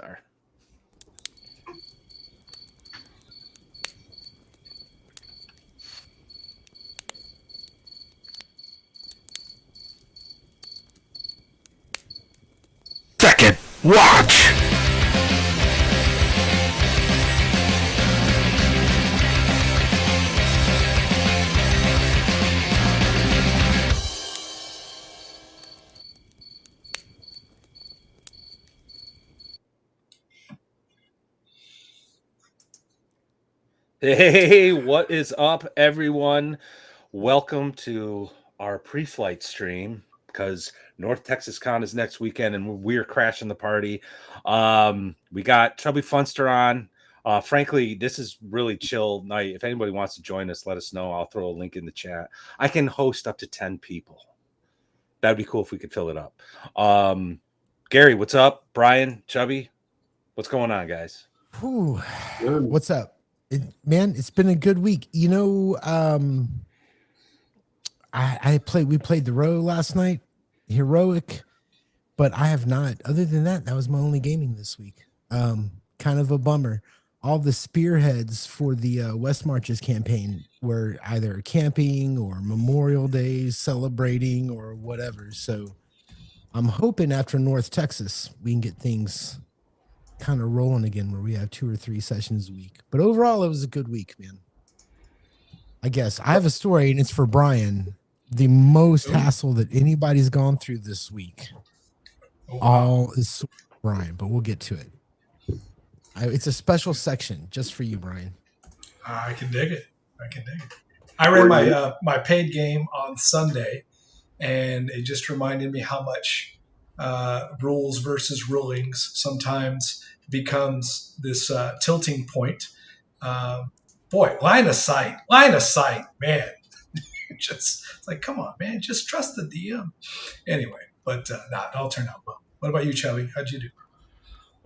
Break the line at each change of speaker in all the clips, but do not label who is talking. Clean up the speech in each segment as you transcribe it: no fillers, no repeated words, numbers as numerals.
are. Second watch. Hey, what is up, everyone? Welcome to our pre-flight stream because North Texas Con is next weekend and we're crashing the party. We got Chubby Funster on. Frankly, this is really chill night. If anybody wants to join us, let us know. I'll throw a link in the chat. I can host up to 10 people. That'd be cool if we could fill it up. Gary, what's up? Brian, Chubby, what's going on, guys?
Whew. What's up? Man, it's been a good week. You know, we played the row last night, heroic, but I have not. Other than that, that was my only gaming this week. Kind of a bummer. All the spearheads for the West Marches campaign were either camping or Memorial Days celebrating or whatever. So I'm hoping after North Texas we can get things kind of rolling again where we have 2 or 3 sessions a week. But overall, it was a good week, man. I guess I have a story, and it's for Brian. The most hassle that anybody's gone through this week. All is Brian, but we'll get to it. It's a special section just for you, Brian.
I can dig it. I ran my paid game on Sunday, and it just reminded me how much rules versus rulings sometimes becomes this tilting point. Boy, line of sight, man. Just it's like, come on, man, just trust the DM. Anyway, but it all turned out well. What about you, Chubby? How'd you do?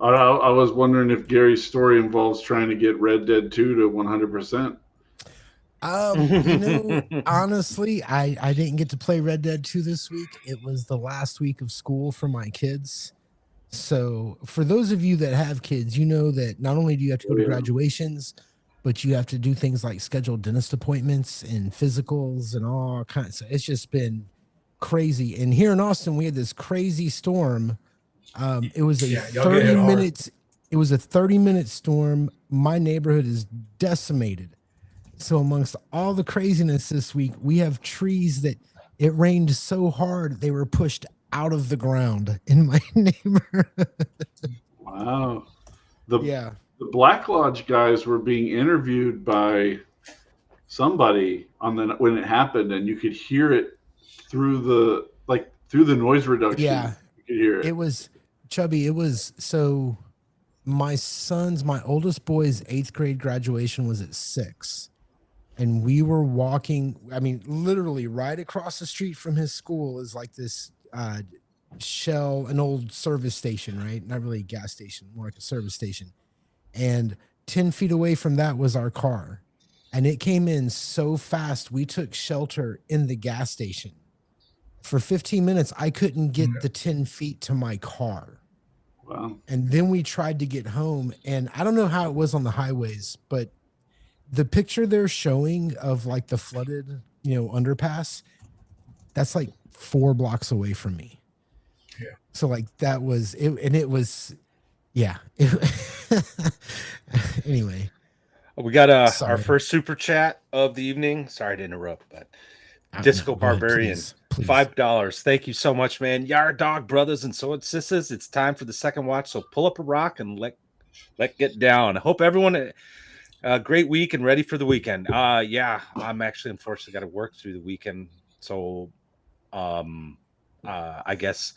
I was wondering if Gary's story involves trying to get Red Dead 2 to 100%.
You know, honestly, I didn't get to play Red Dead 2 this week. It was the last week of school for my kids. So for those of you that have kids, you know that not only do you have to go to graduations, but you have to do things like schedule dentist appointments and physicals and all kinds. So it's just been crazy. And here in Austin, we had this crazy storm. It was a 30-minute. It was a 30-minute storm. My neighborhood is decimated. So amongst all the craziness this week, we have trees that it rained so hard they were pushed out of the ground in my neighborhood.
Wow. The Black Lodge guys were being interviewed by somebody when it happened, and you could hear it through the noise reduction.
Yeah,
you could hear it.
It was Chubby. It was so. My oldest boy's 8th grade graduation was at 6. And we were walking, I mean, literally right across the street from his school is like this Shell, an old service station, right? Not really a gas station, more like a service station. And 10 feet away from that was our car. And it came in so fast, we took shelter in the gas station. For 15 minutes, I couldn't get the 10 feet to my car.
Wow.
And then we tried to get home. And I don't know how it was on the highways, but the picture they're showing of like the flooded, underpass, that's like 4 blocks away from me.
Yeah.
So like that was it, and it was, yeah. Anyway,
we got our first super chat of the evening. Sorry to interrupt, but Disco Barbarian, please. $5. Thank you so much, man. Yard dog brothers and sword sisters. It's time for the second watch. So pull up a rock and let get down. I hope everyone. Great week and ready for the weekend. Yeah, I'm actually unfortunately got to work through the weekend, so I guess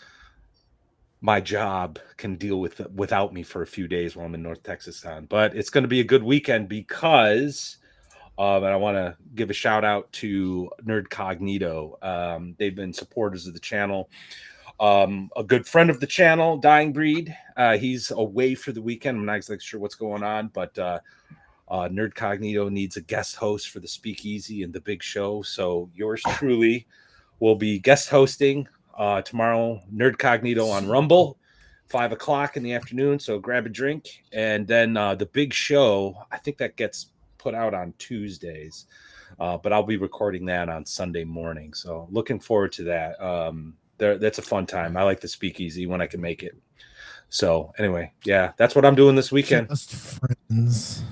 my job can deal without me for a few days while I'm in North Texas Con. But it's going to be a good weekend because, and I want to give a shout out to Nerd Cognito. They've been supporters of the channel. A good friend of the channel, Dying Breed. He's away for the weekend. I'm not exactly sure what's going on, but. Nerd Cognito needs a guest host for the Speakeasy and the Big Show. So yours truly will be guest hosting tomorrow, Nerd Cognito on Rumble 5 o'clock in the afternoon. So grab a drink. And then the big show, I think that gets put out on Tuesdays. But I'll be recording that on Sunday morning. So looking forward to that. That's a fun time. I like the speakeasy when I can make it. So anyway, yeah, that's what I'm doing this weekend.
Just friends.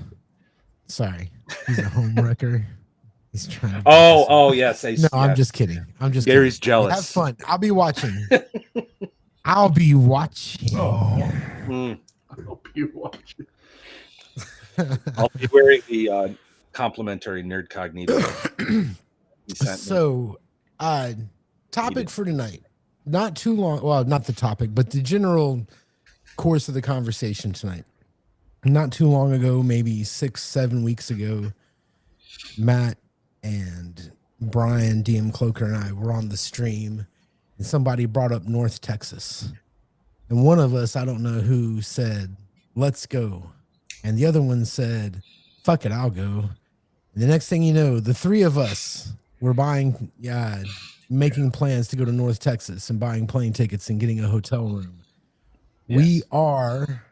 Sorry, he's a home wrecker. He's trying to.
Oh, yes.
No, I'm just kidding.
Gary's
kidding.
jealous.
Have fun. I'll be watching. I'll be watching.
Oh,
I'll be watching.
I'll be wearing the complimentary Nerd Cognito.
So, topic for tonight. Not too long. Well, not the topic, but the general course of the conversation tonight. Not too long ago, maybe 6-7 weeks ago, Matt and Brian, DM Cloaker, and I were on the stream, and somebody brought up North Texas. And one of us, I don't know who, said, "Let's go." And the other one said, "Fuck it, I'll go." And the next thing you know, the three of us were making plans to go to North Texas and buying plane tickets and getting a hotel room. Yes. We are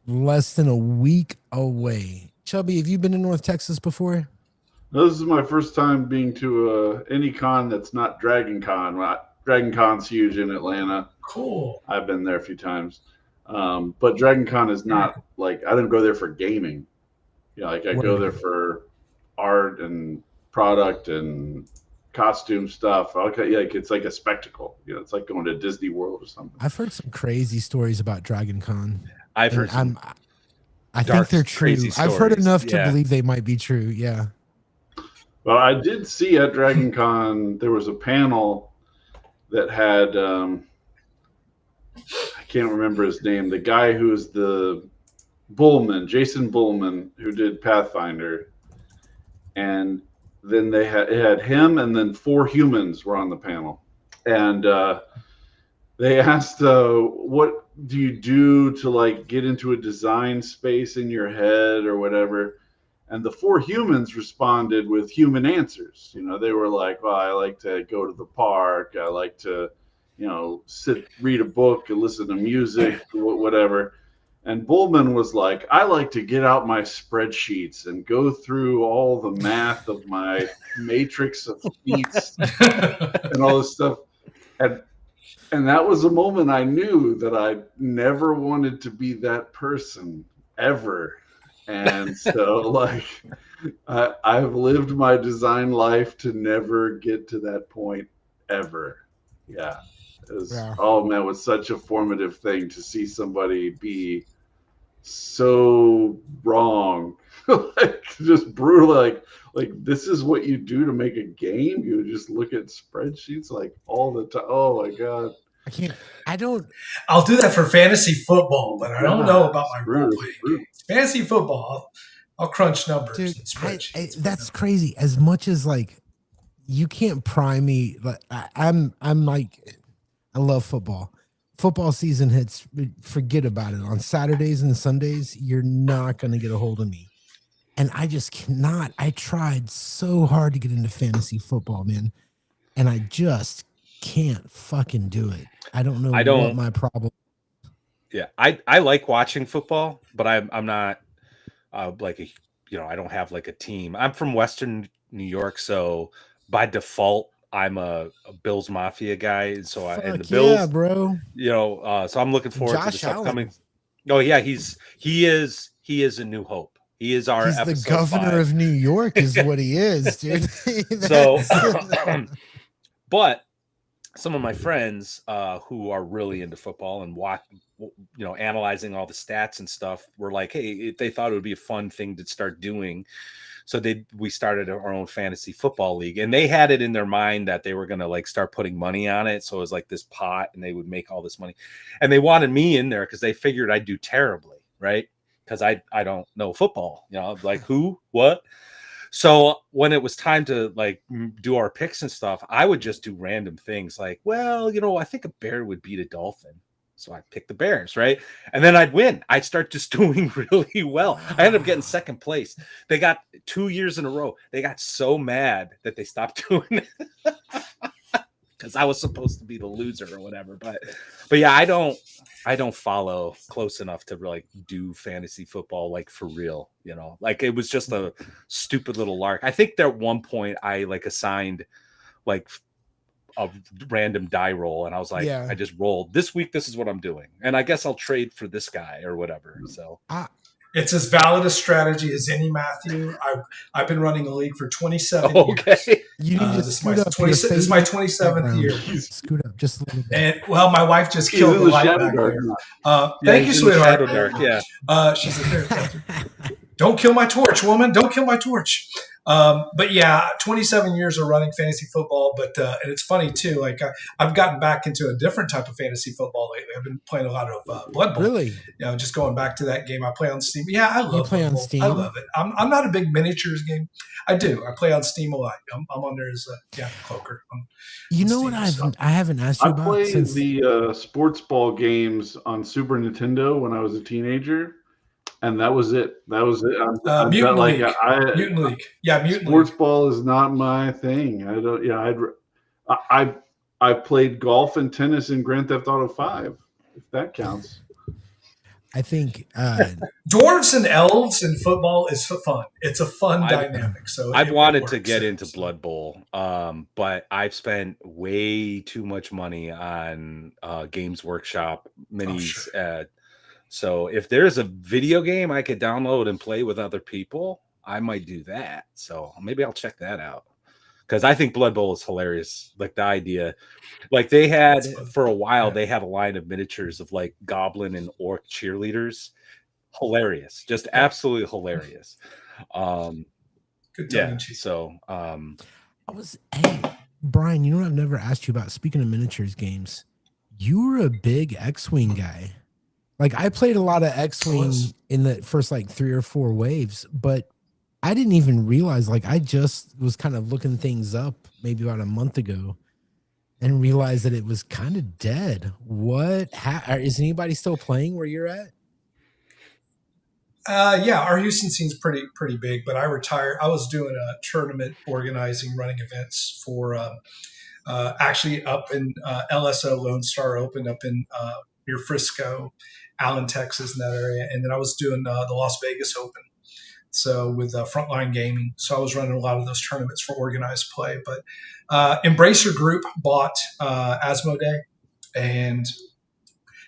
less than a week away. Chubby, have you been to North Texas before?
This is my first time being to any con that's not Dragon Con. Dragon Con's huge in Atlanta.
Cool.
I've been there a few times. But Dragon Con is not like, I didn't go there for gaming. I go there for art and product and costume stuff. It's like a spectacle. It's like going to Disney World or something.
I've heard some crazy stories about Dragon Con.
I've heard some
I think they're true. I've heard enough to believe they might be true. Yeah.
Well, I did see at Dragon Con, there was a panel that had, I can't remember his name, the guy who's the Bullman, Jason Bullman, who did Pathfinder. And then it had him, and then 4 humans were on the panel. And they asked, what do you do to get into a design space in your head or whatever? And the 4 humans responded with human answers. They were like, well, I like to go to the park. I like to, sit, read a book and listen to music, whatever. And Bullman was like, I like to get out my spreadsheets and go through all the math of my matrix of feats and all this stuff. And that was a moment I knew that I never wanted to be that person ever. And so I've lived my design life to never get to that point ever. Yeah. Oh man, it was such a formative thing to see somebody be so wrong. Just brutal. Like this is what you do to make a game. You just look at spreadsheets all the time. Oh my God.
I'll do that for fantasy football, but I don't know about my role playing games. Fantasy football, I'll crunch numbers and spreadsheets.
That's crazy. As much as you can't pry me. I'm I love football. Football season hits. Forget about it. On Saturdays and Sundays, you're not going to get a hold of me. And I just cannot. I tried so hard to get into fantasy football, man. And I just can't fucking do it. I don't know what my problem.
Yeah, I like watching football, but I'm not I don't have a team. I'm from Western New York, so by default I'm a Bills Mafia guy, and so and the Bills,
yeah, bro.
So I'm looking forward to this upcoming. Oh yeah, he is a new hope. He is our.
He's the governor
5
of New York, is what he is, dude.
So, but some of my friends who are really into football and watch, analyzing all the stats and stuff, were like, hey, they thought it would be a fun thing to start doing. So we started our own fantasy football league, and they had it in their mind that they were going to start putting money on it. So it was this pot, and they would make all this money, and they wanted me in there because they figured I'd do terribly, right? Because I don't know football, who, what? So when it was time to do our picks and stuff, I would just do random things I think a bear would beat a dolphin. So I picked the Bears, right? And then I'd win. I'd start just doing really well. I ended up getting second place. They got 2 years in a row. They got so mad that they stopped doing it. because I was supposed to be the loser or whatever. But yeah, I don't follow close enough to like do fantasy football like for real, you know. Like it was just a stupid little lark. I think that at one point I like assigned like a random die roll, and I was like, I just rolled this week. This is what I'm doing, and I guess I'll trade for this guy or whatever. So
it's as valid a strategy as any, Matthew. I've been running a league for 27 years.
You need to
this is my 27th year.
Scoot up just a little bit.
And well, my wife just killed the light back there. Thank you, sweetheart.
Shadow Dark,
she's a fair. Don't kill my torch, woman. Don't kill my torch. But yeah, 27 years of running fantasy football. But and it's funny too. Like I've gotten back into a different type of fantasy football lately. I've been playing a lot of Blood Bowl.
Really?
You know, just going back to that game. I play on Steam. Yeah, I love.
You play on Steam?
I love it. I'm not a big miniatures game. I do. I play on Steam a lot. I'm on there as a cloaker.
You know what I haven't asked you about?
I played the sports ball games on Super Nintendo when I was a teenager. And that was it.
Mutant League. Mutant League. Yeah, Mutant
Sports
League.
ball is not my thing. I don't. Yeah, I played golf and tennis in Grand Theft Auto 5, if that counts.
I think
dwarves and elves in football is fun. It's a fun dynamic. So
I've wanted to get into Blood Bowl, but I've spent way too much money on Games Workshop minis.
Sure.
So if there's a video game I could download and play with other people, I might do that. So maybe I'll check that out, because I think Blood Bowl is hilarious. Like the idea, like they had for a while, they had a line of miniatures of like goblin and orc cheerleaders. Hilarious, just absolutely hilarious.
Good
yeah. So
hey, Brian, you know what I've never asked you about? Speaking of miniatures games, you were a big X-Wing guy. Like I played a lot of X-Wing in the first like 3 or 4 waves, but I didn't even realize, like I just was kind of looking things up maybe about a month ago and realized that it was kind of dead. Is anybody still playing where you're at?
Yeah, our Houston scene's pretty big, but I retired. I was doing a tournament organizing, running events for actually up in LSO Lone Star Open up in near Frisco, Allen, Texas, in that area. And then I was doing the Las Vegas Open. So with Frontline Gaming. So I was running a lot of those tournaments for organized play. But Embracer Group bought Asmodee, and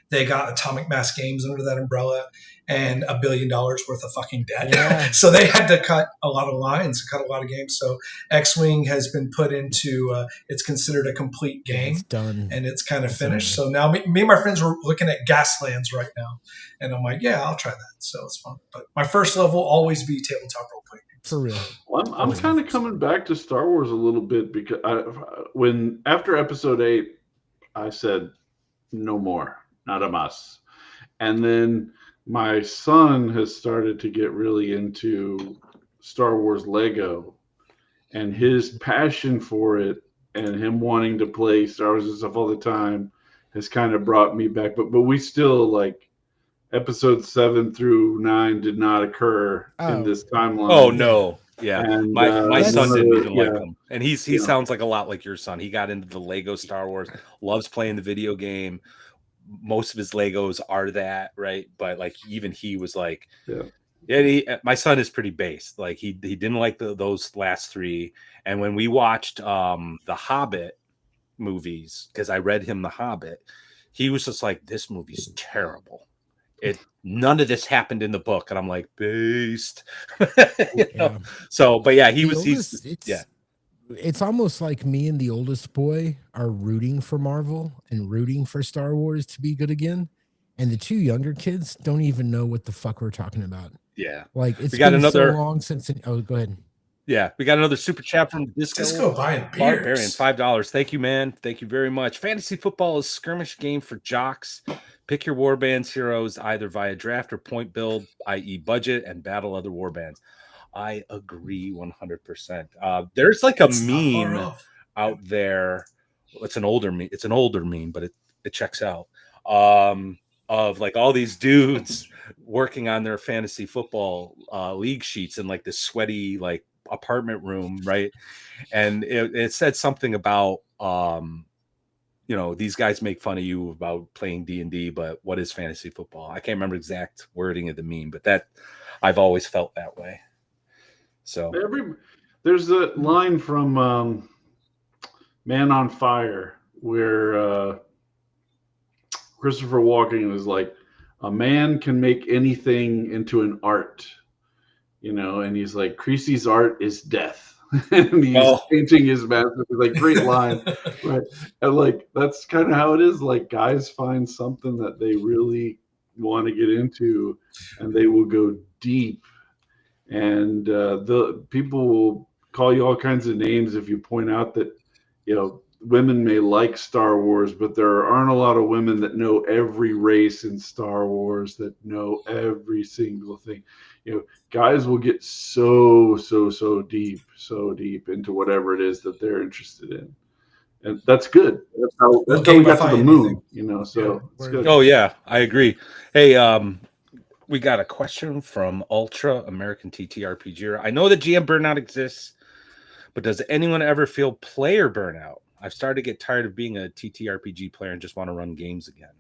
they got Atomic Mass Games under that umbrella and $1 billion worth of fucking debt.
Yeah.
So they had to cut a lot of lines, cut a lot of games. So X-Wing has been put into, it's considered a complete game.
It's done.
And it's kind of finished. So now me and my friends were looking at Gaslands right now. And I'm like, yeah, I'll try that. So it's fun. But my first level will always be tabletop role-playing games.
For real.
Well, I'm kind of coming back to Star Wars a little bit, because after Episode 8, I said, no more, not a must. And then my son has started to get really into Star Wars Lego, and his passion for it and him wanting to play Star Wars and stuff all the time has kind of brought me back. But we still, like, Episode 7 through 9 did not occur in this timeline.
Oh no. Yeah.
And
my son didn't even like them. And he sounds like a lot like your son. He got into the Lego Star Wars, loves playing the video game. Most of his Legos are that, right? But like even he was like, my son is pretty based. Like he didn't like those last 3. And when we watched the Hobbit movies, because I read him the Hobbit, he was just like, this movie's terrible. None of this happened in the book. And I'm like, based. you know? So, but yeah, it's
almost like me and the oldest boy are rooting for Marvel and rooting for Star Wars to be good again. And the 2 younger kids don't even know what the fuck we're talking about.
Yeah.
Like it's been so long since go ahead.
Yeah, we got another super chat from
Disco buying
Barbarian, $5. Thank you, man. Thank you very much. Fantasy football is a skirmish game for jocks. Pick your warbands heroes either via draft or point build, i.e. budget, and battle other warbands. I agree 100%. There's like a meme out there. It's an older meme, but it checks out. Of like all these dudes working on their fantasy football league sheets in like this sweaty like apartment room, right? And it said something about you know, these guys make fun of you about playing D&D, but what is fantasy football? I can't remember exact wording of the meme, but that I've always felt that way. So
there's a line from Man on Fire where Christopher Walken is like, a man can make anything into an art, you know, and he's like, Creasy's art is death. And he's painting his masterpiece. Like, great line, right? And like, that's kind of how it is. Like, guys find something that they really want to get into, and they will go deep. And the people will call you all kinds of names if you point out that, you know, women may like Star Wars, but there aren't a lot of women that know every race in Star Wars, that know every single thing. You know, guys will get so deep into whatever it is that they're interested in. And that's good. That's how we got to the moon, you know, so it's good.
Oh yeah, I agree. Hey, we got a question from Ultra American TTRPG. I know that GM burnout exists, but does anyone ever feel player burnout? I've started to get tired of being a TTRPG player and just want to run games again.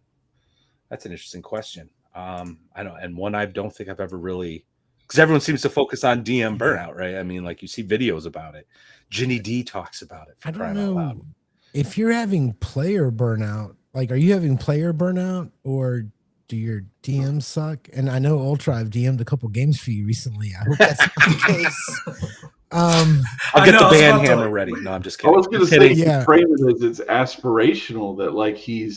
That's an interesting question. I know, and one I don't think I've ever really, because everyone seems to focus on DM burnout, right? I mean, like you see videos about it. Ginny D talks about it.
I don't know if you're having player burnout. Like, are you having player burnout, or do your DMs suck? And I know Ultra, I've DM'd a couple games for you recently. I hope that's not the case.
I'll get the band hammer ready. No, I'm just kidding.
I was going to say, yeah. Frame it as it's aspirational, that like he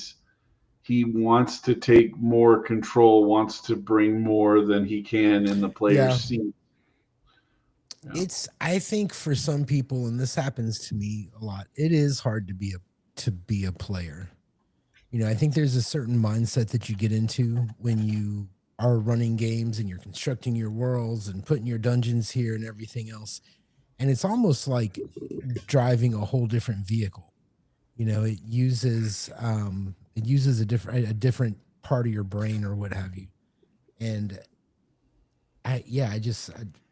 wants to take more control, wants to bring more than he can in the player's seat.
Yeah. I think for some people, and this happens to me a lot, it is hard to be a player. You know, I think there's a certain mindset that you get into when you are running games and you're constructing your worlds and putting your dungeons here and everything else. And it's almost like driving a whole different vehicle. You know, it uses a different part of your brain or what have you. And I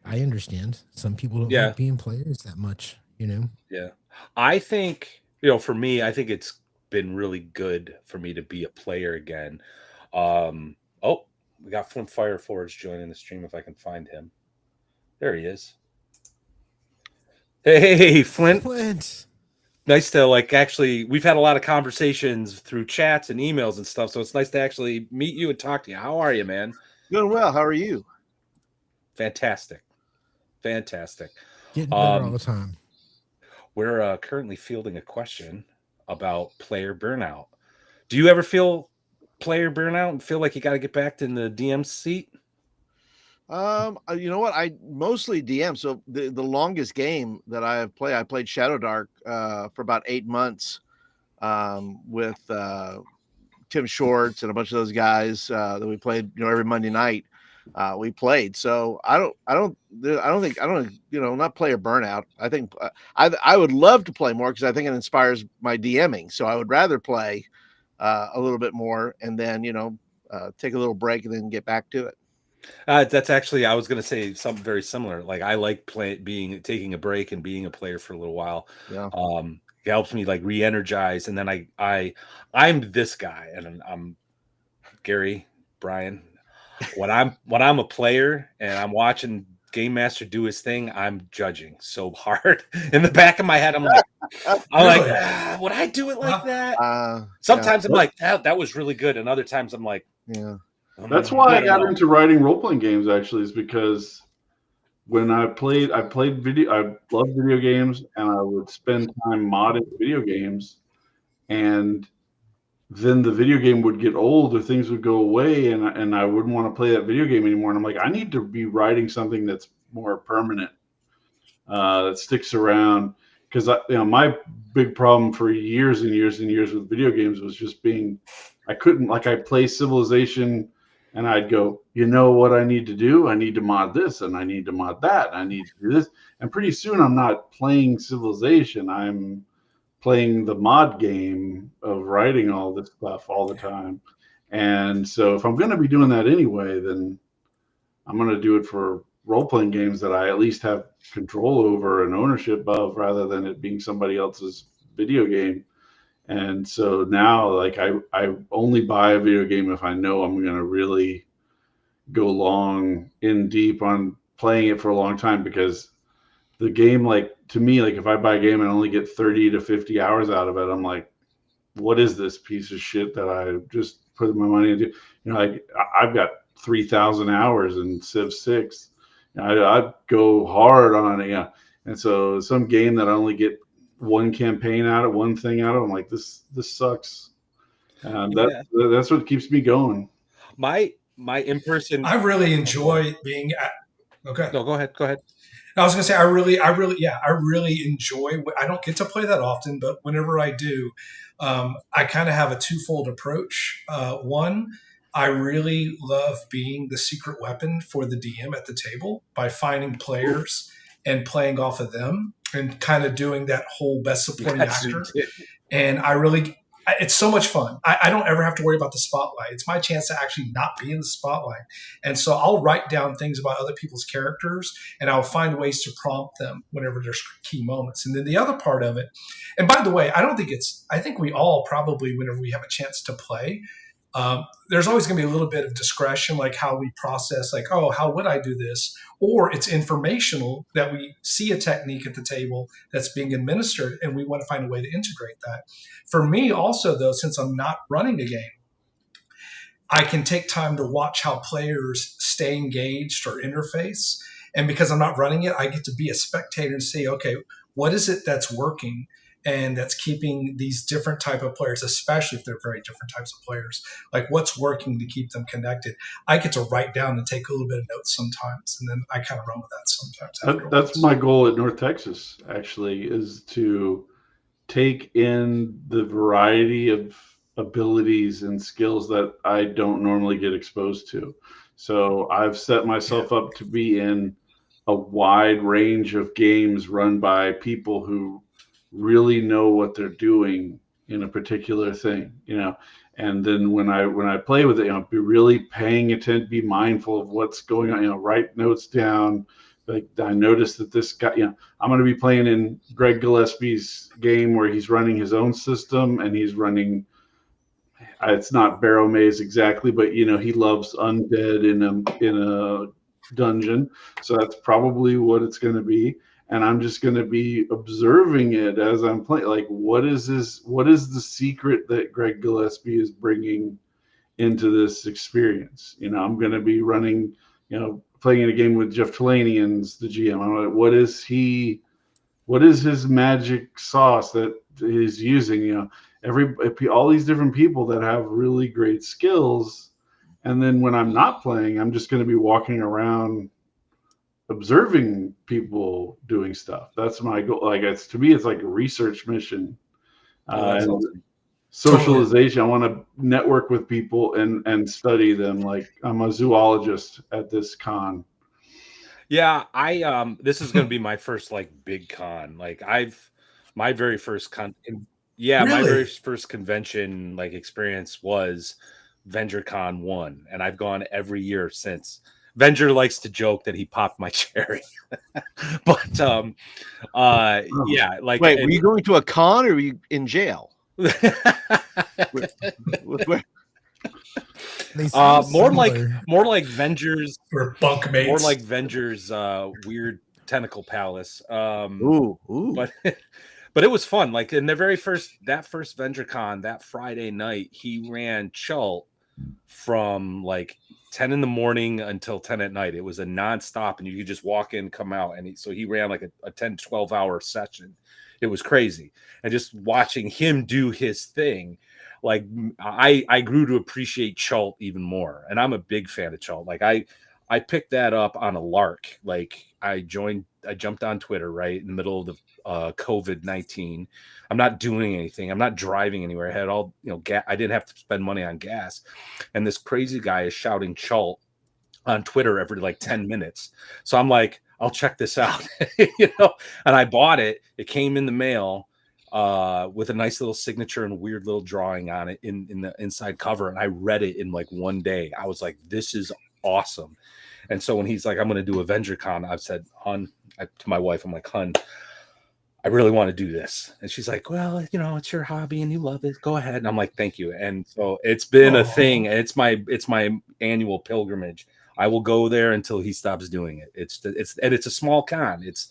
understand some people don't like being players that much, you know?
Yeah. I think, you know, for me, I think it's been really good for me to be a player again. We got Flint Fireforge joining the stream if I can find him. There he is. Hey, Flint. Nice to actually, we've had a lot of conversations through chats and emails and stuff, so it's nice to actually meet you and talk to you. How are you, man?
Doing well. How are you?
Fantastic.
Getting better all the time.
We're currently fielding a question about player burnout. Do you ever feel player burnout and feel like you got to get back in the DM seat?
You know what? I mostly DM. So the longest game that I have played, I played Shadow Dark for about 8 months with Tim Shorts and a bunch of those guys that we played, you know, every Monday night. We played. So I don't think, you know, not player burnout. I think I would love to play more because I think it inspires my DMing. So I would rather play a little bit more and then, you know, take a little break and then get back to it.
That's actually, I was going to say something very similar. Like I like taking a break and being a player for a little while.
Yeah.
It helps me like re-energize. And then I'm this guy, and I'm Gary, Brian. When I'm a player and I'm watching Game Master do his thing, I'm judging so hard. In the back of my head, I'm like, would I do it like that? Sometimes I'm like, that was really good, and other times I'm like,
yeah.
That's why I got into writing role-playing games, actually, is because when I played video, I loved video games, and I would spend time modding video games, and then the video game would get old or things would go away, and I wouldn't want to play that video game anymore. And I'm like, I need to be writing something that's more permanent, that sticks around. Because my big problem for years and years and years with video games was just I couldn't, like, I play Civilization and I'd go, you know what I need to do? I need to mod this and I need to mod that. And I need to do this. And pretty soon I'm not playing Civilization. I'm playing the mod game of writing all this stuff all the time. And so if I'm going to be doing that anyway, then I'm going to do it for role-playing games that I at least have control over and ownership of, rather than it being somebody else's video game. And so now, like, I only buy a video game if I know I'm going to really go long in deep on playing it for a long time, because the game, like, to me, like, if I buy a game and only get 30 to 50 hours out of it, I'm like, what is this piece of shit that I just put my money into? You know, like, I've got 3,000 hours in Civ 6. You know, I'd go hard on it. Yeah. And so some game that I only get one campaign out of, one thing out of, I'm like, this sucks. That's what keeps me going.
My in-person.
I really enjoy being at. Okay.
No, go ahead.
I was gonna say I really enjoy. I don't get to play that often, but whenever I do, I kind of have a twofold approach. One, I really love being the secret weapon for the DM at the table by finding players and playing off of them, and kind of doing that whole best supporting actor. And it's so much fun. I don't ever have to worry about the spotlight. It's my chance to actually not be in the spotlight. And so I'll write down things about other people's characters, and I'll find ways to prompt them whenever there's key moments. And then the other part of it, and by the way, I think we all probably, whenever we have a chance to play, there's always going to be a little bit of discretion, like how we process, like, oh, how would I do this? Or it's informational that we see a technique at the table that's being administered, and we want to find a way to integrate that. For me also, though, since I'm not running a game, I can take time to watch how players stay engaged or interface. And because I'm not running it, I get to be a spectator and see, okay, what is it that's working and that's keeping these different type of players, especially if they're very different types of players, like what's working to keep them connected. I get to write down and take a little bit of notes sometimes, and then I kind of run with that sometimes.
That's my goal at North Texas, actually, is to take in the variety of abilities and skills that I don't normally get exposed to. So I've set myself up to be in a wide range of games run by people who really know what they're doing in a particular thing, you know. And then when I play with it, you know, be really paying attention, be mindful of what's going on, you know, write notes down. Like, I noticed that this guy, you know, I'm going to be playing in Greg Gillespie's game where he's running his own system, and he's running, it's not Barrow Maze exactly, but, you know, he loves undead in a dungeon. So that's probably what it's going to be. And I'm just going to be observing it as I'm playing. Like, what is the secret that Greg Gillespie is bringing into this experience? You know, I'm going to be running, you know, playing in a game with Jeff Talanian's the GM. I'm like, what is his magic sauce that he's using? You know, all these different people that have really great skills. And then when I'm not playing, I'm just going to be walking around observing people doing stuff. That's my goal. Like, to me, it's like a research mission. And socialization. I want to network with people and study them. Like, I'm a zoologist at this con.
Yeah, this is going to be my first like big con. Like, my very first convention like experience was VentureCon 1, and I've gone every year since. Venger likes to joke that he popped my cherry, but yeah. Like,
wait, were you going to a con or were you in jail? More
like Venger's
or bunkmates.
More like Venger's weird tentacle palace.
Ooh.
But it was fun. Like, in the first VentureCon, that Friday night, he ran Chult from like 10 in the morning until 10 at night. It was a nonstop, and you could just walk in, come out. And so he ran like a 10, 12 hour session. It was crazy. And just watching him do his thing, like, I grew to appreciate Chult even more. And I'm a big fan of Chult. Like, I picked that up on a lark. Like, I jumped on Twitter right in the middle of the COVID-19. I'm not doing anything. I'm not driving anywhere. I had all, you know, I didn't have to spend money on gas. And this crazy guy is shouting Chult on Twitter every like 10 minutes. So I'm like, I'll check this out, you know, and I bought it. It came in the mail with a nice little signature and a weird little drawing on it in the inside cover. And I read it in like one day. I was like, this is awesome. And so when he's like, I'm going to do a VentureCon, I've said, to my wife, I'm like, hun, I really want to do this. And she's like, well, it's your hobby and you love it. Go ahead. And I'm like, thank you. And so it's been a thing. It's my annual pilgrimage. I will go there until he stops doing it. It's a small con. It's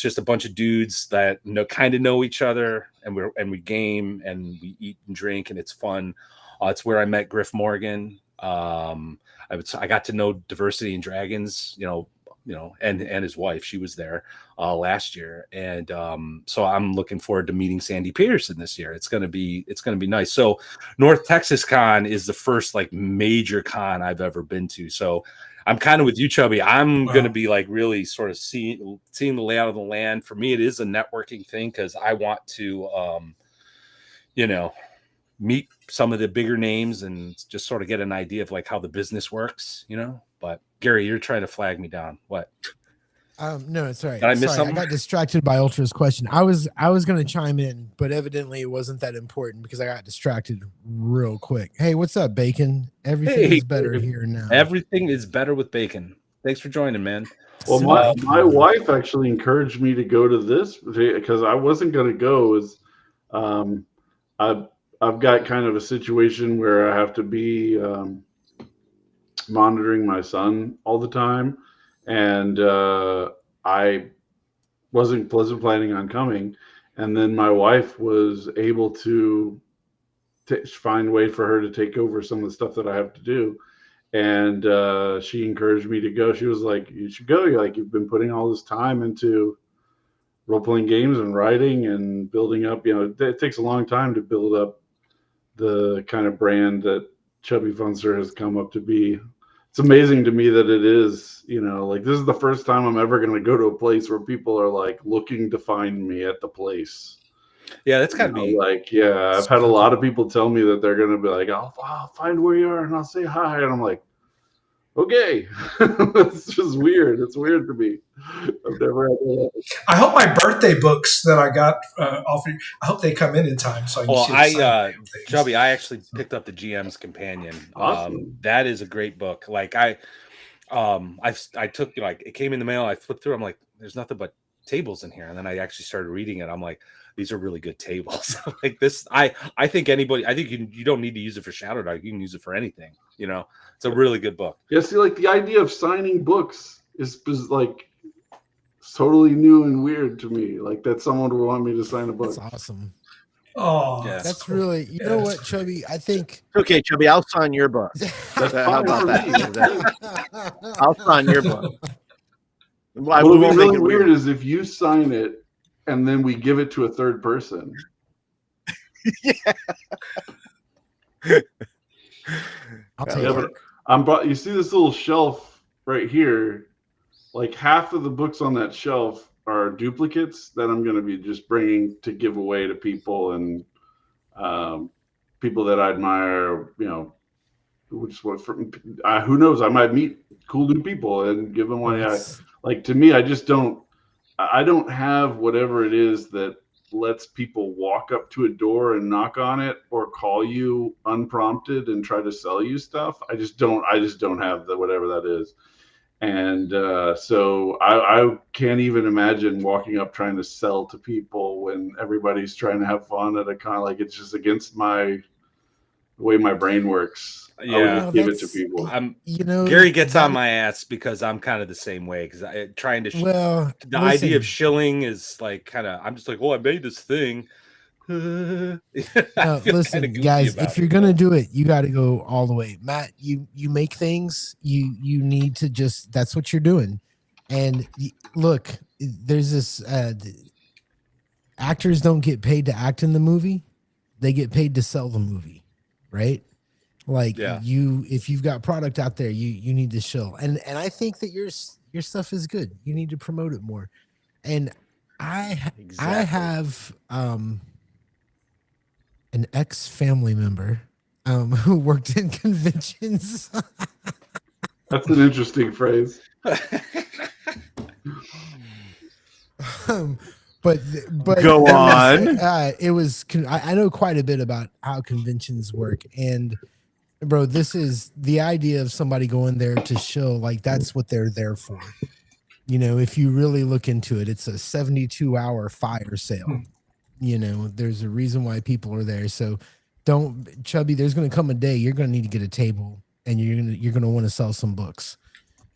just a bunch of dudes that kind of know each other, and we game and we eat and drink, and it's fun. It's where I met Griff Morgan. I got to know Diversity and Dragons, and his wife. She was there last year, and so I'm looking forward to meeting Sandy Peterson this year. It's gonna be nice. So North Texas Con is the first like major con I've ever been to. So I'm kind of with you, Chubby. I'm gonna be like really sort of seeing the layout of the land. For me, it is a networking thing because I want to meet some of the bigger names and just sort of get an idea of like how the business works, But Gary, you're trying to flag me down. What?
No, it's all right.
Did I miss something?
I got distracted by Ultra's question. I was going to chime in, but evidently it wasn't that important because I got distracted real quick. Hey, what's up, Bacon? Everything is better here now.
Everything is better with Bacon. Thanks for joining, man.
Well, my wife actually encouraged me to go to this because I wasn't going to go. I've got kind of a situation where I have to be monitoring my son all the time, and I wasn't planning on coming. And then my wife was able to find a way for her to take over some of the stuff that I have to do. And she encouraged me to go. She was like, you should go. You've been putting all this time into role-playing games and writing and building up. It takes a long time to build up the kind of brand that Chubby Funster has come up to be. It's amazing to me that it is, this is the first time I'm ever going to go to a place where people are like looking to find me at the place.
Yeah, that's got to be
I've had a lot of people tell me that they're going to be like, I'll find where you are and I'll say hi. And I'm like, okay. It's just weird. It's weird to me. I've never had that.
I hope my birthday books that I got off. I hope they come in time so I can
Chubby, I actually picked up the GM's Companion.
Awesome.
That is a great book. Like I took it came in the mail. I flipped through. I'm like, there's nothing but tables in here, and then I actually started reading it. I'm like, these are really good tables. Like this, I think you don't need to use it for Shadow Dog. You can use it for anything. It's a really good book.
Yeah, see, like the idea of signing books is like totally new and weird to me. Like that someone would want me to sign a book.
That's awesome.
Oh,
yeah.
That's really, you know what, Chubby? I think.
Okay, Chubby, I'll sign your book. How about that? I'll sign your book.
What would be really weird is if you sign it and then we give it to a third person.
Yeah.
I'll take it.
You see this little shelf right here? Like half of the books on that shelf are duplicates that I'm going to be just bringing to give away to people and people that I admire. Who knows? I might meet cool new people and give them one. To me, I don't have whatever it is that lets people walk up to a door and knock on it or call you unprompted and try to sell you stuff. I just don't have whatever that is. And so I can't even imagine walking up trying to sell to people when everybody's trying to have fun at a con. Like it's just against the way my brain works.
Yeah,
I would just give it to people.
Gary gets on my ass because I'm kind of the same way. Because idea of shilling is like kind of. I'm just like, I made this thing.
Listen, guys, if you're gonna do it, you got to go all the way. Matt, you make things. You need to just. That's what you're doing. And look, there's this. Actors don't get paid to act in the movie; they get paid to sell the movie, right? Like if you've got product out there, you need to shill. And I think that your stuff is good. You need to promote it more. And I have an ex-family member who worked in conventions.
That's an interesting phrase.
But
go on.
I know quite a bit about how conventions work, and bro, this is the idea of somebody going there to show, like that's what they're there for. if you really look into it, it's a 72-hour fire sale. There's a reason why people are there. So Chubby, there's going to come a day you're going to need to get a table, and you're going to want to sell some books.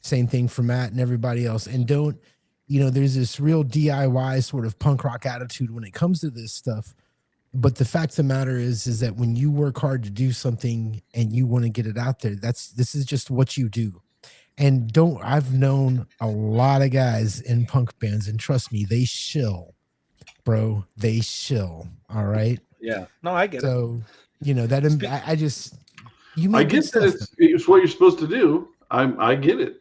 Same thing for Matt and everybody else. And there's this real DIY sort of punk rock attitude when it comes to this stuff. But the fact of the matter is that when you work hard to do something and you want to get it out there, this is just what you do. And I've known a lot of guys in punk bands, and trust me, they shill, bro. They shill. All right.
Yeah. No, I get it.
So, I get
that it's what you're supposed to do. I get it.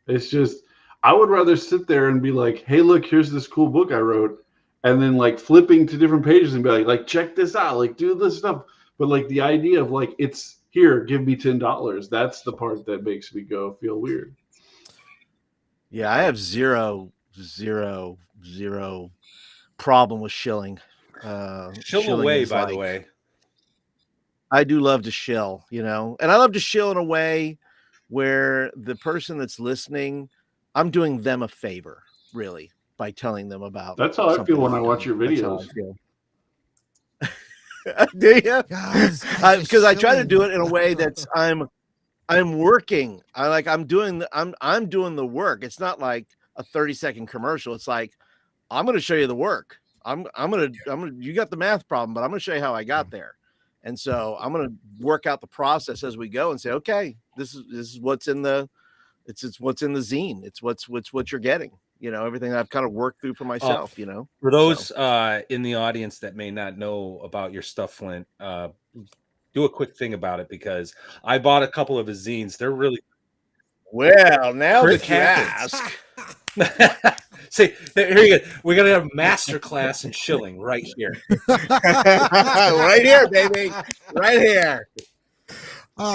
It's just, I would rather sit there and be like, hey, look, here's this cool book I wrote. And then like flipping to different pages and be like, check this out, like do this stuff. But like the idea of like, it's here, give me $10. That's the part that makes me feel weird.
Yeah, I have zero problem with shilling.
Shill away, by the way.
I do love to shill, and I love to shill in a way where the person that's listening, I'm doing them a favor, really, by telling them about.
That's how I feel when I watch your videos.
Do you? Because I try to do it in a way that's I'm working. I'm doing the work. It's not like a 30-second commercial. It's like, I'm going to show you the work. I'm going to, you got the math problem, but I'm going to show you how I got there. And so I'm going to work out the process as we go and say, okay, this is what's in it's what's in the zine. It's what you're getting, everything I've kind of worked through for myself,
For those in the audience that may not know about your stuff, Flint, do a quick thing about it, because I bought a couple of his zines. They're really
well. Now that you ask.
See, here you go. We're gonna have a master class in shilling right here.
Right here, baby. Right here.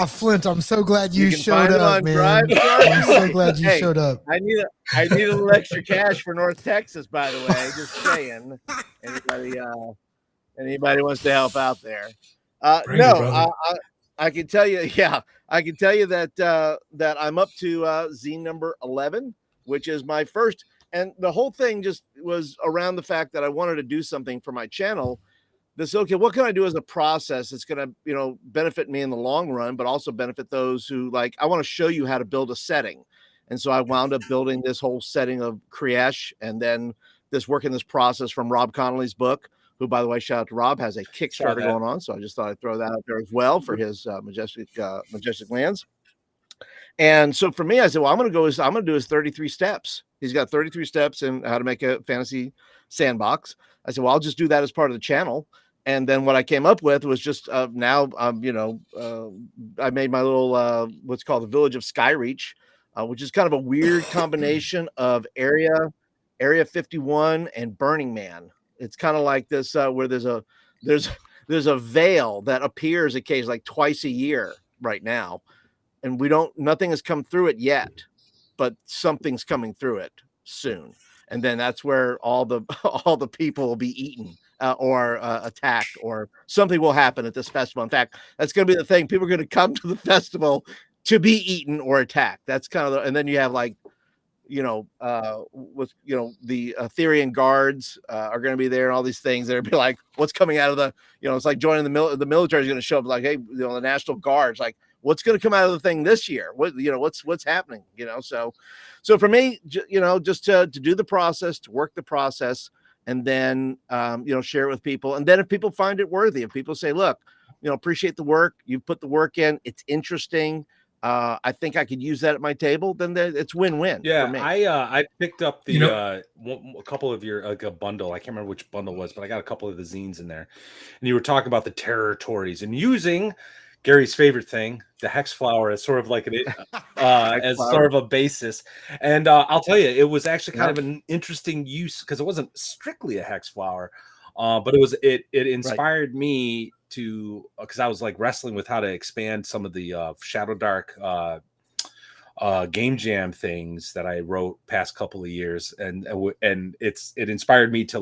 Flint, I'm so glad you showed up, man. I'm so glad you showed up.
I need a little extra cash for North Texas, by the way. Just saying. Anybody wants to help out there? No, I can tell you. Yeah, I can tell you that I'm up to zine number 11, which is my first. And the whole thing just was around the fact that I wanted to do something for my channel. Okay, what can I do as a process that's going to, benefit me in the long run, but also benefit those who I want to show you how to build a setting. And so I wound up building this whole setting of Kriesh, and then working this process from Rob Connolly's book, who, by the way, shout out to Rob, has a Kickstarter going on. So I just thought I'd throw that out there as well for his Majestic Lands. And so for me, I said, well, I'm going to do his 33 steps. He's got 33 steps in how to make a fantasy sandbox. I said, well, I'll just do that as part of the channel. And then what I came up with was just I made my little what's called the Village of Skyreach, which is kind of a weird combination of Area 51 and Burning Man. It's kind of like this where there's a veil that appears occasionally, like twice a year right now, and nothing has come through it yet, but something's coming through it soon. And then that's where all the people will be eaten or attacked, or something will happen at this festival. In fact, that's going to be the thing. People are going to come to the festival to be eaten or attacked. That's kind of and then you have the Aetherian guards are going to be there, and all these things that are be like, what's coming out of the, it's like joining the military is going to show up, like, hey, the National Guard's like, what's going to come out of the thing this year? What's happening? So for me, just to do the process, to work the process, and then, share it with people. And then if people find it worthy, if people say, look, appreciate the work, you've put the work in, it's interesting, I think I could use that at my table, then it's win-win.
Yeah,
for me.
I picked up the a couple of your a bundle. I can't remember which bundle it was, but I got a couple of the zines in there. And you were talking about the territories and using Gary's favorite thing, the hex flower, as sort of like as sort of a basis. And I'll tell you, it was actually kind of an interesting use, because it wasn't strictly a hex flower, but it inspired me to, because I was wrestling with how to expand some of the Shadow Dark game jam things that I wrote past couple of years, and it inspired me to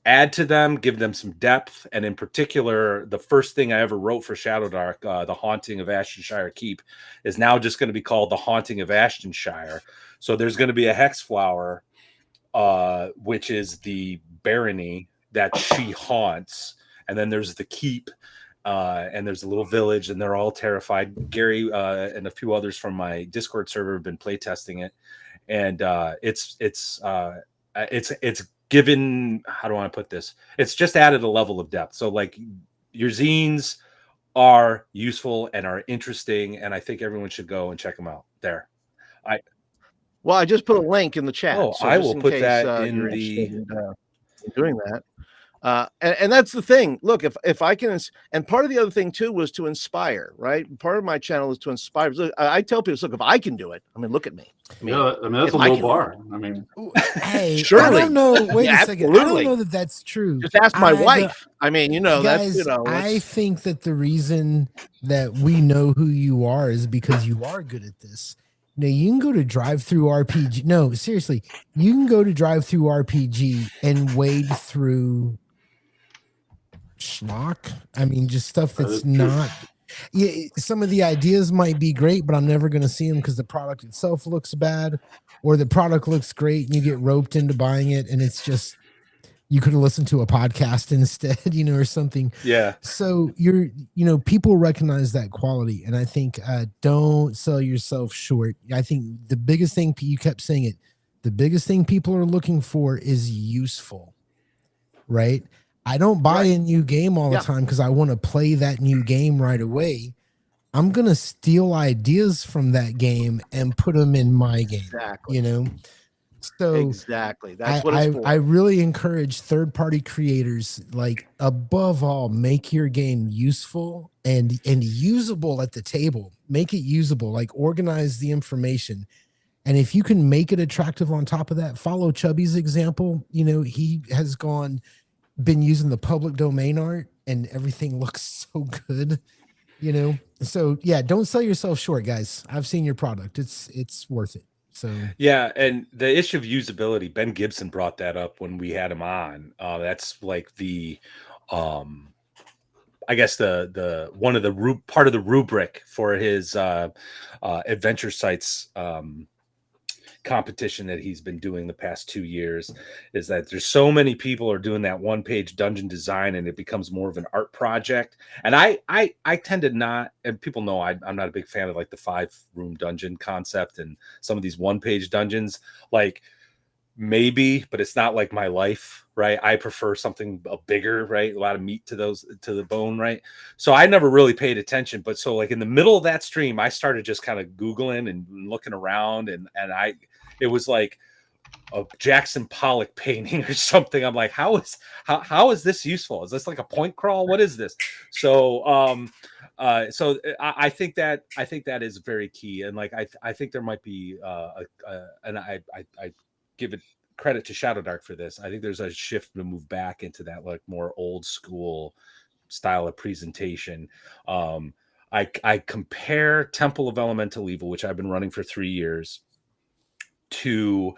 add to them, give them some depth. And in particular, the first thing I ever wrote for Shadowdark, The Haunting of Ashtonshire Keep, is now just going to be called The Haunting of Ashtonshire. So there's going to be a hex flower, which is the barony that she haunts. And then there's the keep, and there's a little village, and they're all terrified. Gary and a few others from my Discord server have been playtesting it. And it's given, how do I put this? It's just added a level of depth. So like your zines are useful and are interesting, and I think everyone should go and check them out there.
Well, I just put a link in the chat.
Oh,
so
I will put that in the
in doing that. And that's the thing. Look, if I can, and part of the other thing too was to inspire, right? Part of my channel is to inspire. Look, I tell people, look, if I can do it, I mean, look at me. I mean,
yeah, I mean that's a low bar. I mean,
hey,
surely.
I don't know. Wait
Yeah,
a second.
absolutely.
I don't know that that's true.
Just ask my wife. I mean,
guys,
that's
I think that the reason that we know who you are is because you are good at this. Now you can go to Drive-Thru RPG. No, seriously, you can go to Drive-Thru RPG and wade through schlock. I mean, just stuff that's not. Yeah, some of the ideas might be great, but I'm never going to see them because the product itself looks bad, or the product looks great and you get roped into buying it, and it's just you could have listened to a podcast instead, or something.
Yeah.
So people recognize that quality, and I think don't sell yourself short. I think the biggest thing, you kept saying it, the biggest thing people are looking for is useful, right? I don't buy a new game all the time because I want to play that new game right away. I'm going to steal ideas from that game and put them in my game, So
exactly. That's what it's for.
I really encourage third-party creators, like above all, make your game useful and usable at the table. Make it usable, like organize the information. And if you can make it attractive on top of that, follow Chubby's example. He has been using the public domain art and everything looks so good, So yeah, don't sell yourself short, guys. I've seen your product. It's worth it. So
yeah, and the issue of usability, Ben Gibson brought that up when we had him on. That's like the I guess the one of the part of the rubric for his adventure sites competition that he's been doing the past 2 years, is that there's so many people are doing that one-page dungeon design and it becomes more of an art project. And I tend to not, and people know I'm not a big fan of like the 5-room dungeon concept and some of these one-page dungeons, like maybe, but it's not like my life, right? I prefer something bigger, right? A lot of meat to the bone, right? So I never really paid attention, but so like in the middle of that stream, I started just kind of Googling and looking around, and it was like a Jackson Pollock painting or something. I'm like, how is this useful? Is this like a point crawl? What is this? So I think that is very key, and like I think there might be and I give it credit to Shadowdark for this. I think there's a shift to move back into that like more old school style of presentation. I compare Temple of Elemental Evil, which I've been running for 3 years, to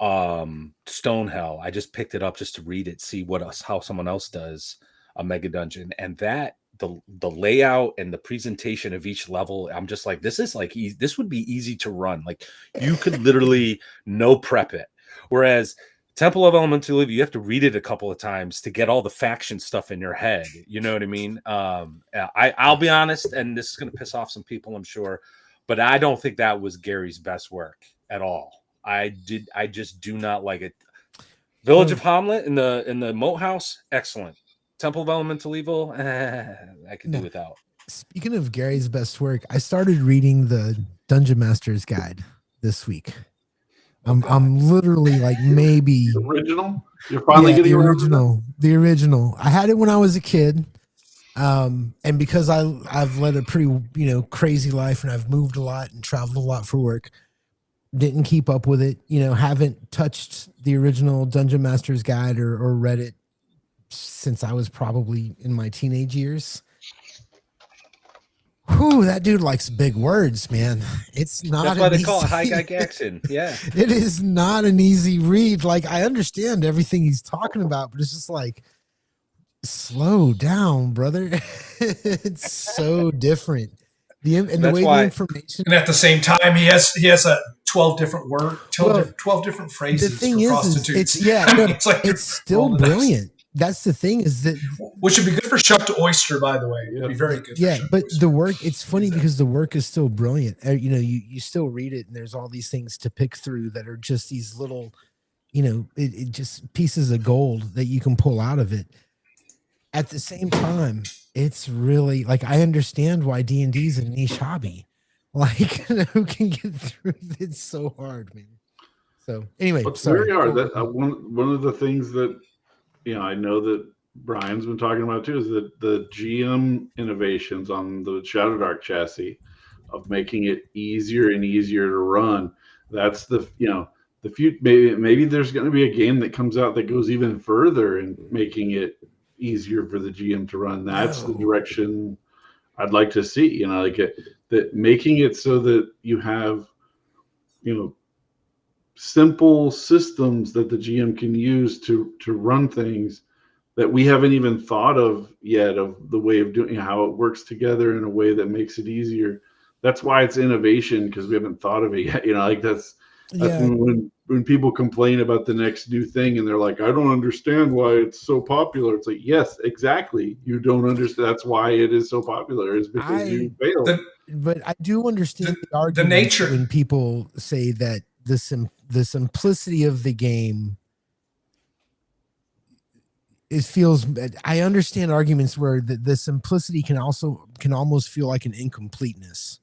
Stonehell. I just picked it up just to read it, see how someone else does a mega dungeon, and that the layout and the presentation of each level, I'm just like, this is like this would be easy to run. Like you could literally no prep it. Whereas Temple of Elemental Evil, you have to read it a couple of times to get all the faction stuff in your head. You know what I mean? I'll be honest, and this is going to piss off some people, I'm sure, but I don't think that was Gary's best work at all. I just do not like it. Village of Hamlet in the Moat House, excellent. Temple of Elemental Evil, I could do without.
Speaking of Gary's best work, I started reading the Dungeon Master's Guide this week. I'm literally like maybe
the original. You're finally getting
the original. I had it when I was a kid, and because I've led a pretty crazy life and I've moved a lot and traveled a lot for work, didn't keep up with it. Haven't touched the original Dungeon Master's Guide or read it since I was probably in my teenage years. Whew, that dude likes big words, man. It's not.
That's why they
easy,
call it High Guy Gaxon. Yeah,
it is not an easy read. Like I understand everything he's talking about, but it's just like, slow down, brother. It's so different. The way the information,
and at the same time, he has a 12 different 12 different phrases.
The thing
for
is
prostitutes.
it's still brilliant. That's the thing, is that,
which would be good for shucked oyster, by the way. It'd be very good.
Yeah, but the work, it's funny because the work is still brilliant. You still read it, and there's all these things to pick through that are just these little, it just pieces of gold that you can pull out of it. At the same time, it's really like, I understand why D&D is a niche hobby. Like, who can get through it so hard, man. So anyway,
sorry. That one of the things that I know that Brian's been talking about too is that the GM innovations on the Shadow Dark chassis of making it easier and easier to run. That's the future. Maybe there's going to be a game that comes out that goes even further in making it easier for the GM to run. That's the direction I'd like to see. That making it so that you have simple systems that the GM can use to run things that we haven't even thought of yet, of the way of doing, how it works together in a way that makes it easier. That's why it's innovation, because we haven't thought of it yet. That's when people complain about the next new thing and they're like, I don't understand why it's so popular. It's like, yes, exactly. You don't understand. That's why it is so popular, is because you failed.
But I do understand the argument
nature
when people say that the simplicity of the game, I understand arguments where the simplicity can almost feel like an incompleteness,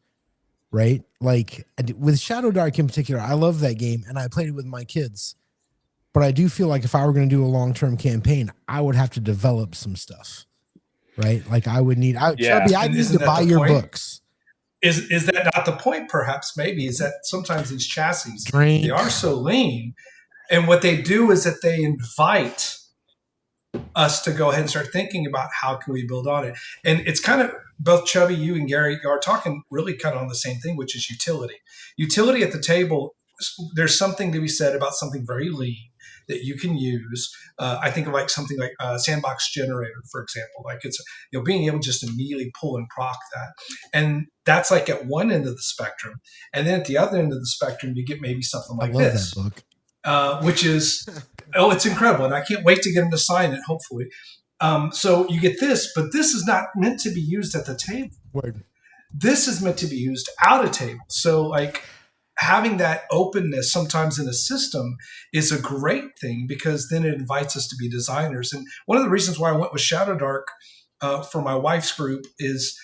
right? Like with Shadow Dark in particular, I love that game and I played it with my kids, but I do feel like if I were going to do a long-term campaign, I would have to develop some stuff, right? Like I would need, Chubby, I need to buy your books.
Is that not the point? Perhaps, maybe, is that sometimes these chassis, they are so lean, and what they do is that they invite us to go ahead and start thinking about how can we build on it. And it's kind of, both Chubby, you and Gary are talking really kind of on the same thing, which is utility. Utility at the table, there's something to be said about something very lean that you can use. I think of like something like a sandbox generator, for example. Like it's, being able to just immediately pull and proc that. And that's like at one end of the spectrum. And then at the other end of the spectrum, you get maybe something like this.
I love that
book. Which is, it's incredible. And I can't wait to get him to sign it, hopefully. So you get this, but this is not meant to be used at the table.
Word.
This is meant to be used out of table. So like, having that openness sometimes in a system is a great thing, because then it invites us to be designers. And one of the reasons why I went with Shadow Dark for my wife's group is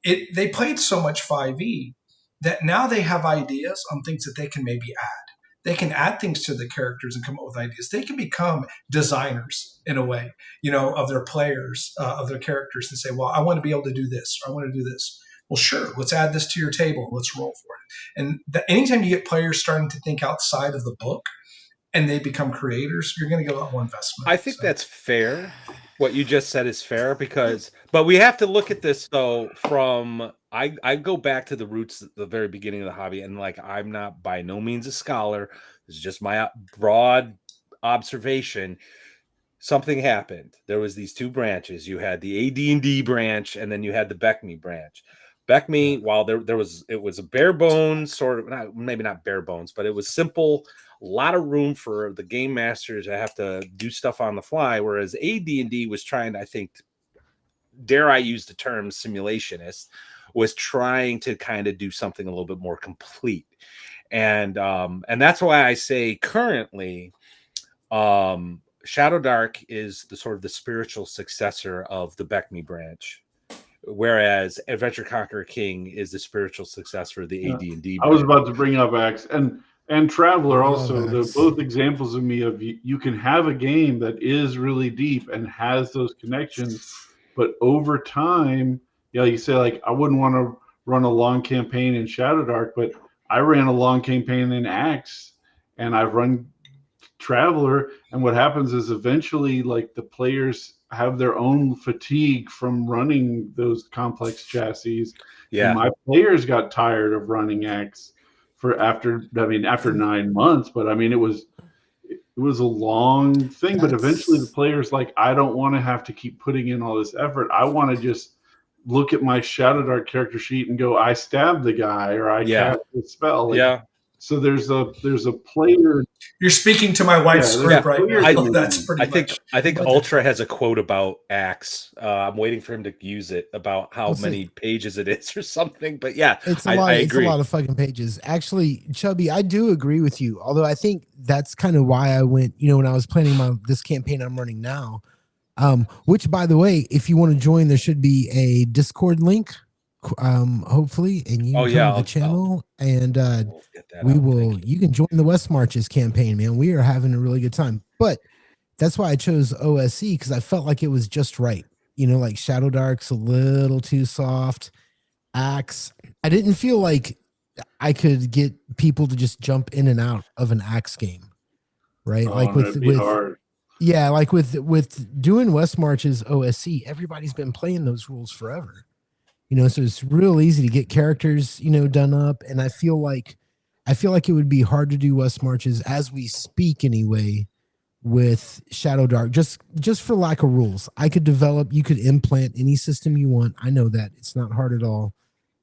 they played so much 5e that now they have ideas on things that they can maybe add. They can add things to the characters and come up with ideas. They can become designers in a way, of their players, of their characters, and say, well, I want to be able to do this, or I want to do this. Well, sure, let's add this to your table. Let's roll for it. And anytime you get players starting to think outside of the book and they become creators, you're going to get a lot more investment.
I think that's fair. What you just said is fair, but we have to look at this though from, I go back to the roots at the very beginning of the hobby, and like, I'm not by no means a scholar. This is just my broad observation. Something happened. There was these two branches. You had the AD&D branch, and then you had the BECMI branch. BECMI, while it was a bare bones sort of, maybe not bare bones, but it was simple, a lot of room for the game masters to have to do stuff on the fly. Whereas AD&D was trying to, I think, dare I use the term simulationist, was trying to kind of do something a little bit more complete. And that's why I say currently, Shadow Dark is the sort of the spiritual successor of the BECMI branch, whereas Adventure Conqueror King is the spiritual successor of the AD&D branch.
I was about to bring up Axe and Traveler also. They're both examples of me of you can have a game that is really deep and has those connections, but over time, you say like, I wouldn't want to run a long campaign in Shadow Dark, but I ran a long campaign in Axe, and I've run Traveler, and what happens is eventually, like, the players have their own fatigue from running those complex chassis.
Yeah.
And my players got tired of running X after 9 months. But I mean, it was a long thing. But eventually the players like, I don't want to have to keep putting in all this effort. I want to just look at my Shadow Dark character sheet and go, I stabbed the guy, or I cast the spell. Like, so there's a player.
You're speaking to my wife's group right now. That's pretty much.
I think Ultra has a quote about Axe. I'm waiting for him to use it about how many pages it is or something. But yeah,
it's a lot. It's a lot of fucking pages. Actually, Chubby, I do agree with you. Although I think that's kind of why I went. When I was planning this campaign I'm running now. Which, by the way, if you want to join, there should be a Discord link. Hopefully, and you can come to the channel, and you can join the West Marches campaign, man. We are having a really good time. But that's why I chose OSE, because I felt like it was just right. Like Shadow Dark's a little too soft. Axe, I didn't feel like I could get people to just jump in and out of an Axe game, right? Like with
hard.
Yeah, like with doing West Marches OSC, everybody's been playing those rules forever. So it's real easy to get characters, done up. And I feel like it would be hard to do West Marches as we speak anyway with Shadow Dark, just for lack of rules. You could implant any system you want. I know that it's not hard at all.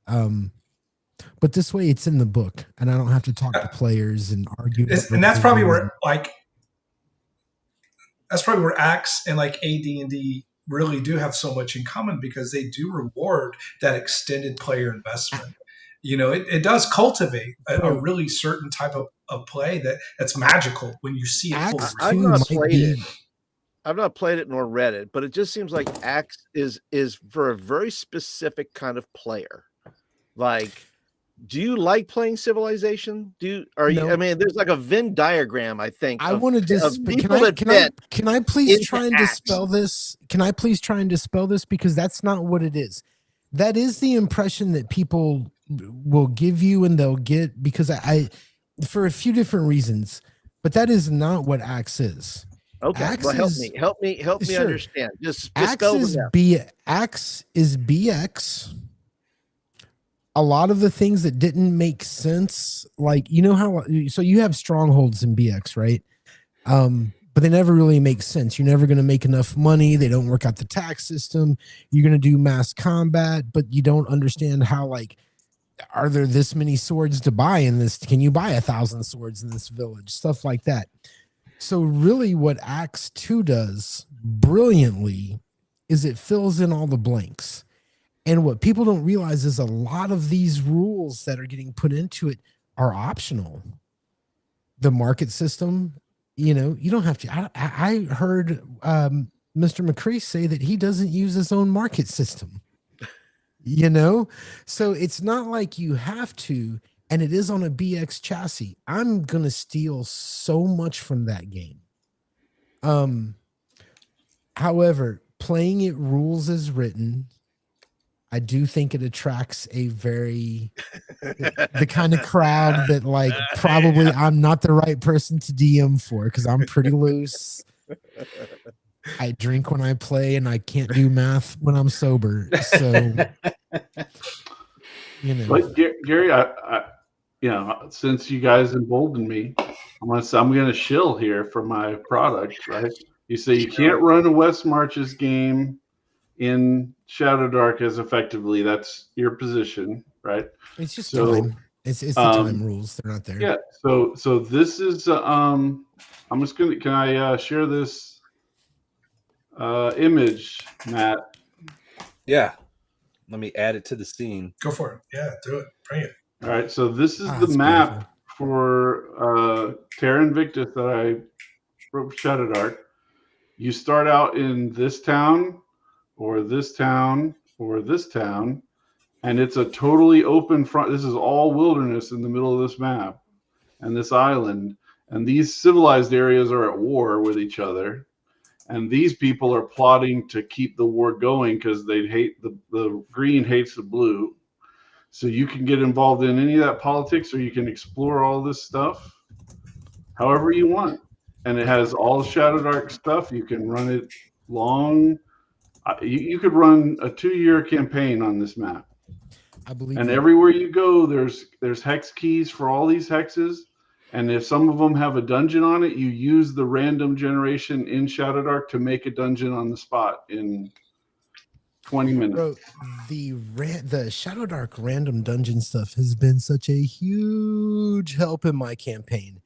But this way it's in the book and I don't have to talk to players and argue.
And that's probably where Axe and like AD&D really do have so much in common, because they do reward that extended player investment. It does cultivate a really certain type of play that's magical when you see it.
I've not played it nor read it, but it just seems like Axe is for a very specific kind of player. Like, do you like playing Civilization? I mean, there's like a Venn diagram, I think.
I want to just can I please try and dispel this? Can I please try and dispel this? Because that's not what it is. That is the impression that people will give you and they'll get, because I for a few different reasons, but that is not what Axe is.
Okay,
Axe
help me understand. Just
Axe is BX. A lot of the things that didn't make sense, like, so you have strongholds in BX, right? But they never really make sense. You're never going to make enough money. They don't work out the tax system. You're going to do mass combat, but you don't understand how, like, are there this many swords to buy in this? Can you buy 1,000 swords in this village? Stuff like that. So really what Axe 2 does brilliantly is it fills in all the blanks. And what people don't realize is a lot of these rules that are getting put into it are optional. The market system, you don't have to. I heard Mr. McCree say that he doesn't use his own market system. So it's not like you have to, and it is on a BX chassis. I'm gonna steal so much from that game. However, playing it rules as written, I do think it attracts a the kind of crowd that, like, probably I'm not the right person to DM for, because I'm pretty loose. I drink when I play and I can't do math when I'm sober. So,
But Gary, I since you guys emboldened me, I'm gonna shill here for my product, right? You say you can't run a West Marches game in Shadow Dark as effectively. That's your position, right?
It's just time. It's the time rules. They're not there.
Yeah. So this is I'm just gonna. Can I share this image, Matt?
Yeah. Let me add it to the scene.
Go for it. Yeah, do it. Bring it.
All right. So this is the map for Terra Invictus that I wrote for Shadow Dark. You start out in this town, or this town, or this town, and it's a totally open front. This is all wilderness in the middle of this map and this island, and these civilized areas are at war with each other, and these people are plotting to keep the war going because they hate the green hates the blue. So you can get involved in any of that politics, or you can explore all this stuff however you want. And it has all Shadow Dark stuff. You can run it long. You could run a 2-year campaign on this map.
I believe.
And everywhere you go, there's hex keys for all these hexes. And if some of them have a dungeon on it, you use the random generation in Shadow Dark to make a dungeon on the spot in 20 minutes.
Bro, the Shadow Dark random dungeon stuff has been such a huge help in my campaign.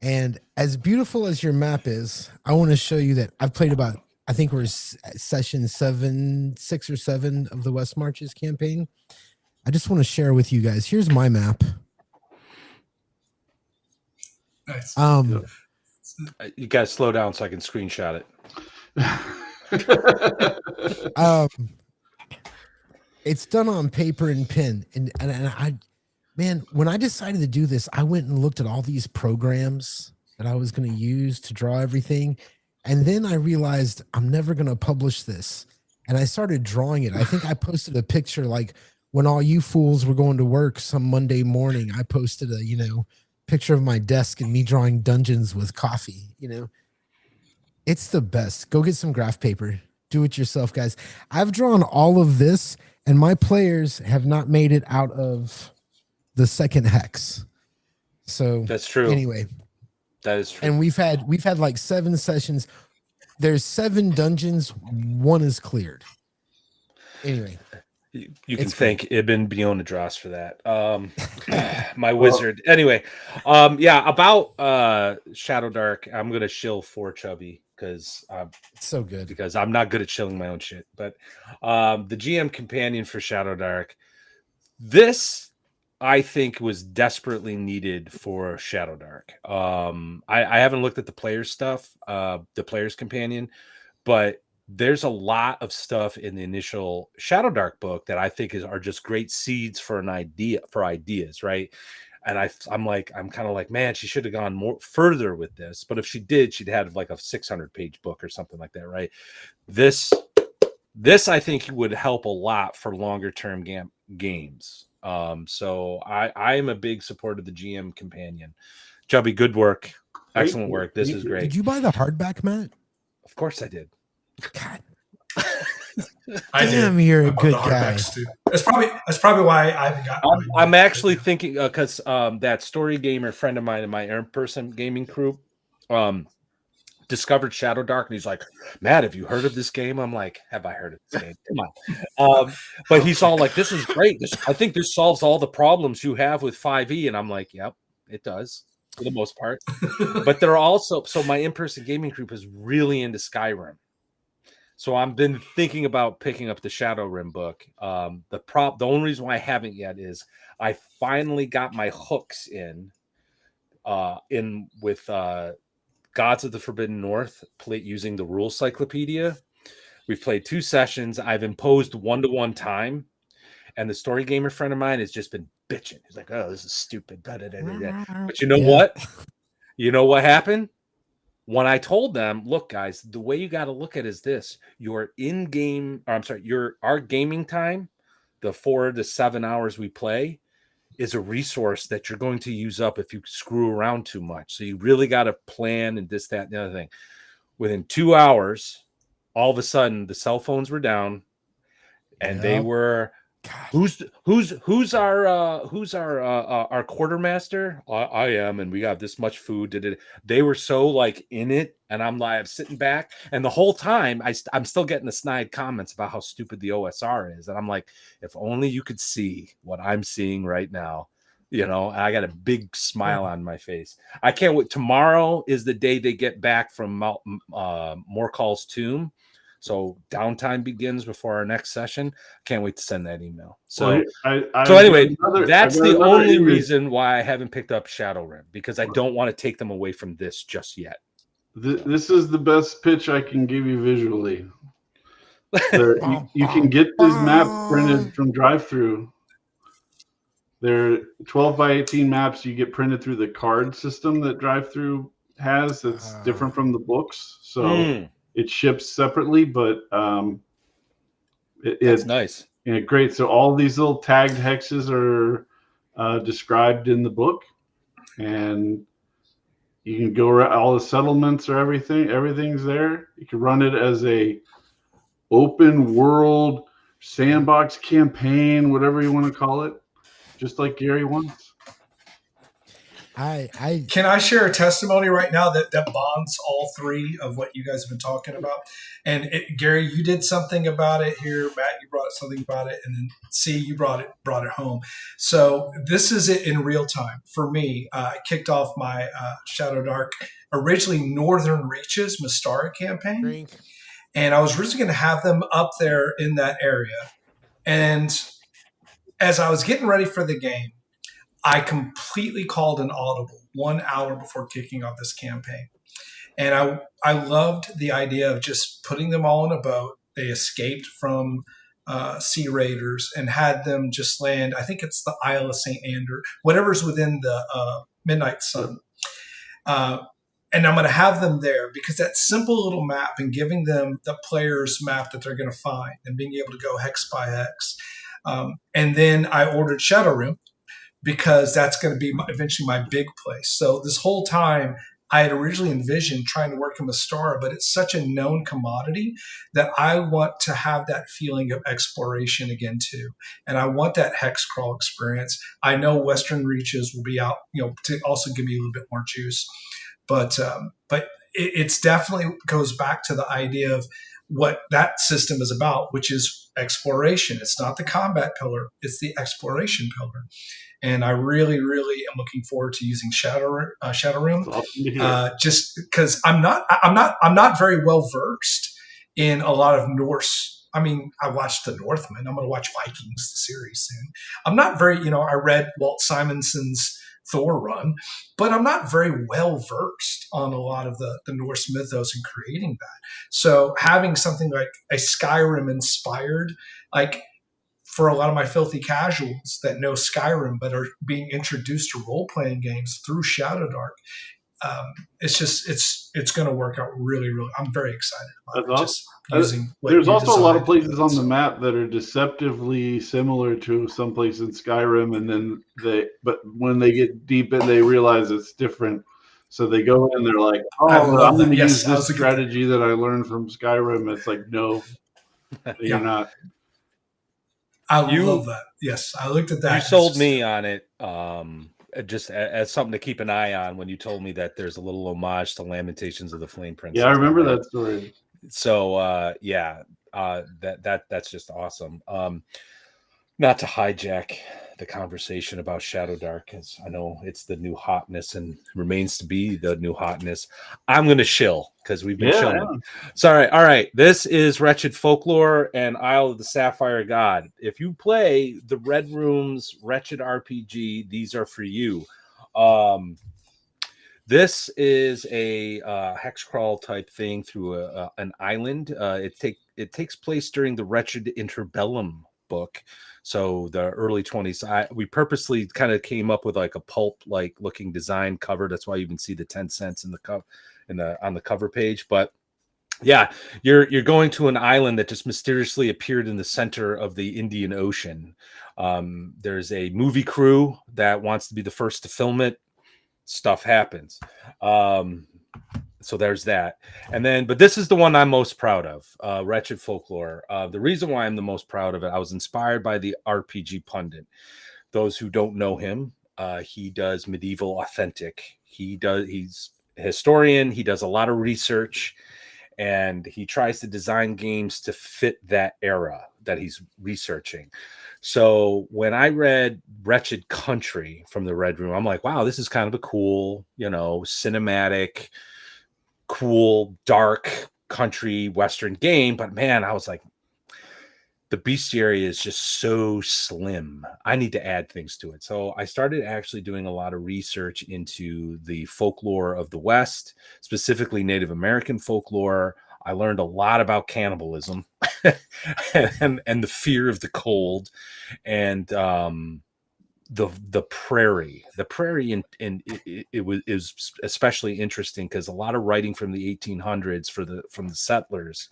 And as beautiful as your map is, I want to show you that I've played about, I think we're session 6 or 7 of the West Marches campaign. I just want to share with you guys. Here's my map.
Nice.
You guys slow down so I can screenshot
it. It's done on paper and pen, and I, man, when I decided to do this, I went and looked at all these programs that I was going to use to draw everything, and then I realized I'm never going to publish this, and I started drawing it. I think I posted a picture like when all you fools were going to work some Monday morning. I posted a picture of my desk and me drawing dungeons with coffee. It's the best. Go get some graph paper. Do it yourself, guys. I've drawn all of this, and my players have not made it out of the second hex. So
that's true.
Anyway,
that is true.
And we've had like 7 sessions. There's 7 dungeons. 1 is cleared. Anyway.
You can thank Ibn Bionadras for that. My wizard. Anyway, about Shadow Dark, I'm gonna shill for Chubby because
it's so good.
Because I'm not good at shilling my own shit. But the GM companion for Shadow Dark, this I think was desperately needed for Shadow Dark. I haven't looked at the players stuff, the players companion, but there's a lot of stuff in the initial Shadow Dark book that I think are just great seeds for ideas, right? And I'm kind of like, man, she should have gone more further with this. But if she did, she'd have like a 600-page book or something like that, right? This I think would help a lot for longer term games. So I am a big supporter of the GM companion. Chubby, good work, excellent work. This is great.
Did you buy the hardback, Matt?
Of course I did.
God.
Damn,
you're a good guy.
That's probably why I haven't gotten.
I'm actually thinking because that story gamer friend of mine in my in-person gaming group discovered Shadow Dark, and he's like, Matt, have you heard of this game? I'm like, have I heard of this game? Come on. But he's all like, this is great. I think this solves all the problems you have with 5e. And I'm like, yep, it does for the most part. But there are also, so my in-person gaming group is really into Skyrim. So I've been thinking about picking up the Shadowrim book. The only reason why I haven't yet is I finally got my hooks in with Gods of the Forbidden North, using the rule cyclopedia. We've played 2 sessions. I've imposed 1-to-1 time, and the story gamer friend of mine has just been bitching. He's like, "Oh, this is stupid." But you know what? You know what happened? When I told them, look, guys, the way you got to look at it is this: our gaming time, the 4 to 7 hours we play, is a resource that you're going to use up if you screw around too much. So you really got to plan and this, that, and the other thing. Within 2 hours, all of a sudden the cell phones were down, and they were. Who's our quartermaster? I am, and we got this much food. They were so like in it, and I'm sitting back, and the whole time I'm still getting the snide comments about how stupid the OSR is, and I'm like, if only you could see what I'm seeing right now. I got a big smile on my face. I can't wait. Tomorrow is the day they get back from Morcall's tomb. So downtime begins before our next session. Can't wait to send that email. So, anyway, that's the only reason why I haven't picked up Shadowrim, because I don't want to take them away from this just yet.
This is the best pitch I can give you visually. You can get this map printed from drive-through. They're 12 by 18 maps you get printed through the card system that drive-through has. That's different from the books. So it ships separately, but it's
nice.
Great. So all these little tagged hexes are described in the book, and You can go around, all the settlements or everything's there. You can run it as a open world sandbox campaign, whatever you want to call it, just like Gary wants.
Can I share a testimony right now that bonds all three of what you guys have been talking about? And Gary, you did something about it here. Matt, you brought something about it, and then C, you brought it home. So this is it in real time for me. I kicked off my Shadow Dark, originally Northern Reaches Mystara campaign, and I was originally going to have them up there in that area. And as I was getting ready for the game, I completely called an audible 1 hour before kicking off this campaign. And I loved the idea of just putting them all in a boat. They escaped from sea raiders and had them just land. I think it's the Isle of St. Andrew, whatever's within the Midnight Sun. And I'm going to have them there because that simple little map and giving them the player's map that they're going to find and being able to go hex by hex. And then I ordered Shadowrun, because that's going to be eventually my big place. So this whole time, I had originally envisioned trying to work in Mystara, but it's such a known commodity that I want to have that feeling of exploration again too. And I want that hex crawl experience. I know Western Reaches will be out, to also give me a little bit more juice. But it's definitely goes back to the idea of what that system is about, which is exploration. It's not the combat pillar; it's the exploration pillar. And I really, really am looking forward to using Shadowrun, just because I'm not very well versed in a lot of Norse. I mean, I watched The Northman. I'm going to watch Vikings, the series soon. I'm not very, I read Walt Simonson's Thor run, but I'm not very well versed on a lot of the Norse mythos and creating that. So having something like a Skyrim inspired, like, for a lot of my filthy casuals that know Skyrim but are being introduced to role-playing games through Shadow Dark, it's going to work out really, really. I'm very excited about it.
There's also a lot of places on the map that are deceptively similar to some place in Skyrim, and then but when they get deep in, they realize it's different. So they go in and they're like, "Oh, I'm going to use this strategy that I learned from Skyrim." It's like, no, you're not.
I love that. Yes, I looked at that.
You sold me on it, just as something to keep an eye on when you told me that there's a little homage to Lamentations of the Flame Princess.
Yeah, I remember that story.
So, that's just awesome. Not to hijack the conversation about Shadow Dark, as I know it's the new hotness and remains to be the new hotness. I'm going to shill because we've been chilling. Yeah. Sorry. All right. This is Wretched Folklore and Isle of the Sapphire God. If you play the Red Room's Wretched RPG, these are for you. This is a hex crawl type thing through an island. It takes place during the Wretched Interbellum book. So the early 20s, we purposely kind of came up with like a pulp like looking design cover. That's why you can see the 10 cents in on the cover page. But yeah, you're going to an island that just mysteriously appeared in the center of the Indian Ocean. There's a movie crew that wants to be the first to film it. Stuff happens. So there's that. But this is the one I'm most proud of, Wretched Folklore. The reason why I'm the most proud of it, I was inspired by the RPG Pundit. Those who don't know him, he does medieval authentic. He's a historian. He does a lot of research, and he tries to design games to fit that era that he's researching. So when I read Wretched Country from the Red Room, I'm like, wow, this is kind of a cool, cinematic, cool, dark country Western game. But man, I was like, the bestiary is just so slim. I need to add things to it. So I started actually doing a lot of research into the folklore of the West, specifically Native American folklore. I learned a lot about cannibalism and the fear of the cold and the prairie. The prairie and it is especially interesting because a lot of writing from the 1800s from the settlers,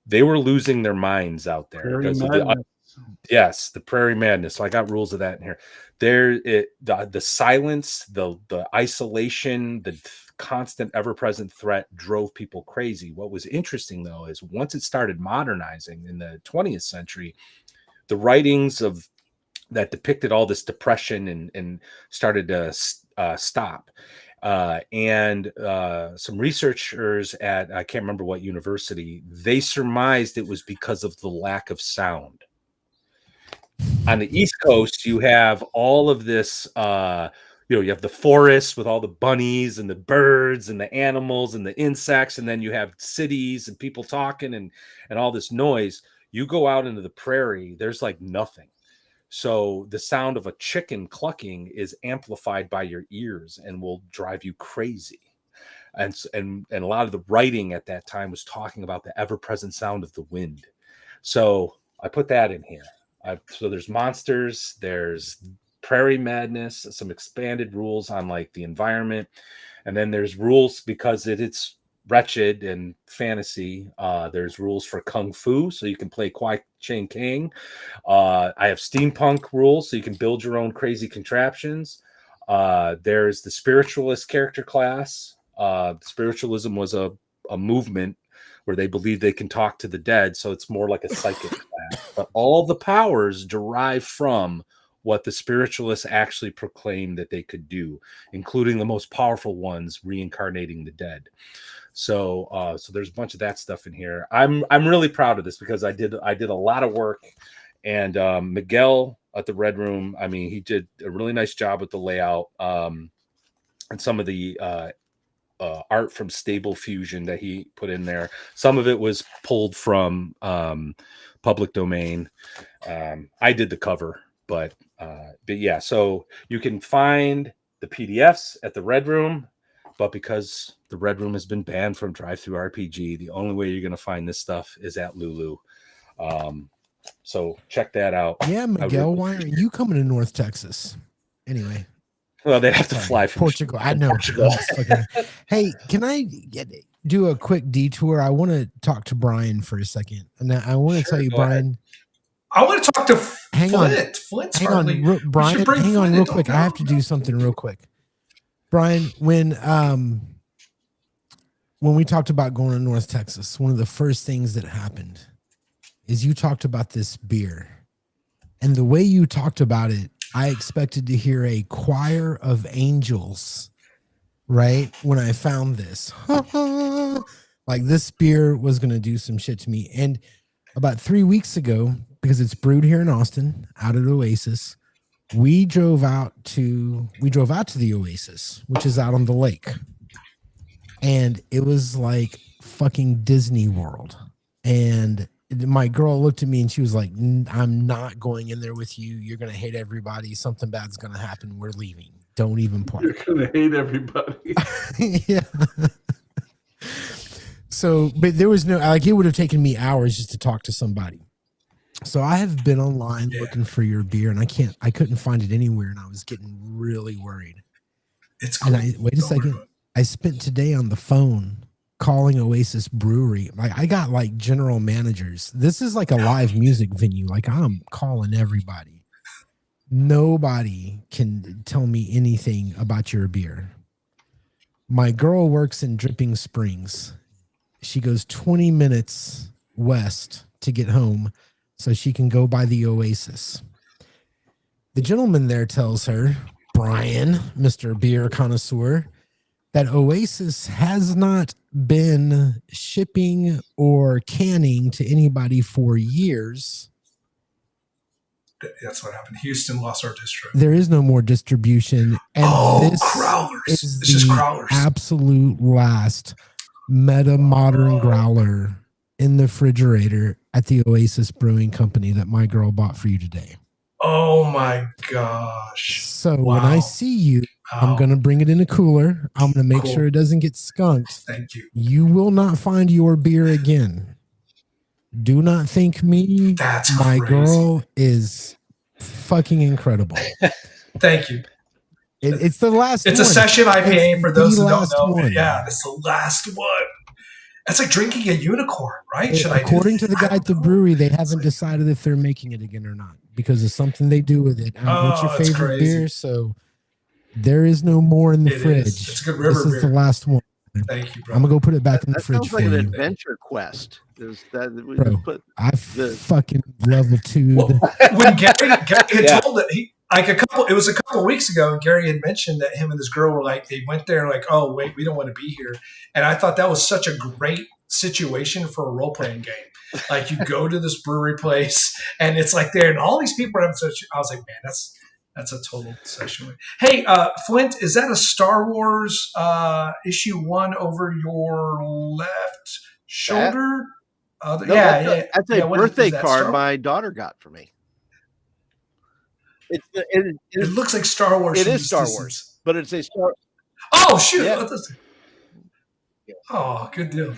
they were losing their minds out there because of Yes, the Prairie Madness. So I got rules of that in here. The silence, the isolation, the constant ever-present threat drove people crazy. What was interesting though is once it started modernizing in the 20th century, the writings of that depicted all this depression and started to stop. And some researchers at, I can't remember what university, they surmised it was because of the lack of sound. On the East Coast, you have all of this, you have the forests with all the bunnies and the birds and the animals and the insects, and then you have cities and people talking and all this noise. You go out into the prairie, there's like nothing. So the sound of a chicken clucking is amplified by your ears and will drive you crazy. And a lot of the writing at that time was talking about the ever-present sound of the wind. So I put that in here. So there's monsters, there's Prairie Madness, some expanded rules on like the environment, and then there's rules because it's wretched and fantasy. There's rules for kung fu, so you can play Kwai Chang King. I have steampunk rules, so you can build your own crazy contraptions. There's the spiritualist character class. Spiritualism was a movement where they believe they can talk to the dead, so it's more like a psychic class. But all the powers derive from what the spiritualists actually proclaimed that they could do, including the most powerful ones reincarnating the dead. So there's a bunch of that stuff in here. I'm really proud of this because I did a lot of work, and Miguel at the Red Room, I mean, he did a really nice job with the layout, and some of the art from Stable Fusion that he put in there. Some of it was pulled from public domain. I did the cover, but yeah, so you can find the PDFs at the Red Room, but because the Red Room has been banned from Drive-Thru-RPG, the only way you're going to find this stuff is at Lulu. So check that out.
Yeah, Miguel, why aren't you coming to North Texas? Anyway.
Well, they have to fly from
Portugal. I know. Portugal. Hey, can I do a quick detour? I want to talk to Brian for a second. And I want to tell you, Brian.
I want to talk to Flint. Flint's hardly.
Brian, hang on real quick. I have to do something real quick. Brian, when we talked about going to North Texas, one of the first things that happened is you talked about this beer. And the way you talked about it, I expected to hear a choir of angels, right? When I found this, like this beer was going to do some shit to me. And about 3 weeks ago, because it's brewed here in Austin, out at Oasis, we drove out to the Oasis, which is out on the lake. And it was like fucking Disney World. And my girl looked at me and she was like, I'm not going in there with you. You're going to hate everybody. Something bad's going to happen. We're leaving. Don't even park.
You're going to hate everybody.
Yeah. So, but there was no, like, it would have taken me hours just to talk to somebody. So I have been online looking for your beer and I couldn't find it anywhere. And I was getting really worried.
It's cool.
And wait a second. I spent today on the phone calling Oasis Brewery. Like I got like general managers. This is like a live music venue. Like I'm calling everybody. Nobody can tell me anything about your beer. My girl works in Dripping Springs. She goes 20 minutes west to get home so she can go by the Oasis. The gentleman there tells her, Brian, Mr. Beer Connoisseur, that Oasis has not been shipping or canning to anybody for years.
That's what happened. Houston lost our distro.
There is no more distribution. And this
growlers.
is
it's just growlers.
Absolute last meta modern growler in the refrigerator at the Oasis Brewing Company that my girl bought for you today.
Oh my gosh.
So when I see you, I'm going to bring it in a cooler. I'm going to make sure it doesn't get skunked.
Thank you.
You will not find your beer again. Do not thank me.
That's
my
crazy.
Girl is fucking incredible.
Thank you.
It's the last
It's
one.
a session IPA for those who don't know.
One.
Yeah, it's the last one. That's like drinking a unicorn, right? Should
According to the guy at the brewery, they haven't decided if they're making it again or not because of something they do with it. What's your favorite beer? So there is no more in the fridge.
It's a good river
This is
beer.
the last one.
Thank you, bro.
I'm gonna go put it back in the
That
fridge
sounds like
for
an
you.
adventure quest. There's that we
Bro,
just put
I fucking level 2.
When Gary had told it, it was a couple weeks ago, and Gary had mentioned that him and this girl were like, they went there like, oh wait, we don't want to be here, and I thought that was such a great situation for a role playing game. Like you go to this brewery place, and it's like there, and all these people are having such. I was like, man, that's a total session. Hey, Flint, is that a Star Wars issue 1 over your left shoulder?
No,
yeah.
That's a birthday card my daughter got for me.
It looks like Star Wars.
It is Star Wars, but it's a Star.
Oh shoot!
Yeah.
Oh, good deal.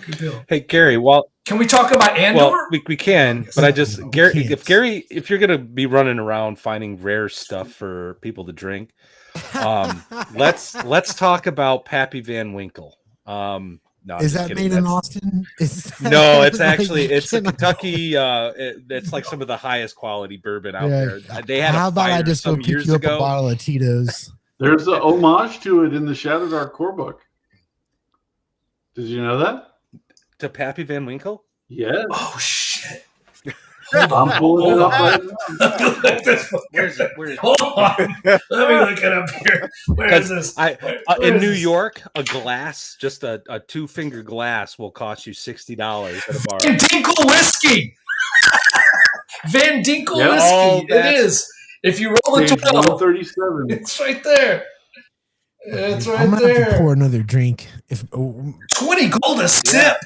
Hey Gary,
can we talk about Andor?
Well, we can, but if you're gonna be running around finding rare stuff for people to drink, let's talk about Pappy Van Winkle. No,
is that made in Austin?
No, it's actually it's a Kentucky. It's like some of the highest quality bourbon out there. They had.
How about I just go pick you up a bottle of Tito's?
There's an homage to it in the Shadow Dark core book. Did you know that?
To Pappy Van Winkle?
Yes.
Oh shit!
I'm pulling it up right now.
Where's it?
Hold on. Let me look it up here. Where is this?
In New York, a glass, just a 2-finger glass, will cost you $60 at a bar.
Van Dinkle whiskey. Van Dinkle whiskey. It is. If you roll the 12,
137.
it's right there. It's right
I'm gonna
there.
have to pour another drink.
20 gold a sip.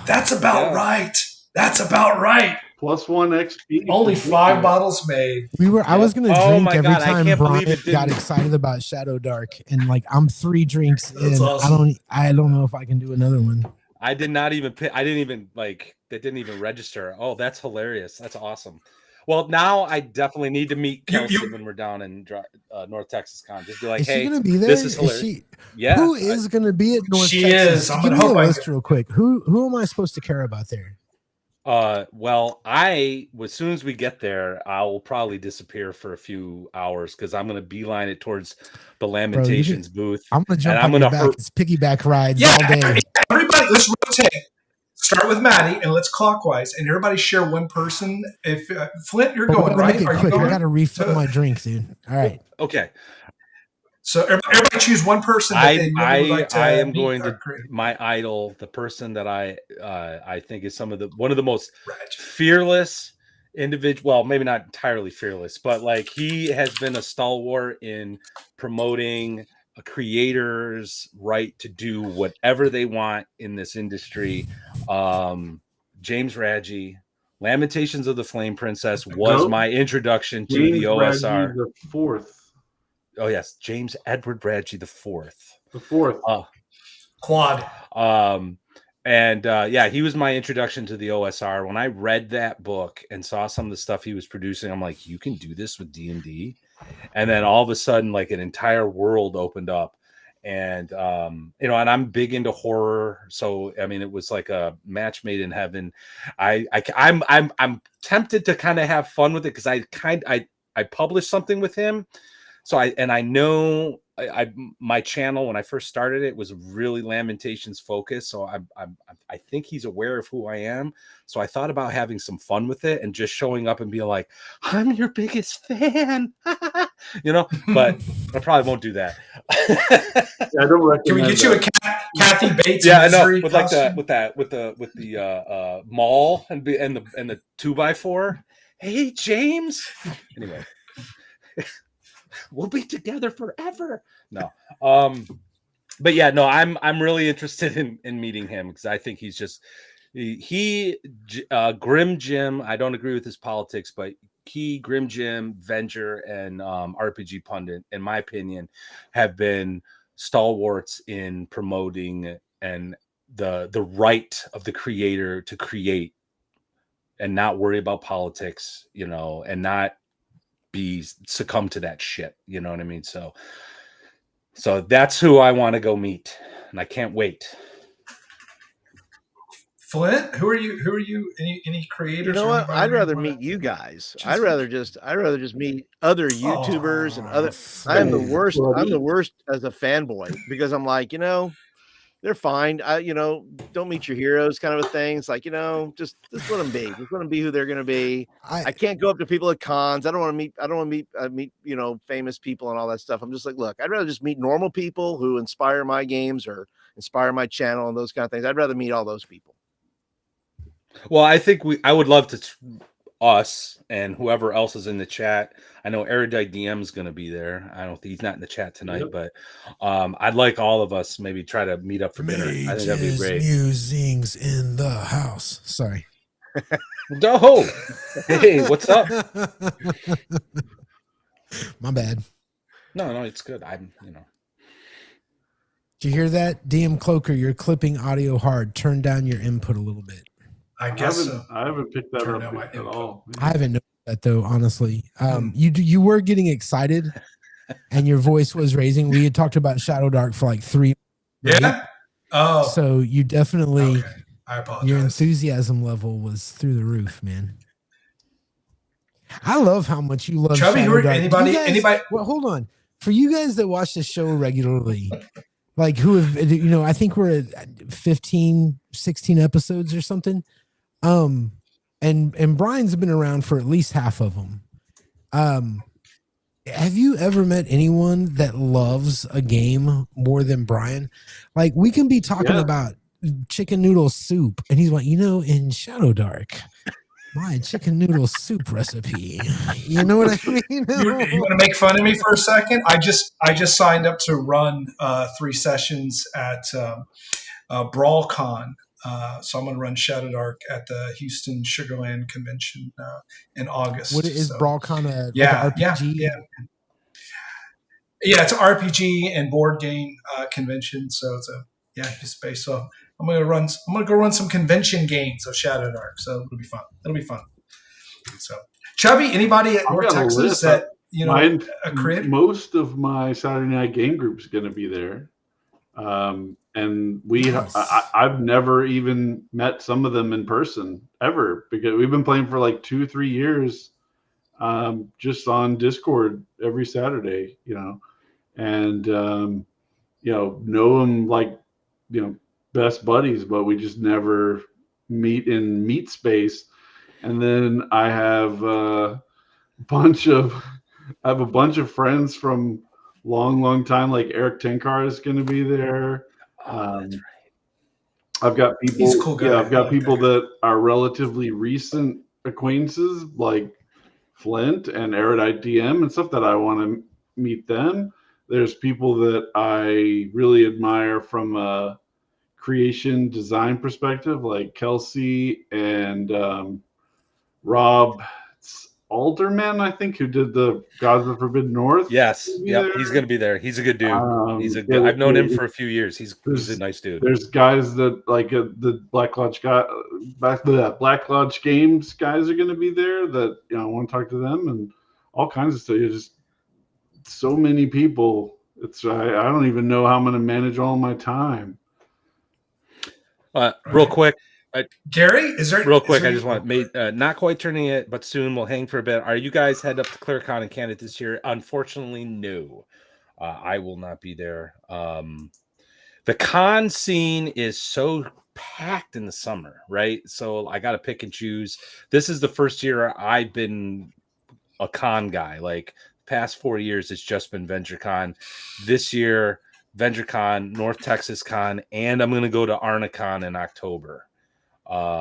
That's about right. That's about right.
Plus 1 XP.
Only 5 bottles made.
I was gonna drink every
God,
time Brian got excited about Shadow Dark, and like I'm 3 drinks in. Awesome. I don't know if I can do another one.
I did not even. I didn't even like. That didn't even register. Oh, that's hilarious. That's awesome. Well, now I definitely need to meet Kelsey when we're down in North Texas Con. Just be like, hey,
she gonna be there?
This is hilarious.
Who is going to be at North Texas?
She is.
Give me a list real quick. Who am I supposed to care about there?
Well, as soon as we get there, I will probably disappear for a few hours because I'm going to beeline it towards the Lamentations booth.
I'm going to jump on your back. It's piggyback rides all day.
Everybody, let's rotate. Start with Maddie and let's clockwise, and everybody share one person. If Flint, you're going right.
Are you going? I got to refill my drink, dude. All right.
Okay.
So everybody choose one person.
I am going to my idol, the person that I think is one of the most fearless individual. Well, maybe not entirely fearless, but like he has been a stalwart in promoting a creator's right to do whatever they want in this industry. James Raggi, Lamentations of the Flame Princess was my introduction to the OSR.
The 4th.
Oh yes, James Edward Raggi the fourth.
Quad.
He was my introduction to the OSR. When I read that book and saw some of the stuff he was producing, I'm like, you can do this with D&D. And then all of a sudden, like an entire world opened up. And and I'm big into horror, so I mean, it was like a match made in heaven. I'm tempted to kind of have fun with it because I published something with him. So I know my channel when I first started it was really Lamentations focused. So I think he's aware of who I am. So I thought about having some fun with it and just showing up and being like, I'm your biggest fan, but I probably won't do that.
I don't recommend.
Can we get you a Kathy Bates?
Yeah, I know. With the mall and the 2x4. Hey, James. Anyway. We'll be together forever. No. But yeah, no, I'm really interested in meeting him because I think he's just Grim Jim. I don't agree with his politics, but Grim Jim, Venger, and RPG Pundit, in my opinion, have been stalwarts in promoting and the right of the creator to create and not worry about politics, and not succumb to that shit. You know what I mean? So that's who I want to go meet, and I can't wait.
Flint, who are you? Who are you? Any creators?
You know
or
what?
anybody
I'd
you
rather
wanna
meet you guys.
cheese
I'd
with?
rather just meet other YouTubers and other. I am the
Flint.
worst. I'm the
buddy.
worst as a fanboy because I'm like, they're fine. Don't meet your heroes, kind of a thing. It's like, just let them be. Just let them be who they're going to be. I can't go up to people at cons. I don't want to meet, famous people and all that stuff. I'm just like, look, I'd rather just meet normal people who inspire my games or inspire my channel and those kind of things. I'd rather meet all those people.
Well, I would love to us and whoever else is in the chat. I know Erudite DM is going to be there. I don't think he's not in the chat tonight, but I'd like all of us maybe try to meet up for dinner. I think that'd be great.
Musings in the house. Sorry.
Oh, hey, what's up?
My bad.
No, it's good.
Did you hear that? DM Cloaker, you're clipping audio hard. Turn down your input a little bit.
I guess so.
I haven't picked that
Turn
up
down my
at
input.
all.
I haven't noticed that though, honestly. You were getting excited and your voice was raising. We had talked about Shadow Dark for like 3
Yeah.
right?
Oh,
So you definitely
okay. I apologize.
your enthusiasm level was through the roof, man. I love how much you love
Chubby,
Shadow Dark.
anybody?
Well, hold on. For you guys that watch the show regularly, like who have, I think we're at 15, 16 episodes or something. And Brian's been around for at least half of them. Have you ever met anyone that loves a game more than Brian? Like we can be talking about chicken noodle soup and he's like, in Shadow Dark, my chicken noodle soup recipe. You know what I mean?
You want to make fun of me for a second? I just signed up to run 3 sessions at BrawlCon. So I'm going to run Shadow Dark at the Houston Sugarland Convention in August.
What is BrawlCon?
Like
an RPG?
Yeah, it's an RPG and board game convention. So it's just based off. I'm gonna go run some convention games of Shadow Dark. So it'll be fun. So Chubby, anybody at North Texas that a creator?
Most of my Saturday night game group is going to be there. And I've never even met some of them in person ever because we've been playing for like 2-3 years, just on Discord every Saturday, and, know them like, best buddies, but we just never meet in meet space. And then I have a bunch of friends from long time, like Eric Tenkar is going to be there.
That's right.
I've got people.
He's a cool guy.
I've got people that are relatively recent acquaintances, like Flint and Erudite DM and stuff that I want to meet them. There's people that I really admire from a creation design perspective, like Kelsey and Rob Alderman, I think, who did the Gods of Forbidden North.
Yes, he's going to be there. He's a good dude. I've known him for a few years. He's a nice dude.
There's guys that like the Black Lodge Black Lodge Games guys are going to be there that I want to talk to them and all kinds of stuff. Just so many people. I don't even know how I'm going to manage all my time.
Real quick.
Gary, is there
real quick? I just want to not quite turning it, but soon we'll hang for a bit. Are you guys head up to ClearCon in Canada this year? Unfortunately, no. I will not be there. The con scene is so packed in the summer, right? So I got to pick and choose. This is the first year I've been a con guy. Like past 4 years, it's just been VentureCon. This year, VentureCon, North Texas Con, and I'm going to go to ArnaCon in October. There's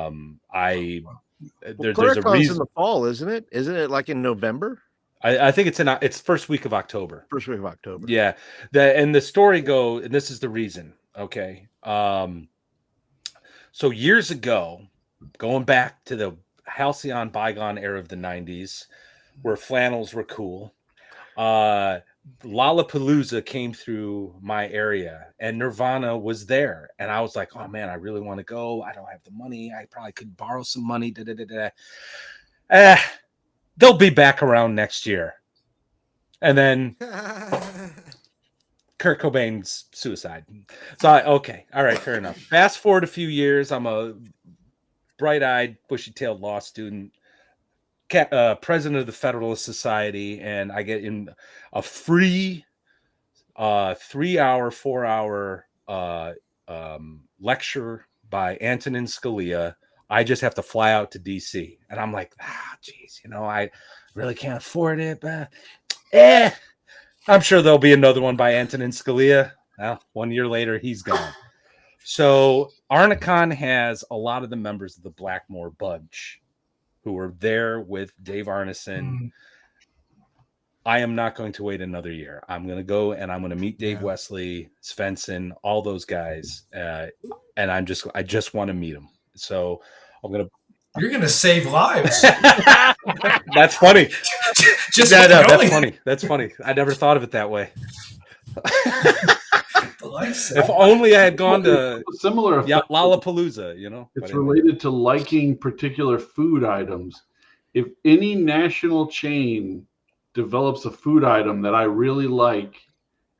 a reason.
In the fall, isn't it? Isn't it like in November?
I think it's first week of October.
First week of October.
Yeah. The story goes, and this is the reason. Okay. So years ago, going back to the halcyon bygone era of the 90s, where flannels were cool, Lollapalooza came through my area and Nirvana was there. And I was like, oh man, I really want to go. I don't have the money. I probably could borrow some money. They'll be back around next year. And then Kurt Cobain's suicide. So okay. All right. Fair enough. Fast forward a few years. I'm a bright-eyed, bushy-tailed law student, president of the Federalist Society, and I get in a free 3-hour, 4-hour lecture by Antonin Scalia. I just have to fly out to DC. And I'm like, geez, I really can't afford it, but I'm sure there'll be another one by Antonin Scalia. Well, 1 year later, he's gone. So Arnicon has a lot of the members of the Blackmore Bunch who were there with Dave Arneson. I am not going to wait another year. I'm going to go and I'm going to meet Dave Wesley, Svensson, all those guys. And I just want to meet them. So
you're going to save lives.
That's funny.
That's
funny. That's funny. I never thought of it that way. If only I had gone to
similar
Lollapalooza,
It's related to liking particular food items. If any national chain develops a food item that I really like,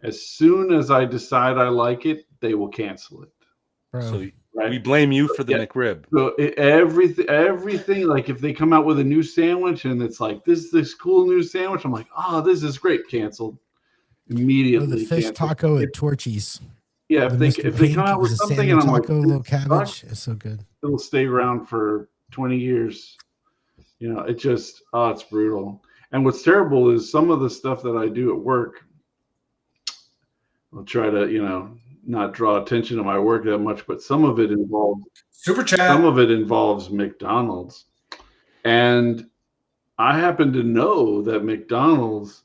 as soon as I decide I like it, they will cancel it.
So we blame you for the McRib.
So everything, like if they come out with a new sandwich and it's like this cool new sandwich, I'm like, this is great, canceled immediately.
The fish taco at Torchy's.
Yeah, if they come out with something and I'm like,
little cabbage, it's so good.
It'll stay around for 20 years. It just it's brutal. And what's terrible is some of the stuff that I do at work. I'll try to not draw attention to my work that much, but some of it involves
Super Chat.
Some of it involves McDonald's. And I happen to know that McDonald's,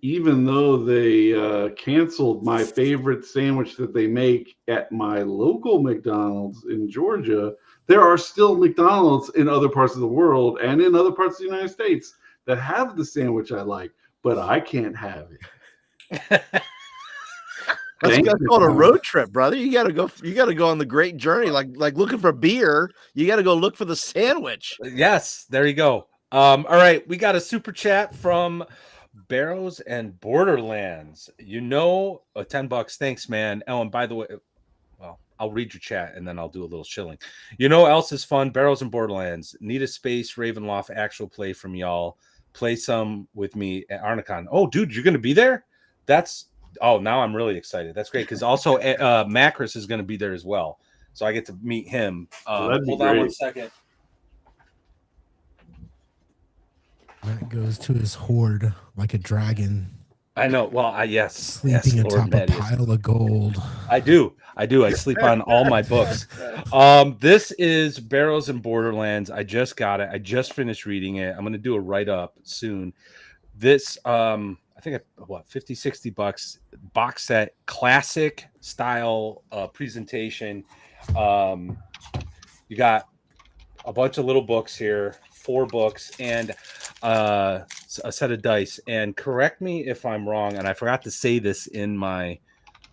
even though they canceled my favorite sandwich that they make at my local McDonald's in Georgia, there are still McDonald's in other parts of the world and in other parts of the United States that have the sandwich I like, but I can't have it.
That's called a road trip, brother. You gotta go on the great journey, like looking for beer. You gotta go look for the sandwich.
Yes, there you go. All right, we got a super chat from Barrows and Borderlands. $10. Thanks, man. Oh, and by the way, well, I'll read your chat and then I'll do a little shilling. Else is fun. Barrows and Borderlands. Need a space Ravenloft actual play from y'all. Play some with me at Arnicon. Oh, dude, you're gonna be there? Now I'm really excited. That's great because also Macris is going to be there as well, so I get to meet him. Hold on 1 second.
Matt goes to his hoard like a dragon.
I know. Well, yes,
sleeping atop a pile of gold.
I do. I sleep on all my books. This is Barrows and Borderlands. I just got it. I just finished reading it. I'm going to do a write up soon. This I think $50-$60 box set, classic style presentation. You got a bunch of little books here, 4 books, and a set of dice. And correct me if I'm wrong, and I forgot to say this in my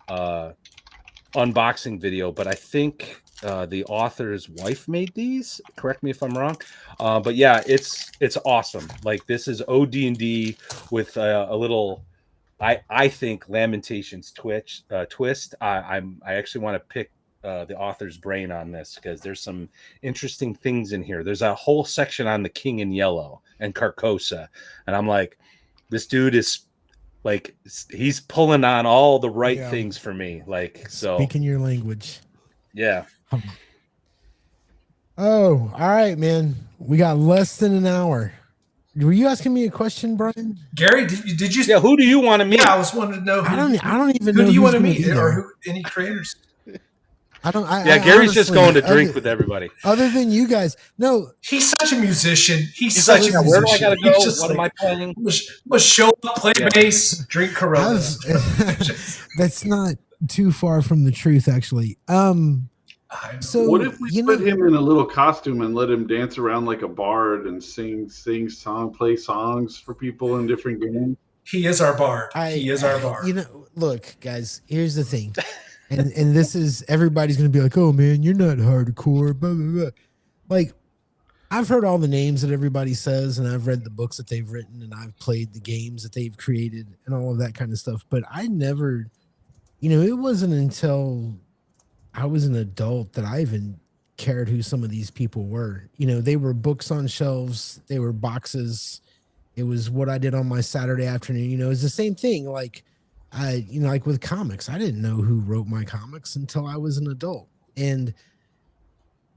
unboxing video, but I think the author's wife made these. Correct me if I'm wrong, but yeah, it's awesome. Like this is OD&D with a little, I think, Lamentations twist. I actually want to pick the author's brain on this because there's some interesting things in here. There's a whole section on the King in Yellow and Carcosa, and I'm like, this dude is like, he's pulling on all the right things for me. Like, so
speaking your language.
Yeah.
Oh, all right, man. We got less than an hour. Were you asking me a question, Brian?
Gary, did you?
Yeah. Who do you want to meet?
Yeah, I was wanting to know.
I don't even
who
know
do you want to meet,
or
any creators?
Gary's just going to drink with everybody.
Other than you guys, no.
He's such a musician. He's such a musician.
Where do I gotta go? What am I playing?
Must show up, play bass, drink Corona.
That's not too far from the truth, actually. So
what if we put him in a little costume and let him dance around like a bard and play songs for people in different games?
He is our bard. He is our bard.
Look, guys, here's the thing. And this is, everybody's going to be like, oh man, you're not hardcore, blah, blah, blah. Like, I've heard all the names that everybody says, and I've read the books that they've written, and I've played the games that they've created and all of that kind of stuff. But I never, it wasn't until I was an adult that I even cared who some of these people were. You know, they were books on shelves, they were boxes. It was what I did on my Saturday afternoon. You know, it's the same thing. Like like with comics, I didn't know who wrote my comics until I was an adult. And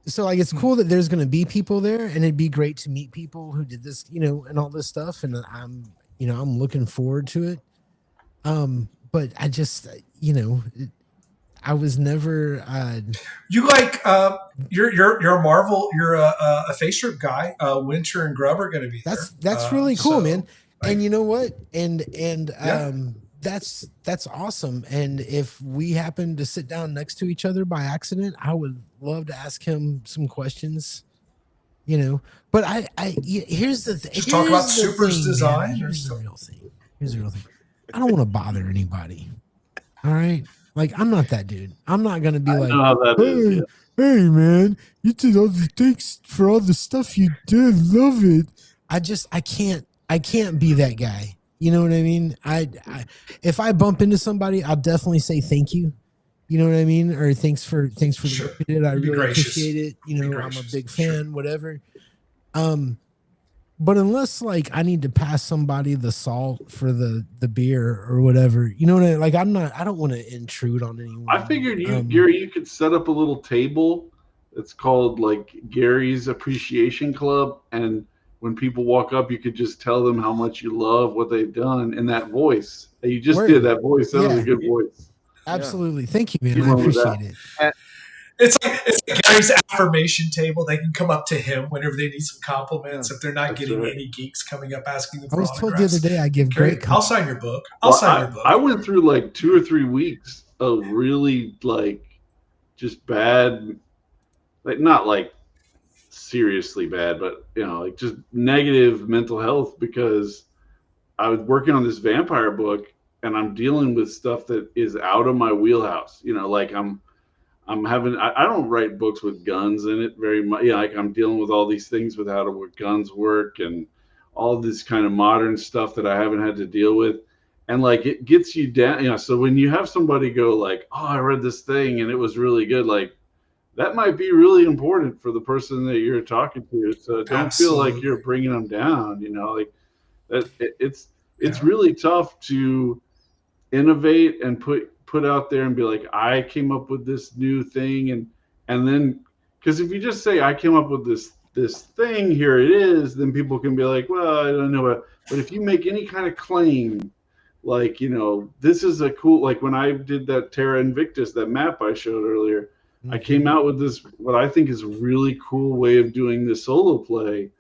so like it's cool that there's going to be people there, and it'd be great to meet people who did this, you know, and all this stuff. And I'm looking forward to it. But I just, I was never.
You like you're a Marvel. You're a face strip guy. Winter and Grubb are going to be there.
That's really cool,
so,
man.
like,
And you know what? And
Yeah.
that's awesome. And if we happen to sit down next to each other by accident, I would love to ask him some questions. You know, but here's the thing.
Just talk about Super's
thing,
design.
Here's the real thing. Here's the real thing. I don't want to bother anybody. All right. Like, I'm not that dude. I'm not going to be like, hey, man, you did all the thanks for all the stuff you did. Love it. I can't be that guy. You know what I mean? If I bump into somebody, I'll definitely say thank you. You know what I mean? Or thanks for
Sure.
the work you did. I really
gracious.
appreciate it. You know, I'm a big fan,
Sure.
whatever. But unless like I need to pass somebody the salt for the beer or whatever, you know what I like? I don't want to intrude on anyone.
I figured Gary, you could set up a little table. It's called like Gary's Appreciation Club, and when people walk up, you could just tell them how much you love what they've done in that voice. You just did that voice. That was a good voice.
Absolutely. Thank you, man. I appreciate it.
It's like Gary's affirmation table. They can come up to him whenever they need some compliments. If they're not getting any geeks coming up asking them for autographs.
I was told the other day I give
Gary,
great
I'll sign your book. I'll sign your book.
I went through like 2 or 3 weeks of really like just bad, like not like seriously bad, but you know, like just negative mental health because I was working on this vampire book and I'm dealing with stuff that is out of my wheelhouse. You know, like I don't write books with guns in it very much. Yeah, like I'm dealing with all these things with how guns work and all this kind of modern stuff that I haven't had to deal with. And like it gets you down, you know. So when you have somebody go like, "Oh, I read this thing and it was really good," like that might be really important for the person that you're talking to. So don't feel like you're bringing them down. You know, like it's really tough to innovate and put out there and be like, I came up with this new thing, and then because if you just say I came up with this thing, here it is, then people can be like, well, I don't know, but if you make any kind of claim, like, you know, this is a cool, like when I did that Terra Invictus, that map I showed earlier, I came out with this what I think is a really cool way of doing this solo play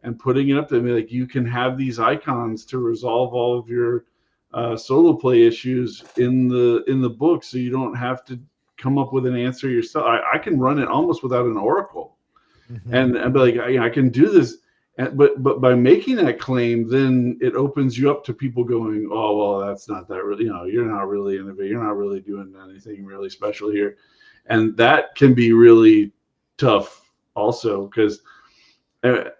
and putting it up there. Like you can have these icons to resolve all of your solo play issues in the book, so you don't have to come up with an answer yourself. I can run it almost without an oracle, and be like, I can do this. But by making that claim, then it opens you up to people going, oh well, that's not that really. You know, you're not really innovating. You're not really doing anything really special here, and that can be really tough also because.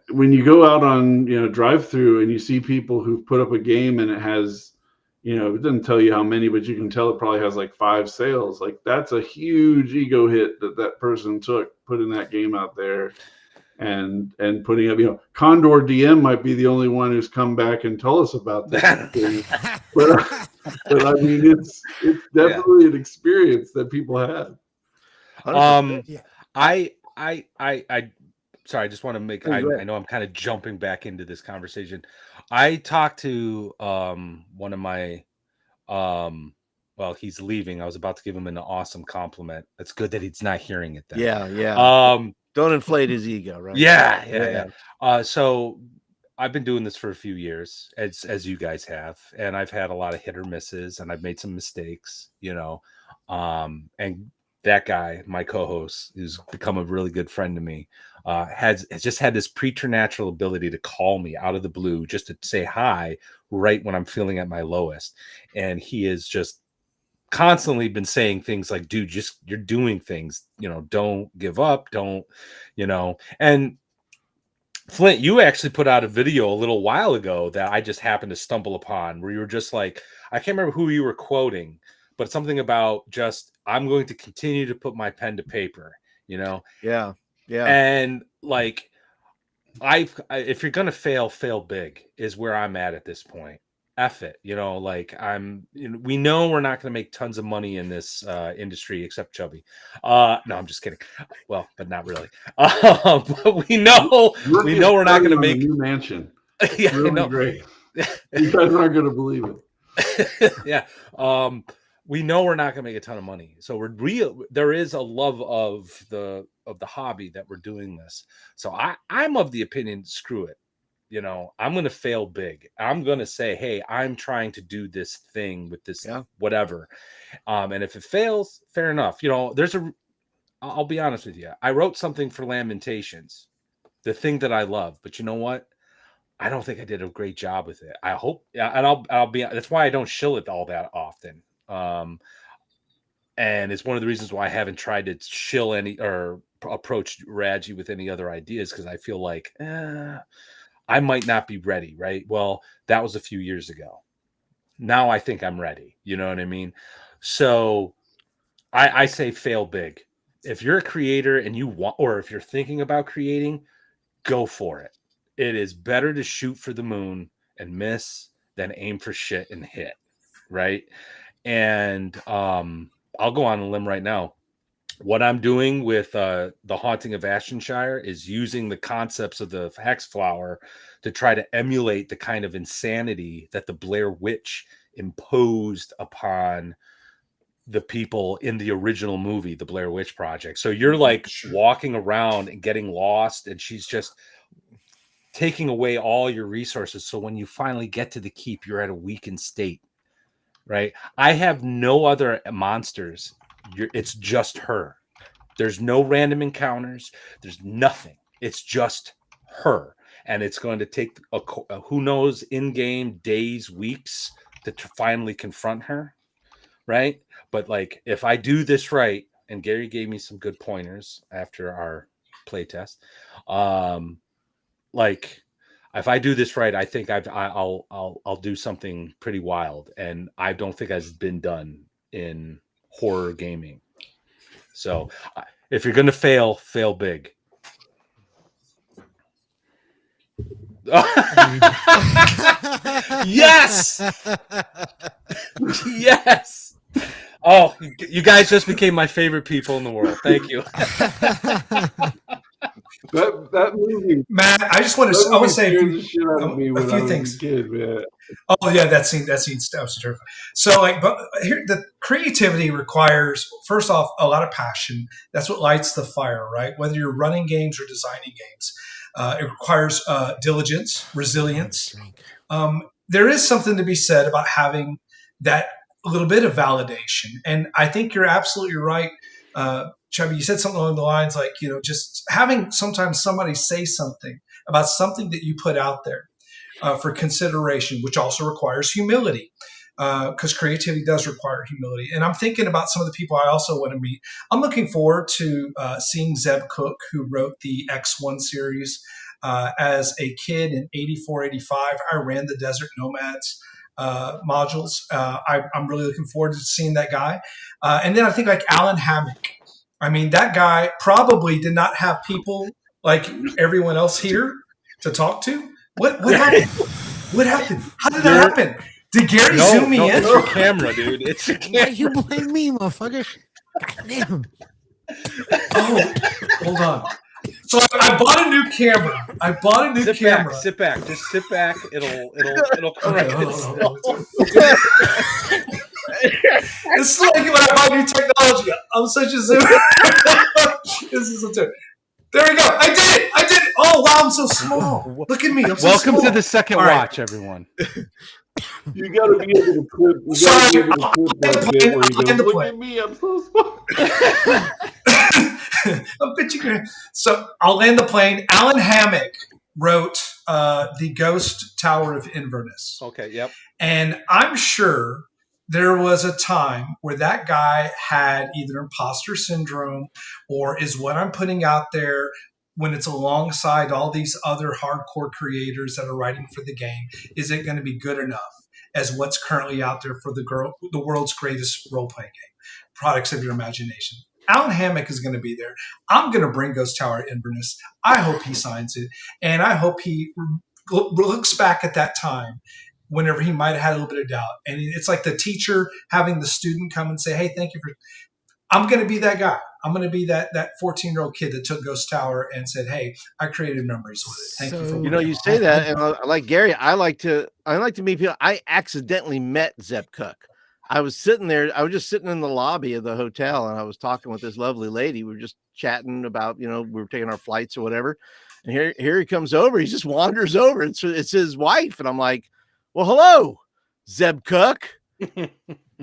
When you go out on drive through and you see people who've put up a game and it has it doesn't tell you how many, but you can tell it probably has like 5 sales. Like that's a huge ego hit that person took putting that game out there and putting up, Condor DM might be the only one who's come back and told us about that. but I mean, it's definitely an experience that people have.
Sorry, I just want to make. I know I'm kind of jumping back into this conversation. I talked to one of my, well, he's leaving. I was about to give him an awesome compliment. It's good that he's not hearing it. Then.
Yeah. Don't inflate his ego, right?
Yeah. So I've been doing this for a few years, as you guys have, and I've had a lot of hit or misses, and I've made some mistakes, and that guy, my co-host, who's become a really good friend to me, has just had this preternatural ability to call me out of the blue just to say hi right when I'm feeling at my lowest. And he has just constantly been saying things like, dude, you're doing things, don't give up, don't, and Flint, you actually put out a video a little while ago that I just happened to stumble upon where you were just like, I can't remember who you were quoting, but something about just, I'm going to continue to put my pen to paper,
Yeah. Yeah.
And like, if you're gonna fail big is where I'm at this point. F it, like we know we're not gonna make tons of money in this industry except Chubby. No, I'm just kidding. Well, but not really. But we know we're not gonna make
a new mansion.
Yeah,
really
I know.
Great. You guys aren't gonna believe
it. Yeah. We know we're not gonna make a ton of money. So there is a love of the hobby that we're doing this. So I'm of the opinion, screw it. I'm going to fail big. I'm going to say, hey, I'm trying to do this thing with this whatever. And if it fails, fair enough. I'll be honest with you. I wrote something for Lamentations, the thing that I love, but you know what? I don't think I did a great job with it. I hope, and I'll be, that's why I don't shill it all that often. And it's one of the reasons why I haven't tried to shill any or approach Raji with any other ideas, because I feel like, I might not be ready, right? Well, that was a few years ago. Now I think I'm ready. You know what I mean? So I say fail big. If you're a creator and you want, or if you're thinking about creating, go for it. It is better to shoot for the moon and miss than aim for shit and hit, right? And I'll go on a limb right now. What I'm doing with the Haunting of Ashenshire is using the concepts of the hex flower to try to emulate the kind of insanity that the Blair Witch imposed upon the people in the original movie, The Blair Witch Project. So you're like walking around and getting lost, and she's just taking away all your resources. So when you finally get to the keep, you're at a weakened state, right? I have no other monsters. It's just her. There's no random encounters. There's nothing. It's just her. And it's going to take who knows, in-game days, weeks to finally confront her, right? But like, if I do this right, and Gary gave me some good pointers after our playtest, like, if I do this right, I think I'll do something pretty wild, and I don't think has been done in horror gaming. So if you're going to fail big. Yes. Yes. Oh, you guys just became my favorite people in the world. Thank you.
That movie,
Matt, I just want to say
a few
things.
Kid, man.
Oh yeah, that scene was terrifying. So but here, the creativity requires, first off, a lot of passion. That's what lights the fire, right? Whether you're running games or designing games, it requires diligence, resilience. There is something to be said about having that little bit of validation, and I think you're absolutely right. Chubby, you said something along the lines like, just having sometimes somebody say something about something that you put out there for consideration, which also requires humility, because creativity does require humility. And I'm thinking about some of the people I also want to meet. I'm looking forward to seeing Zeb Cook, who wrote the X1 series. As a kid in 84, 85, I ran the Desert Nomads modules. I'm really looking forward to seeing that guy. And then I think like Alan Hammock. I mean, that guy probably did not have people like everyone else here to talk to. What happened? What happened? How did that happen? Did Gary zoom me in?
It's your camera, dude. It's your camera.
You blame me, motherfucker. Goddamn.
Oh, hold on. So I bought a new camera.
Sit back. Just sit back. It'll correct itself.
It's like when I buy new technology. I'm such a zoomer. This is a turn. There we go. I did it. Oh wow, I'm so small. Look at me. I'm so
Welcome
small.
to the second watch, everyone.
You got to be able to clip. You got to be able to clip that bit where you go, look at me, I'm so small.
A bit you can. So I'll land the plane. Alan Hammock wrote The Ghost Tower of Inverness.
Okay, yep.
And I'm sure there was a time where that guy had either imposter syndrome or is what I'm putting out there when it's alongside all these other hardcore creators that are writing for the game, is it going to be good enough as what's currently out there for the world's greatest role-playing game? Products of your imagination. Alan Hammock is going to be there. I'm going to bring Ghost Tower Inverness. I hope he signs it, and I hope he looks back at that time whenever he might have had a little bit of doubt. And it's like the teacher having the student come and say, "Hey, thank you for." I'm going to be that guy. I'm going to be that 14-year-old kid that took Ghost Tower and said, "Hey, I created memories with it. Thank you for."
You know, you say that, and like Gary, I like to meet people. I accidentally met Zeb Cook. I was sitting there. I was just sitting in the lobby of the hotel, and I was talking with this lovely lady. We were just chatting about, we were taking our flights or whatever. And here he comes over. He just wanders over. It's his wife, and I'm like, "Well, hello, Zeb Cook,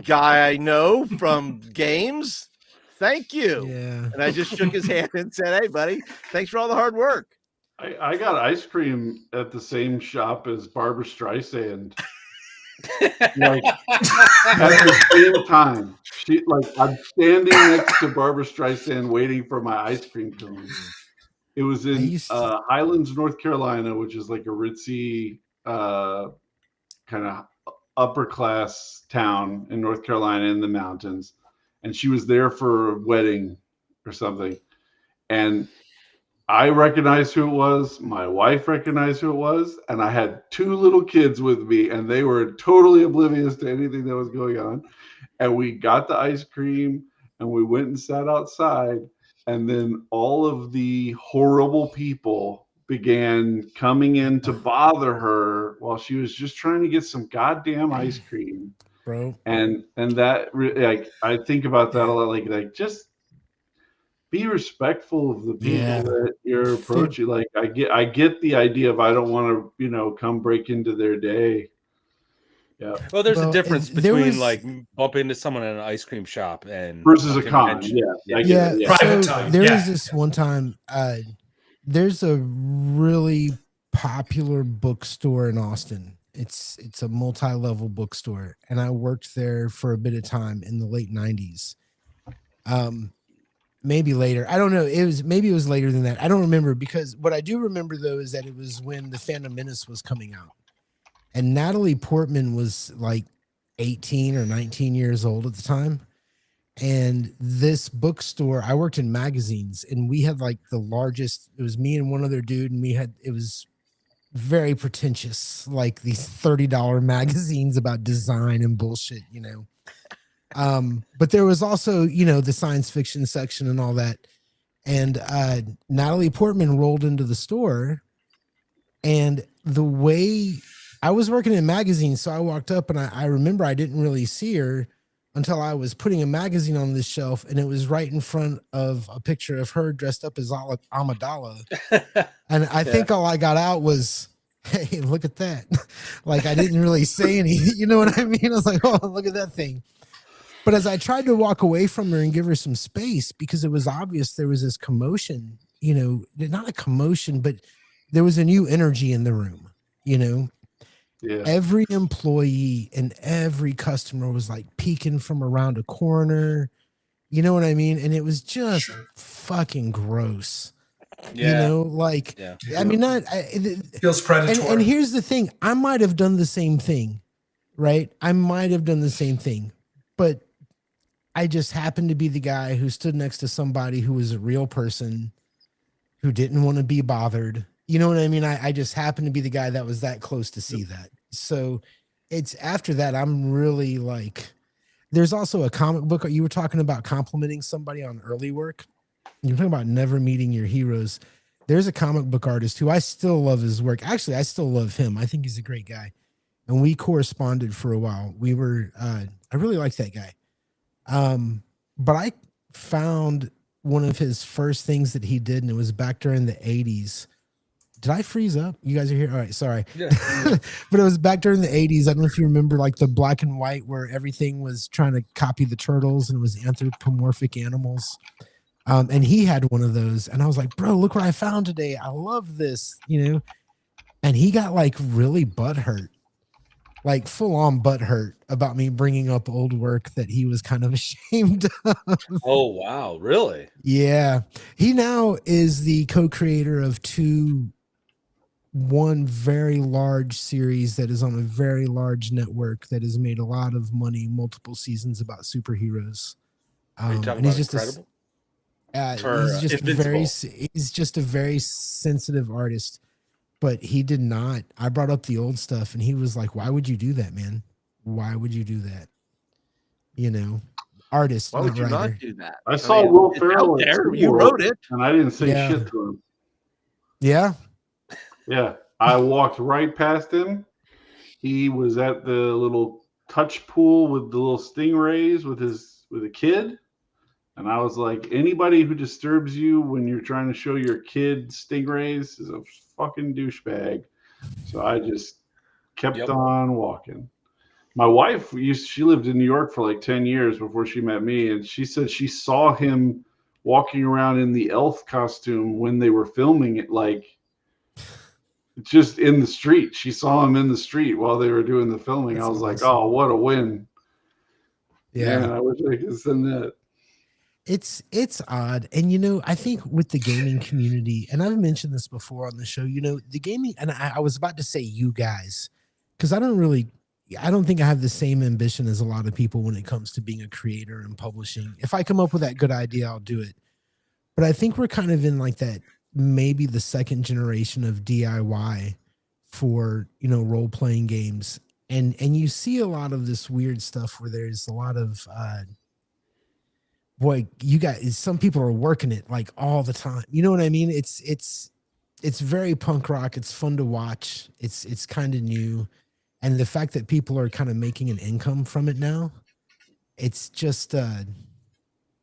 guy I know from games. Thank you."
Yeah.
And I just shook his hand and said, "Hey, buddy, thanks for all the hard work."
I got ice cream at the same shop as Barbara Streisand. Like at the same time. I'm standing next to Barbara Streisand waiting for my ice cream cone. It was in Highlands, North Carolina, which is like a ritzy kind of upper class town in North Carolina in the mountains. And she was there for a wedding or something. And I recognized who it was. My wife recognized who it was. And I had 2 little kids with me, and they were totally oblivious to anything that was going on. And we got the ice cream, and we went and sat outside. And then all of the horrible people began coming in to bother her while she was just trying to get some goddamn ice cream.
Bro.
And that, like, I think about that a lot. Like just be respectful of the people that you're approaching. Like I get the idea of I don't want to, come break into their day. Yeah.
Well, there's a difference between like bump into someone in an ice cream shop and
versus a con. Yeah.
Private time.
There was this one time. There's a really popular bookstore in Austin. It's a multi-level bookstore, and I worked there for a bit of time in the late 90s. Maybe later. I don't know. It was later than that. I don't remember, because what I do remember though is that it was when The Phantom Menace was coming out, and Natalie Portman was like 18 or 19 years old at the time. And this bookstore, I worked in magazines, and we had like the largest. It was me and one other dude, and it was very pretentious, like these $30 magazines about design and bullshit, but there was also, the science fiction section and all that. And Natalie Portman rolled into the store, and the way I was working in magazines, so I walked up, and I remember I didn't really see her until I was putting a magazine on this shelf, and it was right in front of a picture of her dressed up as Amidala. And I think all I got out was, "Hey, look at that." Like I didn't really say anything. You know what I mean? I was like, "Oh, look at that thing." But as I tried to walk away from her and give her some space, because it was obvious there was this commotion, not a commotion, but there was a new energy in the room,
Yeah.
Every employee and every customer was like peeking from around a corner. You know what I mean? And it was just fucking gross.
Yeah.
I mean,
it feels predatory.
And here's the thing. I might have done the same thing, right? I might have done the same thing, but I just happened to be the guy who stood next to somebody who was a real person who didn't want to be bothered. You know what I mean? I just happened to be the guy that was that close to see that. So it's after that, I'm really like, there's also a comic book. You were talking about complimenting somebody on early work. You're talking about never meeting your heroes. There's a comic book artist who I still love his work. Actually, I still love him. I think he's a great guy. And we corresponded for a while. We were, I really like that guy. But I found one of his first things that he did, and it was back during the 80s. Did I freeze up? You guys are here? All right, sorry. Yeah. But it was back during the 80s. I don't know if you remember like the black and white where everything was trying to copy the turtles and it was anthropomorphic animals. And he had one of those. And I was like, "Bro, look what I found today. I love this," And he got like really butthurt, like full on butthurt about me bringing up old work that he was kind of ashamed of.
Oh, wow. Really?
Yeah. He now is the co-creator of one very large series that is on a very large network that has made a lot of money, multiple seasons about superheroes.
Are you talking about Incredible? Invincible.
He's just a very sensitive artist. But he did not. I brought up the old stuff, and he was like, "Why would you do that, man? Why would you do that? You know, artist,
Why
not
would you
writer."
not do that?
I saw Will
it's
Ferrell
out
at
there.
SeaWorld,
You wrote it.
and I didn't say
Yeah.
shit to him.
Yeah,
Yeah, I walked right past him. He was at the little touch pool with the little stingrays with a kid, and I was like, anybody who disturbs you when you're trying to show your kid stingrays is a fucking douchebag. So I just kept on walking. My wife she lived in New York for like 10 years before she met me, and she said she saw him walking around in the elf costume when they were filming it, like just in the street. She saw him in the street while they were doing the filming.
That's
I was like,
awesome.
oh, what a win.
yeah.
Man, I wish I could send that.
It's odd, and I think with the gaming community, and I've mentioned this before on the show, the gaming, and I was about to say you guys, because I don't think I have the same ambition as a lot of people when it comes to being a creator and publishing. If I come up with that good idea, I'll do it. But I think we're kind of in like that, maybe the second generation of DIY for role-playing games, and you see a lot of this weird stuff where there's a lot of boy, you guys, some people are working it like all the time. You know what I mean? It's very punk rock. It's fun to watch. It's kind of new. And the fact that people are kind of making an income from it now, it's just, I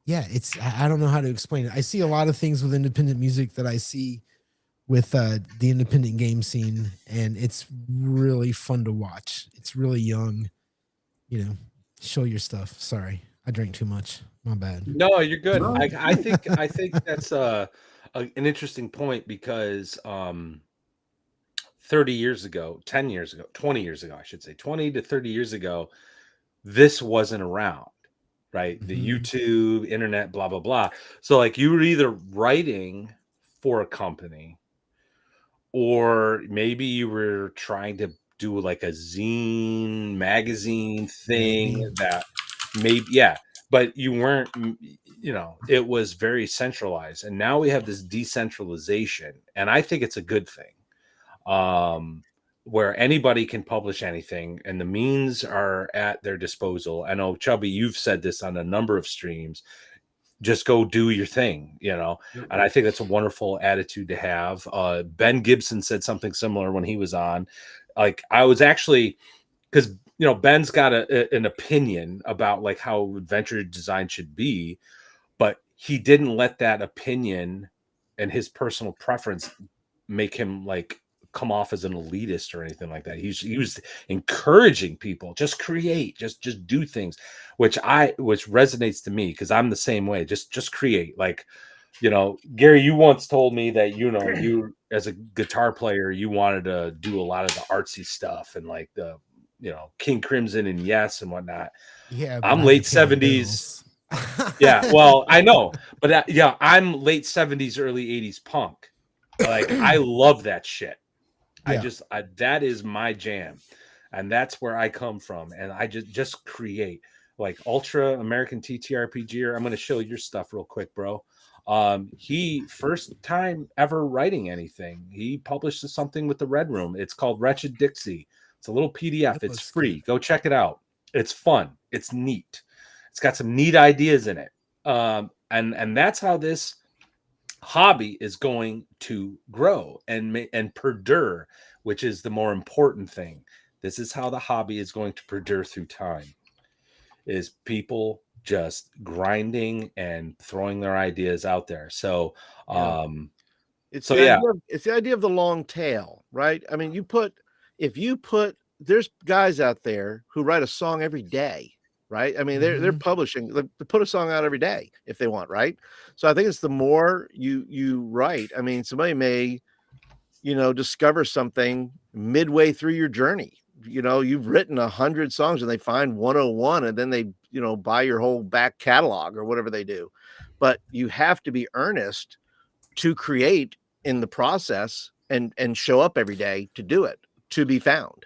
don't know how to explain it. I see a lot of things with independent music that I see with the independent game scene, and it's really fun to watch. It's really young, show your stuff. Sorry, I drank too much. My bad.
No, you're good.
No.
I think that's an interesting point because 30 years ago, 10 years ago, 20 years ago, I should say, 20 to 30 years ago, this wasn't around, right? The YouTube, internet, blah, blah, blah. So like you were either writing for a company or maybe you were trying to do like a zine magazine thing that maybe, but you weren't, it was very centralized. And now we have this decentralization. And I think it's a good thing. Where anybody can publish anything and the means are at their disposal. I know, Chubby, you've said this on a number of streams. Just go do your thing, and I think that's a wonderful attitude to have. Ben Gibson said something similar when he was on. Like I was actually, because Ben's got an opinion about like how adventure design should be, but he didn't let that opinion and his personal preference make him like come off as an elitist or anything like that. He was encouraging people, just create, just do things, which resonates to me because I'm the same way. Just create. Like, Gary, you once told me that you as a guitar player, you wanted to do a lot of the artsy stuff and like the King Crimson and Yes and whatnot.
Yeah,
I'm late 70s. Yeah, well, I know, but I'm late 70s, early 80s punk. Like I love that shit.
Yeah.
That is my jam, and that's where I come from. And I just create like Ultra American TTRPG. I'm going to show your stuff real quick, bro. He first time ever writing anything. He published something with the Red Room. It's called Wretched Dixie. It's a little PDF. It's free. Good. Go check it out. It's fun. It's neat. It's got some neat ideas in it. And that's how this hobby is going to grow and perdure, which is the more important thing. This is how the hobby is going to perdure through time, is people just grinding and throwing their ideas out there. So
it's the idea of the long tail, right? I mean, there's guys out there who write a song every day, right? I mean, they're publishing, they put a song out every day if they want, right? So I think it's the more you write. I mean, somebody may, discover something midway through your journey. You've written 100 songs and they find 101 and then they, buy your whole back catalog or whatever they do. But you have to be earnest to create in the process and show up every day to do it, to be found.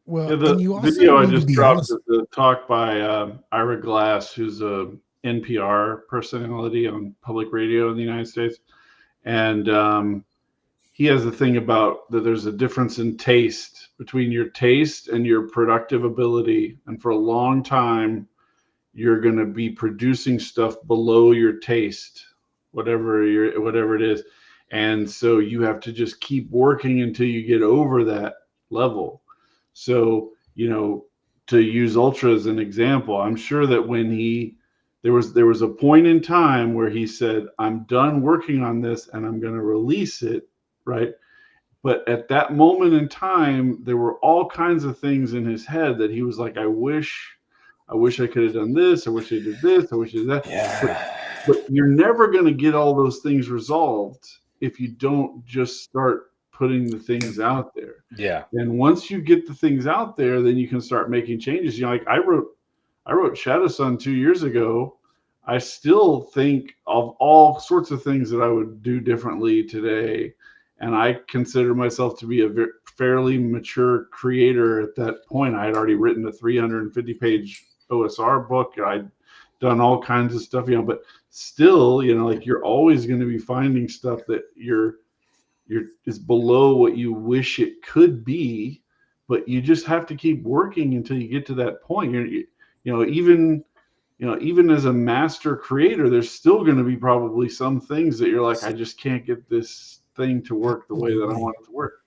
Well,
the
and you also
video I just dropped
honest.
is a talk by Ira Glass, who's a NPR personality on public radio in the United States, and he has a thing about that there's a difference in taste between your taste and your productive ability, and for a long time you're going to be producing stuff below your taste, whatever it is, and so you have to just keep working until you get over that level. So, to use Ultra as an example, I'm sure that when there was a point in time where he said, I'm done working on this and I'm going to release it, right? But at that moment in time, there were all kinds of things in his head that he was like, I wish I could have done this. I wish I did this. I wish I did that.
Yeah.
But you're never going to get all those things resolved if you don't just start putting the things out there.
Yeah.
And once you get the things out there, then you can start making changes. Like I wrote Shadow Sun 2 years ago. I still think of all sorts of things that I would do differently today. And I consider myself to be a fairly mature creator at that point. I had already written a 350-page OSR book. I'd done all kinds of stuff, but still, like you're always going to be finding stuff that is below what you wish it could be, but you just have to keep working until you get to that point. Even as a master creator, there's still going to be probably some things that you're like, I just can't get this thing to work the way that I want it to work.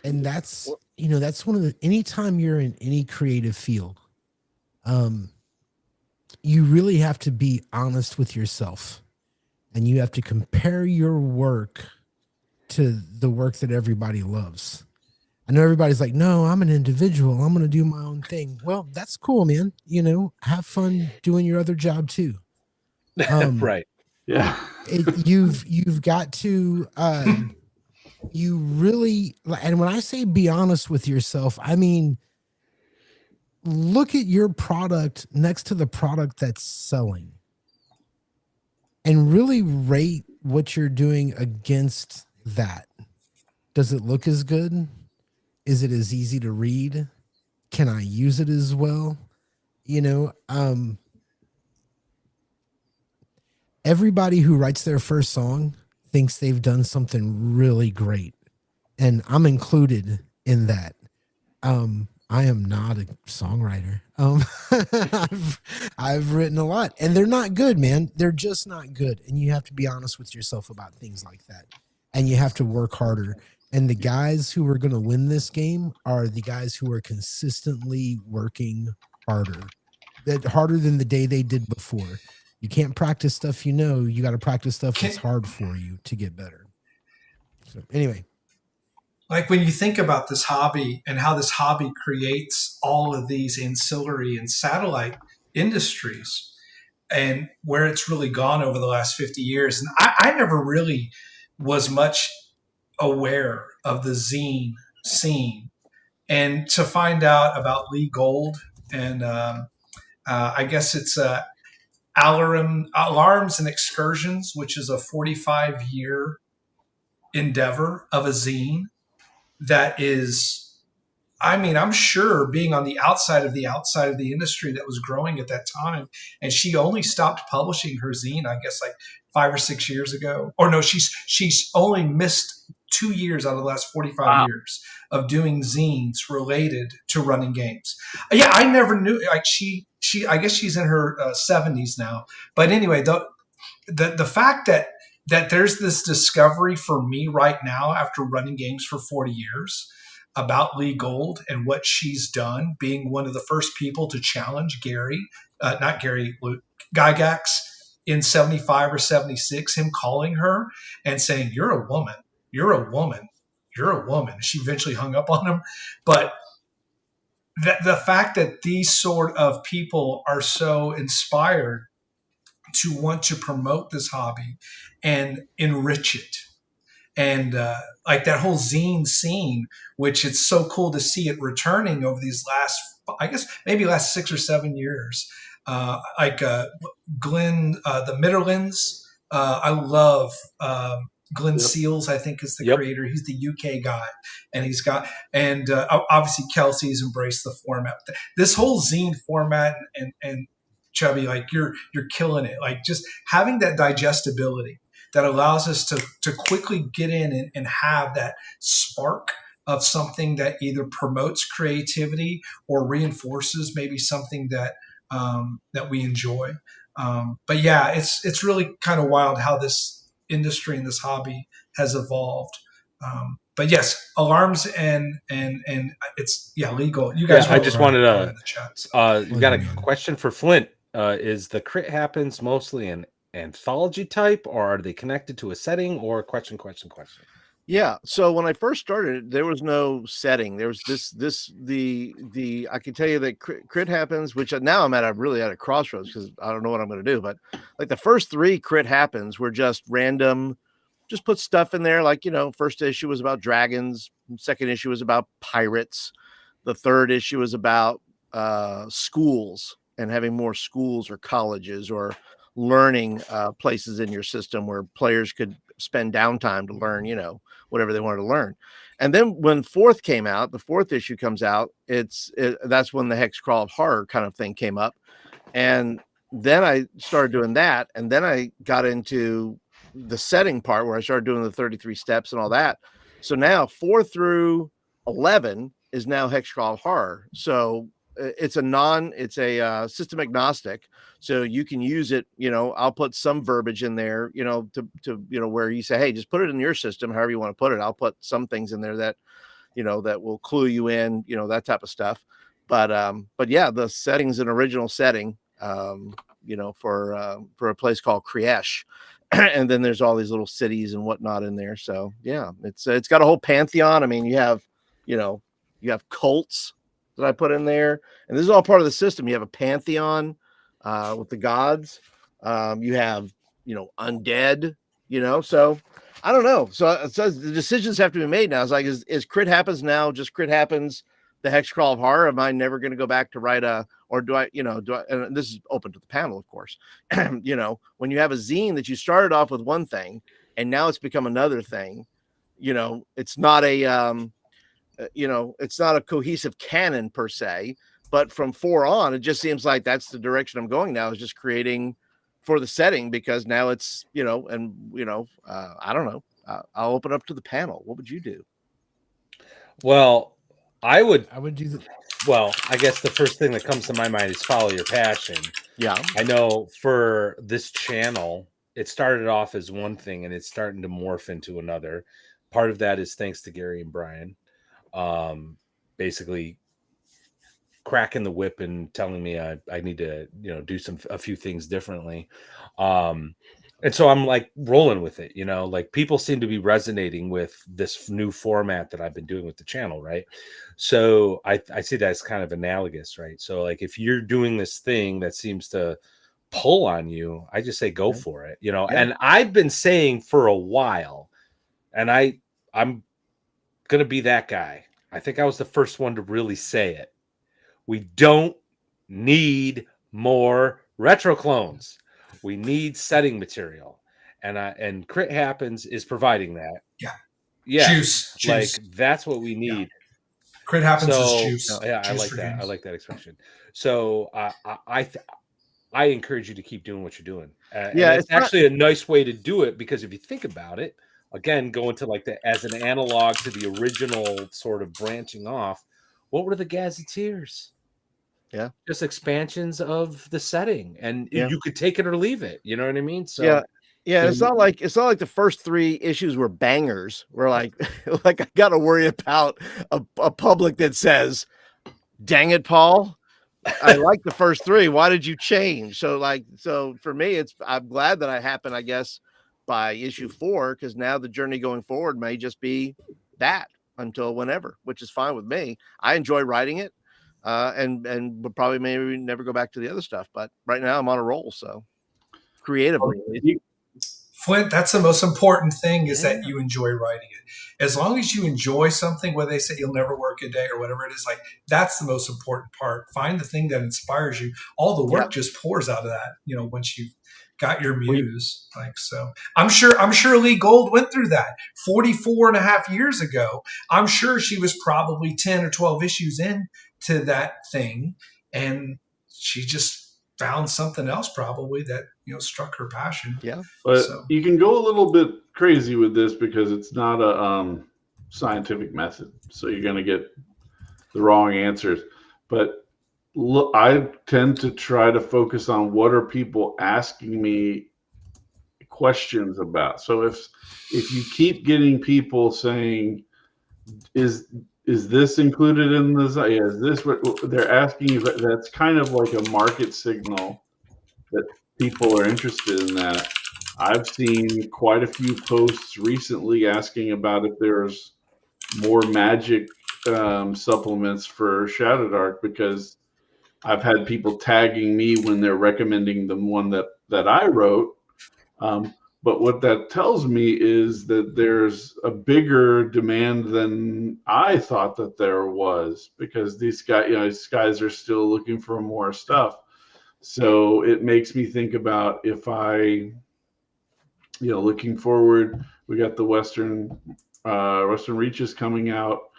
And that's that's one of the, anytime you're in any creative field, you really have to be honest with yourself, and you have to compare your work to the work that everybody loves. I know everybody's like, no, I'm an individual, I'm going to do my own thing. Well, that's cool, man. Have fun doing your other job too.
Right.
Yeah.
You've got to, you really, and when I say be honest with yourself, I mean, look at your product next to the product that's selling and really rate what you're doing against that. Does it look as good? Is it as easy to read? Can I use it as well? Everybody who writes their first song thinks they've done something really great. And I'm included in that. I am not a songwriter. I've written a lot and they're not good, man. They're just not good. And you have to be honest with yourself about things like that. And you have to work harder. And the guys who are going to win this game are the guys who are consistently working harder than the day they did before. You can't practice stuff, you got to practice stuff that's hard for you to get better. So anyway.
Like when you think about this hobby and how this hobby creates all of these ancillary and satellite industries and where it's really gone over the last 50 years. And I never really was much aware of the zine scene, and to find out about Lee Gold and I guess it's Alarms and Excursions, which is a 45-year endeavor of a zine that is, I mean, I'm sure being on the outside of the industry that was growing at that time. And she only stopped publishing her zine, I guess, like 5 or 6 years ago. Or no, she's only missed 2 years out of the last 45 years of doing zines related to running games. Yeah, I never knew. Like she I guess she's in her 70s now. But anyway, the fact that there's this discovery for me right now after running games for 40 years about Lee Gold and what she's done, being one of the first people to challenge Gygax in 75 or 76, him calling her and saying, you're a woman. She eventually hung up on him. But the fact that these sort of people are so inspired to want to promote this hobby and enrich it. And like that whole zine scene, which it's so cool to see it returning over these last, I guess, maybe last 6 or 7 years. Glenn, the Mitterlands, I love Glenn Seals, I think is the creator. He's the UK guy. And he's got, and obviously Kelsey's embraced the format. This whole zine format and Chubby, like you're killing it. Like just having that digestibility that allows us to quickly get in and have that spark of something that either promotes creativity or reinforces maybe something that that we enjoy. But yeah, it's really kind of wild how this industry and this hobby has evolved. But yes, alarms and it's legal. You guys,
I just wanted to.
in the chat, so.
You got a question for Flint? Is the crit happens mostly an anthology type, or are they connected to a setting? Or question?
Yeah. So when I first started, there was no setting. There was the I can tell you that crit happens, which now I'm really at a crossroads because I don't know what I'm going to do. But like the first 3 crit happens were just random, just put stuff in there. Like, first issue was about dragons. Second issue was about pirates. The third issue was about schools and having more schools or colleges or learning places in your system where players could spend downtime to learn, whatever they wanted to learn. And then when the 4th issue comes out, that's when the Hex Crawl of Horror kind of thing came up. And then I started doing that. And then I got into the setting part where I started doing the 33 steps and all that. So now 4 through 11 is now Hex Crawl of Horror. So it's a system agnostic, so you can use it. I'll put some verbiage in there, to where you say, hey, just put it in your system, however you want to put it. I'll put some things in there that, that will clue you in, that type of stuff. But yeah, the setting's an original setting, for a place called Kriesh. And then there's all these little cities and whatnot in there. So yeah, it's got a whole pantheon. I mean, you have cults that I put in there, and this is all part of the system. You have a pantheon with the gods. You have undead. So I don't know. So it says the decisions have to be made now. It's like, is crit happens now just crit happens the Hex Crawl of Horror? Am I never going to go back to write or do I? And this is open to the panel, of course. When you have a zine that you started off with one thing and now it's become another thing, it's not a it's not a cohesive canon per se, but from 4 on, it just seems like that's the direction I'm going now, is just creating for the setting, because now it's, I don't know. I'll open up to the panel. What would you do?
Well, I would
do
well, I guess the first thing that comes to my mind is follow your passion.
Yeah.
I know for this channel, it started off as one thing and it's starting to morph into another. Part of that is thanks to Gary and Brian. Basically cracking the whip and telling me I need to, do a few things differently. And so I'm like rolling with it, like people seem to be resonating with this new format that I've been doing with the channel. Right. So I see that as kind of analogous, right? So like, if you're doing this thing that seems to pull on you, I just say, go for it, and I've been saying for a while, and I'm going to be that guy. I think I was the first one to really say it. We don't need more retro clones. We need setting material. And Crit Happens is providing that. Yeah.
Juice.
Like that's what we need.
Yeah. Crit Happens is juice.
Yeah,
juice
I like that. I like that expression. So I encourage you to keep doing what you're doing. It's actually a nice way to do it, because if you think about it, again, going to like as an analog to the original sort of branching off, what were the Gazetteers?
Yeah.
Just expansions of the setting, and you could take it or leave it. You know what I mean? So
yeah. It's not like the first 3 issues were bangers. We're like I got to worry about a public that says, "Dang it, Paul, I like the first 3. Why did you change?" So for me, I'm glad that I happened, I guess, by issue 4, because now the journey going forward may just be that until whenever, which is fine with me. I enjoy writing it. And would probably maybe never go back to the other stuff, but right now I'm on a roll. So creatively,
Flint, that's the most important thing, is that you enjoy writing it. As long as you enjoy something, whether they say you'll never work a day or whatever it is, like that's the most important part. Find the thing that inspires you. All the work just pours out of that, once you've got your muse. So I'm sure Lee Gold went through that 44 and a half years ago. I'm sure she was probably 10 or 12 issues in to that thing, and she just found something else probably that struck her passion.
Yeah,
but you can go a little bit crazy with this because it's not a scientific method, so you're going to get the wrong answers. But look, I tend to try to focus on what are people asking me questions about. So if you keep getting people saying, is this included in this? Yeah, is this what they're asking you? That's kind of like a market signal that people are interested in that. I've seen quite a few posts recently asking about if there's more magic supplements for Shadow Dark, because I've had people tagging me when they're recommending the one that I wrote. But what that tells me is that there's a bigger demand than I thought that there was, because these guys are still looking for more stuff. So it makes me think about if I, looking forward, we got the Western Reaches coming out.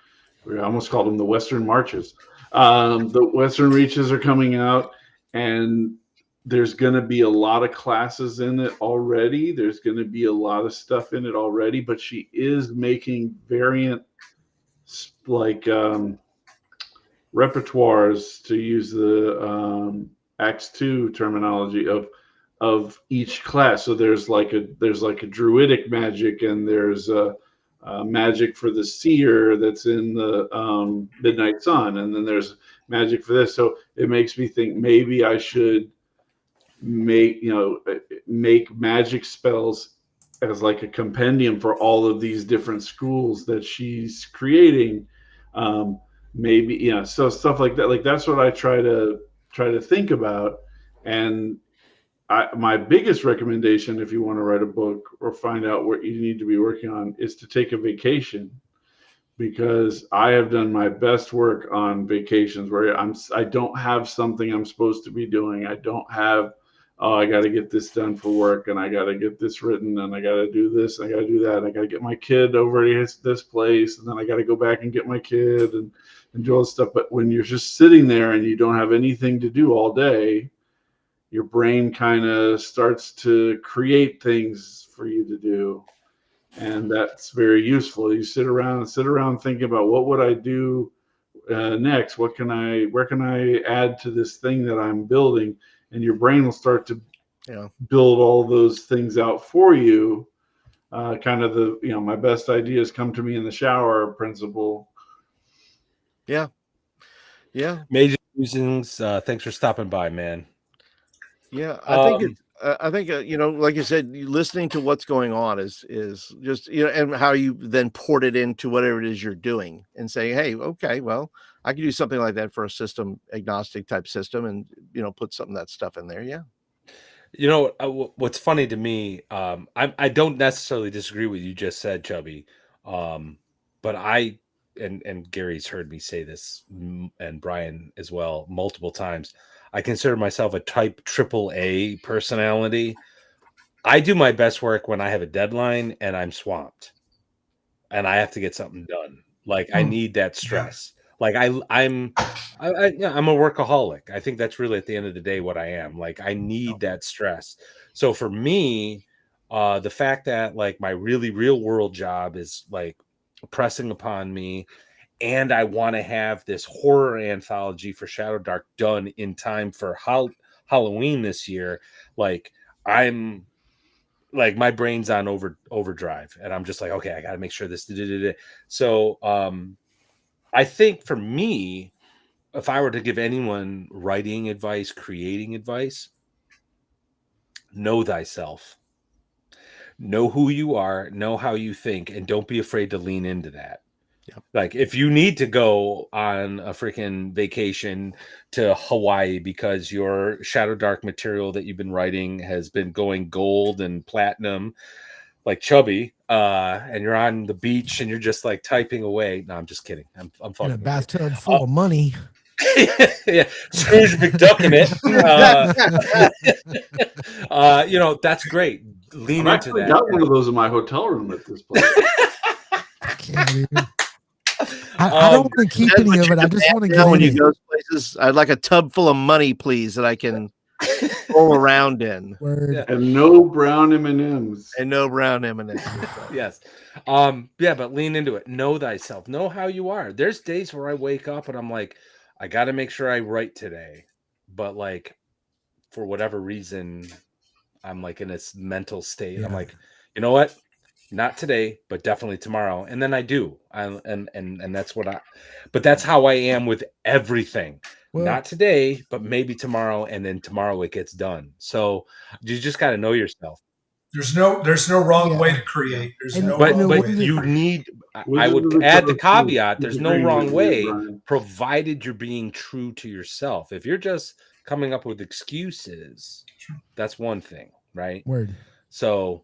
We almost called them the Western Marches. The Western Reaches are coming out, and there's going to be a lot of classes in it already. There's going to be a lot of stuff in it already, but she is making variant, like repertoires, to use the Acts 2 terminology, of each class. So there's like a druidic magic, and there's a magic for the seer that's in the Midnight Sun, and then there's magic for this. So it makes me think maybe I should make magic spells as like a compendium for all of these different schools that she's creating. Maybe so stuff like that. Like that's what I try to think about. And my biggest recommendation, if you want to write a book or find out what you need to be working on, is to take a vacation, because I have done my best work on vacations where I don't have something I'm supposed to be doing. I don't have, I got to get this done for work, and I got to get this written, and I got to do this, and I got to do that. I got to get my kid over to this place, and then I got to go back and get my kid and do all this stuff. But when you're just sitting there and you don't have anything to do all day, your brain kind of starts to create things for you to do. And that's very useful. You sit around thinking about, what would I do next? Where can I add to this thing that I'm building? And your brain will start to build all those things out for you. Kind of the, my best ideas come to me in the shower principle.
Yeah.
Major musings. Thanks for stopping by, man.
Yeah, I think like you said, listening to what's going on is just, and how you then port it into whatever it is you're doing, and saying, hey, okay, well, I can do something like that for a system agnostic type system, and put some of that stuff in there. Yeah.
What's funny to me, I don't necessarily disagree with you just said, Chubby, but I and Gary's heard me say this, and Brian as well, multiple times. I consider myself a type AAA personality. I do my best work when I have a deadline and I'm swamped and I have to get something done. Like I need that stress. Like I'm a workaholic. I think that's really at the end of the day what I am. Like I need that stress. So for me, the fact that like my really real world job is like pressing upon me, and I want to have this horror anthology for Shadow Dark done in time for Halloween this year. Like I'm like, my brain's on overdrive, and I'm just like, okay, I got to make sure this. So I think for me, if I were to give anyone writing advice, creating advice, know thyself, know who you are, know how you think, and don't be afraid to lean into that. Yep. Like if you need to go on a freaking vacation to Hawaii because your Shadow Dark material that you've been writing has been going gold and platinum, like Chubby, and you're on the beach and you're just like typing away. No, I'm just kidding. I'm fucking
in a bathtub full of money.
Yeah, Scrooge McDuck in it. That's great. Lean into that.
I got one of those in my hotel room at this place.
I don't want to keep any of it. I just want to get
when you go places. I'd like a tub full of money, please, that I can roll around in.
Word.
Yeah.
And no brown M&Ms.
And no brown M&Ms.
Yes. Yeah, but lean into it. Know thyself. Know how you are. There's days where I wake up and I'm like, I got to make sure I write today. But like, for whatever reason, I'm like in this mental state.
Yeah.
I'm like, you know what? Not today, but definitely tomorrow. And then I do. And that's what but that's how I am with everything.
Well,
Not today, but maybe tomorrow. And then tomorrow it gets done. So you just got to know yourself.
There's no wrong way to create. There's
And-
no
But
wrong
but
way.
you need. I
Wizard of
would
the
add the
Coast
caveat:
is
there's no
agreeing
wrong
with you,
way,
Brian.
provided you're being true to yourself. If you're just coming up with excuses, that's one thing, right?
Word.
So,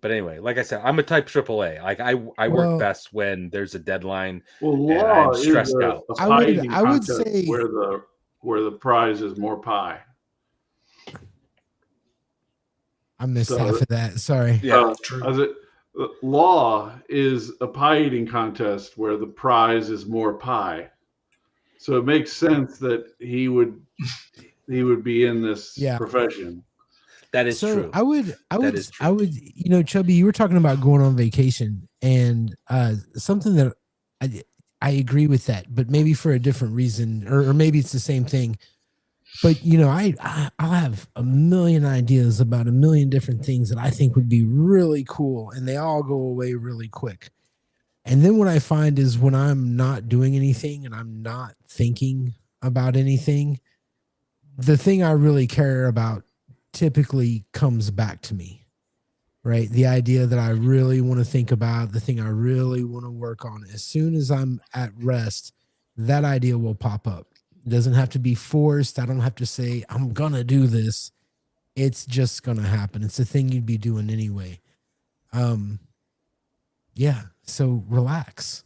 but anyway, like I said, I'm a type AAA. Like I
Well-
work best when there's a deadline.
Well,
And
law
I'm
is
stressed
a
out.
I would-
pie eating
I would
contest
say-
where the prize is more pie.
I missed
So-
half of that. Sorry.
Yeah,
True.
Law is a pie eating contest where the prize is more pie. So it makes sense that he would be in this
Yeah.
profession.
that is true.
I would,
is true.
I would, you know, Chubby, you were talking about going on vacation, and something that I agree with that, but maybe for a different reason, or maybe it's the same thing. But you know, I'll have a million ideas about a million different things that I think would be really cool, and they all go away really quick. And then what I find is when I'm not doing anything and I'm not thinking about anything, the thing I really care about typically comes back to me, right? The idea that I really want to think about, the thing I really want to work on. As soon as I'm at rest, that idea will pop up. It doesn't have to be forced. I don't have to say, I'm going to do this. It's just going to happen. It's the thing you'd be doing anyway. Yeah. So relax,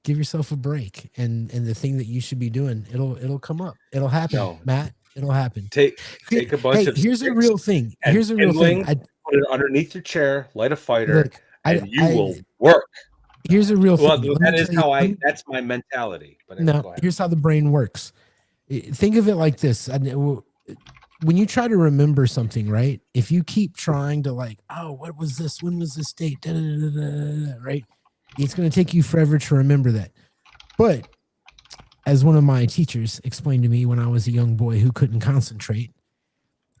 give yourself a break, and the thing that you should be doing, it'll come up. It'll happen,
No.
Matt. It'll happen.
Take a bunch of.
Here's a
sticks
real thing.
and
Here's a real thing.
kindling, put it underneath your chair, light a fighter,
Look,
and you will work.
Here's a real
Well,
thing.
that is how that's my mentality. But anyway, go
No,
ahead.
here's how the brain works. Think of it like this. When you try to remember something, right? If you keep trying to like, oh, what was this? When was this date? Da, da, da, da, da, right? It's going to take you forever to remember that. But as one of my teachers explained to me when I was a young boy who couldn't concentrate,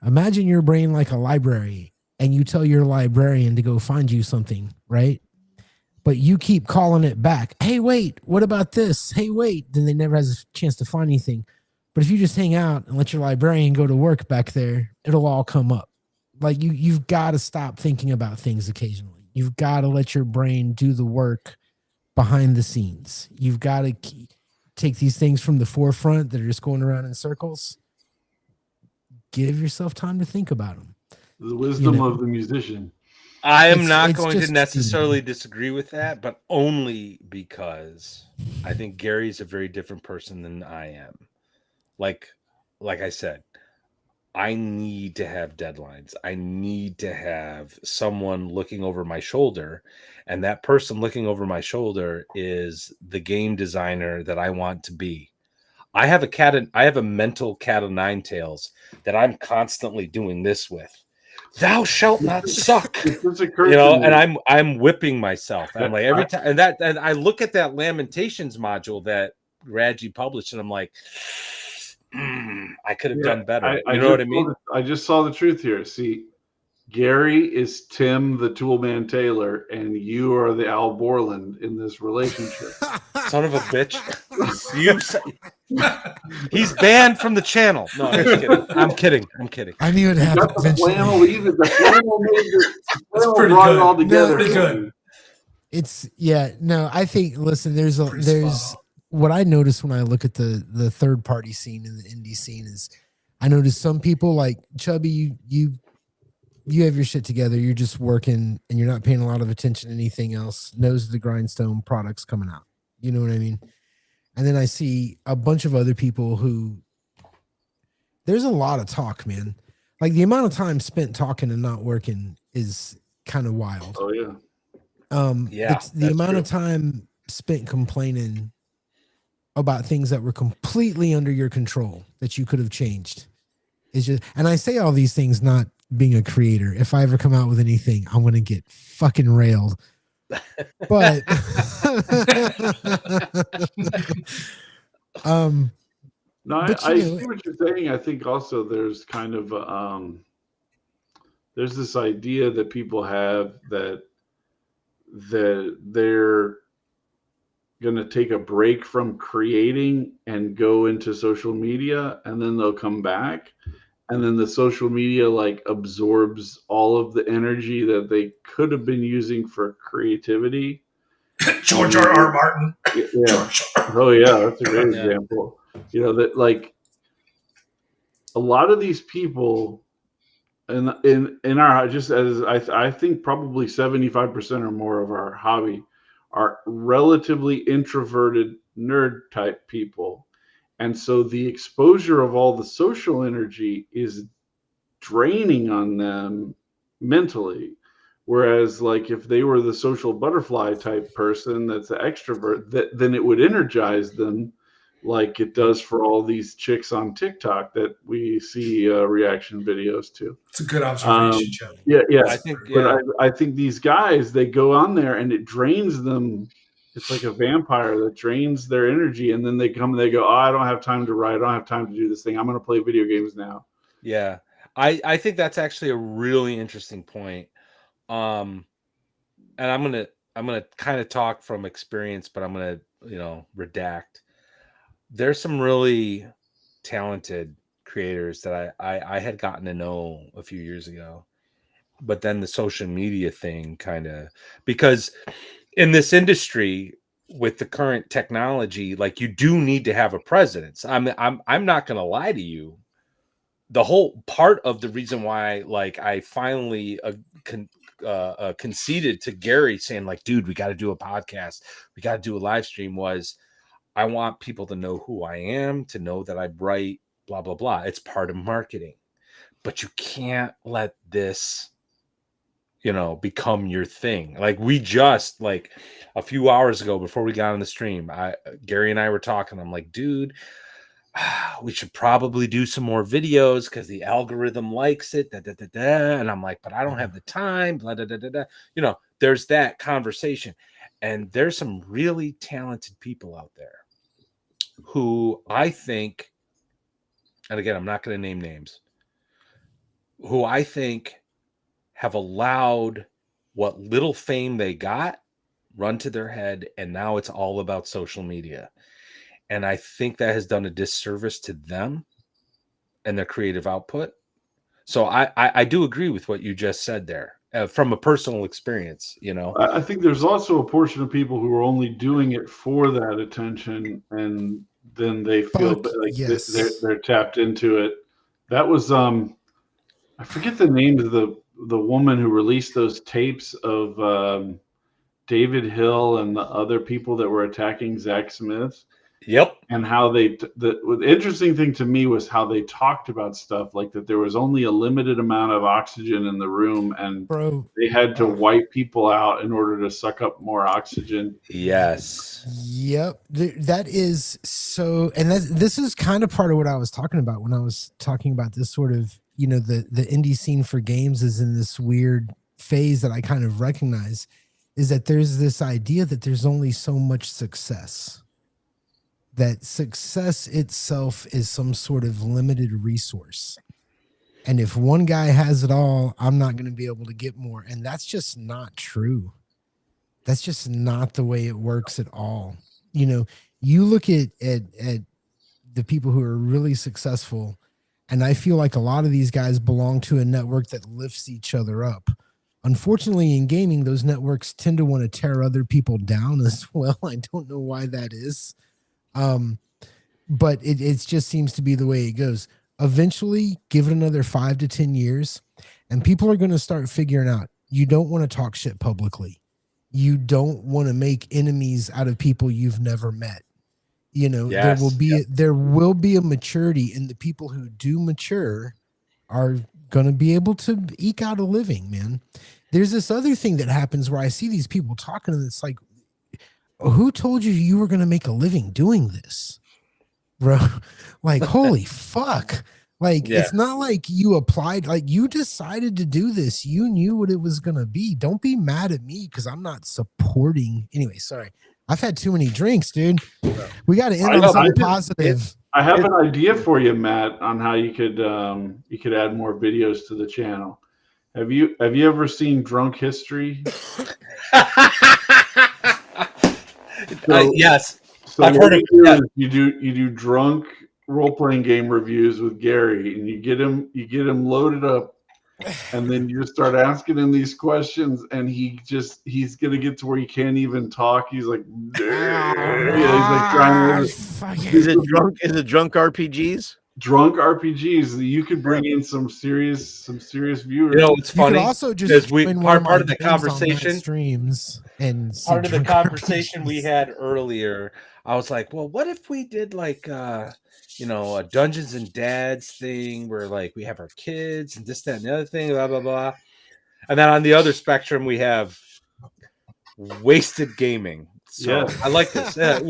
imagine your brain like a library, and you tell your librarian to go find you something, right? But you keep calling it back. Hey, wait, what about this? Hey, wait. Then they never has a chance to find anything. But if you just hang out and let your librarian go to work back there, it'll all come up. Like you've got to stop thinking about things occasionally. You've got to let your brain do the work behind the scenes. You've got to take these things from the forefront that are just going around in circles. Give yourself time to think about them.
The wisdom of the musician.
I am
It's-
not
it's
going to
just-
necessarily disagree with that, but only because I think Gary's a very different person than I am. Like I said, I need to have deadlines. I need to have someone looking over my shoulder, and that person looking over my shoulder is the game designer that I want to be. I have a mental cat of nine tails that I'm constantly doing this with. Thou shalt not suck. And I'm whipping myself. I'm like every time, and I look at that Lamentations module that Radji published, and I'm like, I could have done better. You know what I mean?
I just saw the truth here. See, Gary is Tim the Toolman Taylor, and you are the Al Borland in this relationship.
Son of a bitch. He's banned from the channel. No, I'm kidding.
I knew it happened eventually.
The flannel brought it all together.
Pretty good.
I think, listen, there's what I notice when I look at the third party scene and the indie scene is I notice some people like Chubby, you have your shit together. You're just working and you're not paying a lot of attention to anything else. Nose of the grindstone products coming out. You know what I mean? And then I see a bunch of other people who there's a lot of talk, man. Like the amount of time spent talking and not working is kind of wild.
Oh yeah.
The amount of time spent complaining about things that were completely under your control that you could have changed It's just, and I say all these things not being a creator. If I ever come out with anything, I'm going to get fucking railed. But
no,
but
I see what you're saying. I think also there's kind of there's this idea that people have that they're going to take a break from creating and go into social media, and then they'll come back, and then the social media like absorbs all of the energy that they could have been using for creativity.
George R. Martin.
Yeah. Oh yeah, that's a great example. You know, that like a lot of these people in our, just as I think probably 75% or more of our hobby are relatively introverted nerd type people. And so the exposure of all the social energy is draining on them mentally. Whereas like if they were the social butterfly type person that's an extrovert, then it would energize them like it does for all these chicks on TikTok that we see reaction videos to.
It's a good observation, Joe.
Yeah.
I think,
but I think these guys, they go on there and it drains them. It's like a vampire that drains their energy, and then they come and they go, "Oh, I don't have time to write. I don't have time to do this thing. I'm going to play video games now."
Yeah, I think that's actually a really interesting point. And I'm gonna kind of talk from experience, but I'm gonna redact. There's some really talented creators that I had gotten to know a few years ago, but then the social media thing kind of, because in this industry with the current technology, like you do need to have a presence. I'm not gonna lie to you. The whole part of the reason why, like, I finally conceded to Gary saying, like, dude, we got to do a podcast, we got to do a live stream, was I want people to know who I am, to know that I write, blah, blah, blah. It's part of marketing, but you can't let this, become your thing. Like we just, like a few hours ago before we got on the stream, Gary and I were talking. I'm like, dude, we should probably do some more videos because the algorithm likes it. And I'm like, but I don't have the time. Blah, da, da, da, da. There's that conversation. And there's some really talented people out there who I think, and again, I'm not going to name names, who I think have allowed what little fame they got run to their head. And now it's all about social media. And I think that has done a disservice to them and their creative output. So I do agree with what you just said there from a personal experience.
I think there's also a portion of people who are only doing it for that attention, and then they feel like they're tapped into it. That was I forget the name of the woman who released those tapes of David Hill and the other people that were attacking Zach Smith.
Yep.
And how the interesting thing to me was how they talked about stuff like that there was only a limited amount of oxygen in the room, and they had to wipe people out in order to suck up more oxygen.
Yes.
Yep. That is so, and this is kind of part of what I was talking about when I was talking about this sort of, the indie scene for games is in this weird phase that I kind of recognize, is that there's this idea that there's only so much success. That success itself is some sort of limited resource. And if one guy has it all, I'm not going to be able to get more. And that's just not true. That's just not the way it works at all. You look at the people who are really successful, and I feel like a lot of these guys belong to a network that lifts each other up. Unfortunately, in gaming, those networks tend to want to tear other people down as well. I don't know why that is. But it just seems to be the way it goes. Eventually, give it another 5 to 10 years, and people are going to start figuring out you don't want to talk shit publicly. You don't want to make enemies out of people you've never met. There will be a maturity, and the people who do mature are going to be able to eke out a living, man. There's this other thing that happens where I see these people talking, and it's like, who told you were going to make a living doing this, bro? Like, holy fuck. Like,
Yeah.
it's not like you applied, like you decided to do this. You knew what it was going to be. Don't be mad at me because I'm not supporting. Anyway, sorry. I've had too many drinks, dude. We got to end on something positive.
I have an idea for you, Matt, on how you could add more videos to the channel. Have you ever seen Drunk History?
Yes.
So
I've heard of it.
You do drunk role-playing game reviews with Gary, and you get him loaded up, and then you just start asking him these questions, and he's gonna get to where he can't even talk. He's like, he's like trying to.
Is it drunk RPGs?
Drunk RPGs. You could bring in some serious viewers.
You know, it's funny.
You could also just
part of the conversation
streams and
part of the conversation we had earlier. I was like, well, what if we did like a Dungeons and Dads thing where like we have our kids and this, that, and the other thing, blah, blah, blah. And then on the other spectrum, we have wasted gaming. So I like this.
To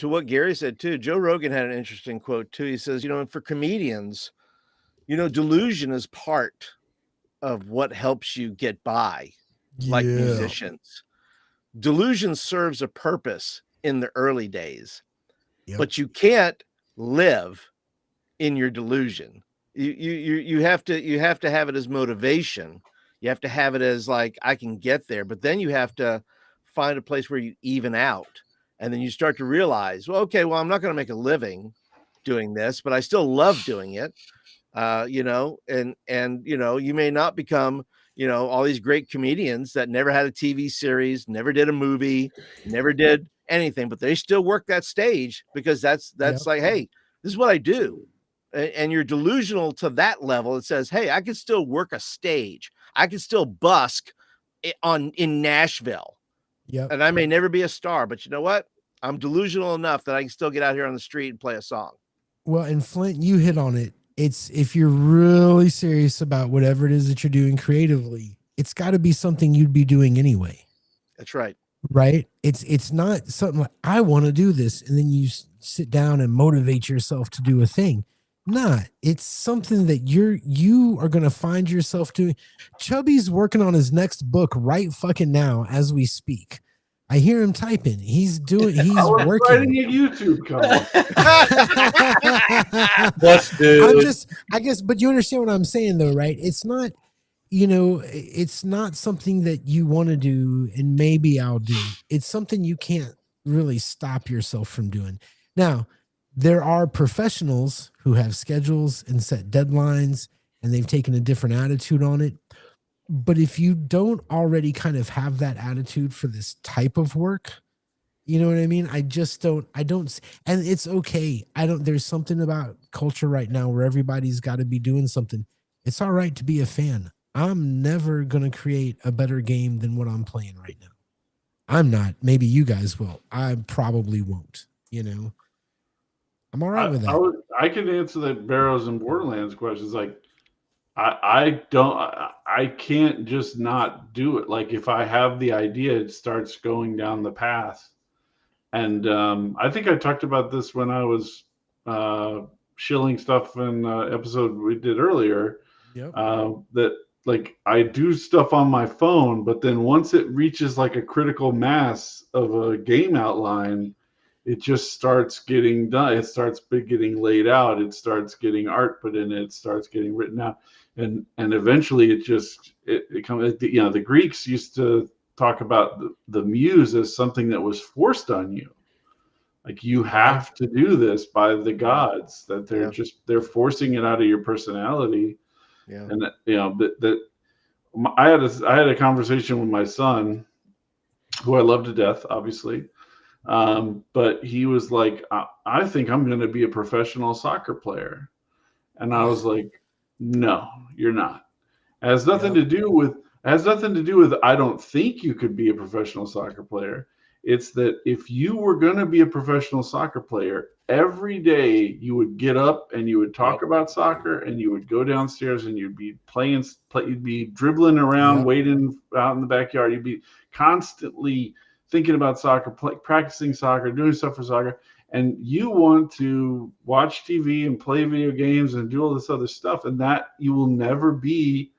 what Gary said too, Joe Rogan had an interesting quote too. He says, for comedians, delusion is part of what helps you get by, like musicians. Delusion serves a purpose in the early days, but you can't live in your delusion. You have to have it as motivation. You have to have it as like, I can get there, but then you have to find a place where you even out. And then you start to realize, I'm not going to make a living doing this, but I still love doing it. You may not become, all these great comedians that never had a TV series, never did a movie, never did anything, but they still work that stage because that's like, hey, this is what I do. And you're delusional to that level. It says, hey, I can still work a stage. I can still busk in Nashville.
Yep.
And I may never be a star, but you know what? I'm delusional enough that I can still get out here on the street and play a song.
Well, and Flint, you hit on it. It's if you're really serious about whatever it is that you're doing creatively, it's got to be something you'd be doing anyway.
That's right.
Right? It's not something like, I want to do this, and then you sit down and motivate yourself to do a thing. Nah, it's something that you are going to find yourself doing. Chubby's working on his next book right fucking now as we speak. I hear him typing. He's working.
Writing a YouTube comment.
I guess, but you understand what I'm saying though, right? It's not, it's not something that you want to do and maybe I'll do. It's something you can't really stop yourself from doing. Now, there are professionals who have schedules and set deadlines, and they've taken a different attitude on it. But if you don't already kind of have that attitude for this type of work, you know what I mean? I don't, and it's okay. There's something about culture right now where everybody's got to be doing something. It's all right to be a fan. I'm never going to create a better game than what I'm playing right now. I'm not. Maybe you guys will. I probably won't, I'm all right with that.
I can answer that Barrows and Borderlands questions. Like, I can't just not do it. Like, if I have the idea, it starts going down the path. And I think I talked about this when I was shilling stuff in episode we did earlier.
Yep.
That like I do stuff on my phone, but then once it reaches like a critical mass of a game outline, it just starts getting done. It starts getting laid out. It starts getting art put in it. It starts getting written out, and eventually it comes. The Greeks used to talk about the muse as something that was forced on you, like you have to do this by the gods. That they're forcing it out of your personality. Yeah, and I had a conversation with my son, who I love to death, obviously. But he was like, I think I'm going to be a professional soccer player. And I was like, no, you're not. It has nothing to do with, I don't think you could be a professional soccer player. It's that if you were going to be a professional soccer player, every day you would get up and you would talk about soccer, and you would go downstairs and you'd be you'd be dribbling around, waiting out in the backyard. You'd be constantly thinking about soccer, practicing soccer, doing stuff for soccer. and you want to watch TV and play video games and do all this other stuff, and that you will never be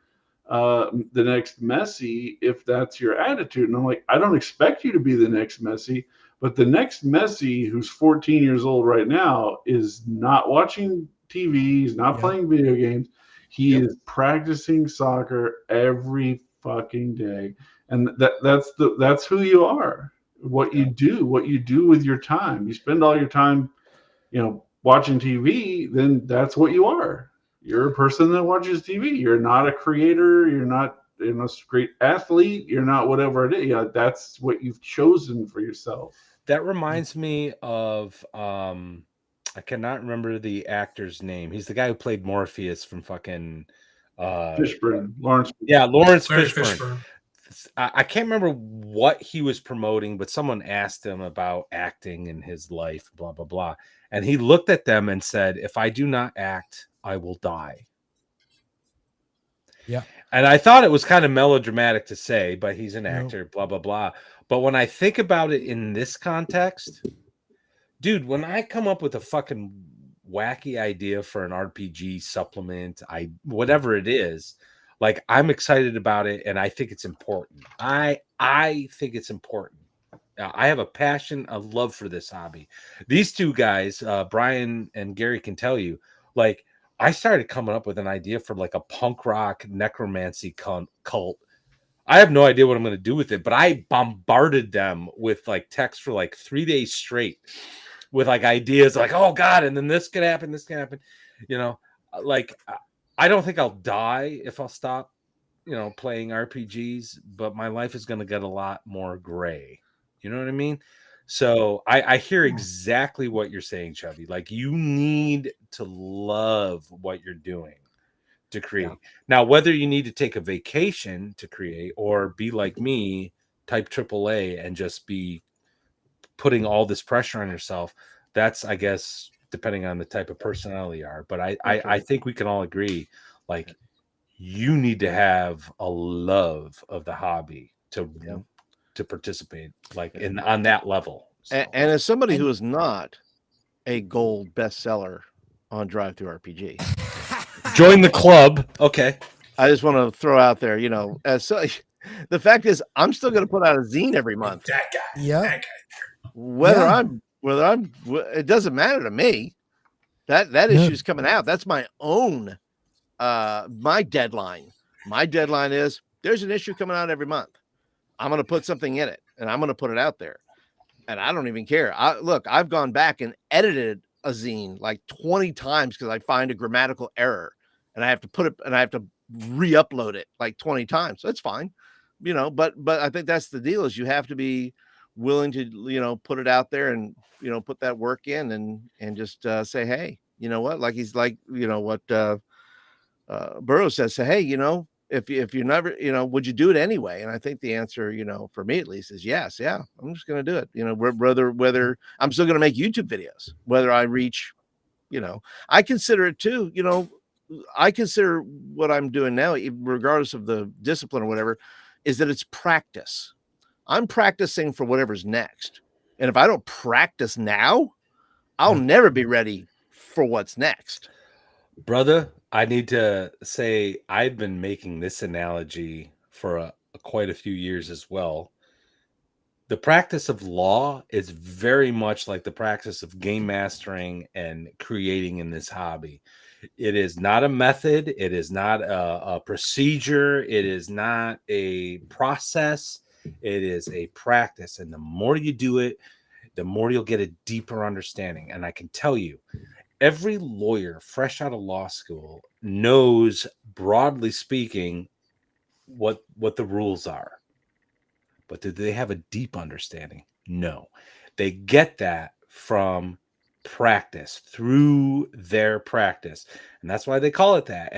the next Messi if that's your attitude. And I'm like, I don't expect you to be the next Messi, but the next Messi, who's 14 years old right now, is not watching TV, he's not playing video games. He is practicing soccer every fucking day, and that's who you are. What you do with your time. You spend all your time, watching TV. Then that's what you are. You're a person that watches TV. You're not a creator. You're not a great athlete. You're not whatever it is. Yeah, that's what you've chosen for yourself.
That reminds me of I cannot remember the actor's name. He's the guy who played Morpheus from fucking
Fishburne. Lawrence.
Yeah, Lawrence Fishburne.
Fishburne.
I can't remember what he was promoting, but someone asked him about acting in his life, blah, blah, blah. And he looked at them and said, if I do not act, I will die.
Yeah.
And I thought it was kind of melodramatic to say, but he's an actor, blah, blah, blah. But when I think about it in this context, dude, when I come up with a fucking wacky idea for an RPG supplement, whatever it is, like, I'm excited about it, and I think it's important. I think it's important. I have a passion, a love for this hobby. These two guys, Brian and Gary, can tell you, like, I started coming up with an idea for like a punk rock necromancy cult. I have no idea what I'm going to do with it, but I bombarded them with like text for like 3 days straight with like ideas like, oh God, and then this could happen, this can happen. Like, I don't think I'll die if I'll stop, playing RPGs, but my life is going to get a lot more gray. You know what I mean? So I hear exactly what you're saying, Chubby. Like, you need to love what you're doing to create. Yeah. Now, whether you need to take a vacation to create or be like me, type AAA and just be putting all this pressure on yourself, that's, I guess, depending on the type of personality you are. But I think we can all agree, like, you need to have a love of the hobby to participate, like, on that level. So.
And as somebody who is not a gold bestseller on Drive-Thru-RPG,
join the club. Okay.
I just want to throw out there, the fact is, I'm still going to put out a zine every month.
That guy.
Yeah.
That guy.
Whether I'm, it doesn't matter to me. That issue's coming out. That's my own, my deadline. My deadline is there's an issue coming out every month. I'm going to put something in it and I'm going to put it out there. And I don't even care. I've gone back and edited a zine like 20 times because I find a grammatical error and I have to put it and I have to re-upload it like 20 times. So it's fine, but I think that's the deal, is you have to be willing to, put it out there and, put that work in and just say, hey, you know what? Like he's like, what Burroughs says, say, hey, if you're never, would you do it anyway? And I think the answer, for me at least, is yes. Yeah, I'm just going to do it. Whether I'm still going to make YouTube videos, whether I reach, I consider it too, I consider what I'm doing now, regardless of the discipline or whatever, is that it's practice. I'm practicing for whatever's next. And if I don't practice now, I'll never be ready for what's next.
Brother, I need to say I've been making this analogy for quite a few years as well. The practice of law is very much like the practice of game mastering and creating in this hobby. It is not a method. It is not a procedure. It is not a process. It is a practice. And the more you do it, the more you'll get a deeper understanding. And I can tell you, every lawyer fresh out of law school knows, broadly speaking, what the rules are. But do they have a deep understanding? No. They get that from practice, through their practice. And that's why they call it that.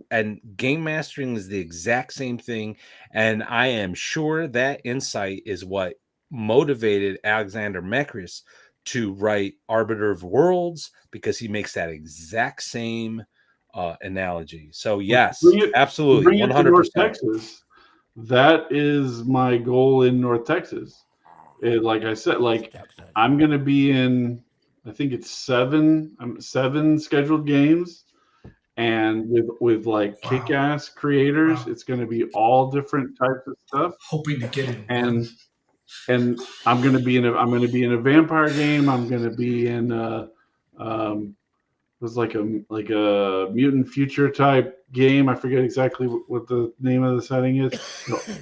And game mastering is the exact same thing. And I am sure that insight is what motivated Alexander Mekris to write Arbiter of Worlds, because he makes that exact same analogy. So yes, absolutely, 100%.
Texas. That is my goal in North Texas. Like I said, like I'm going to be in I think it's seven scheduled games. And with like kick-ass creators, it's going to be all different types of stuff.
Hoping to get it.
And I'm going to be in a vampire game. I'm going to be in it was like a mutant future type game. I forget exactly what the name of the setting is.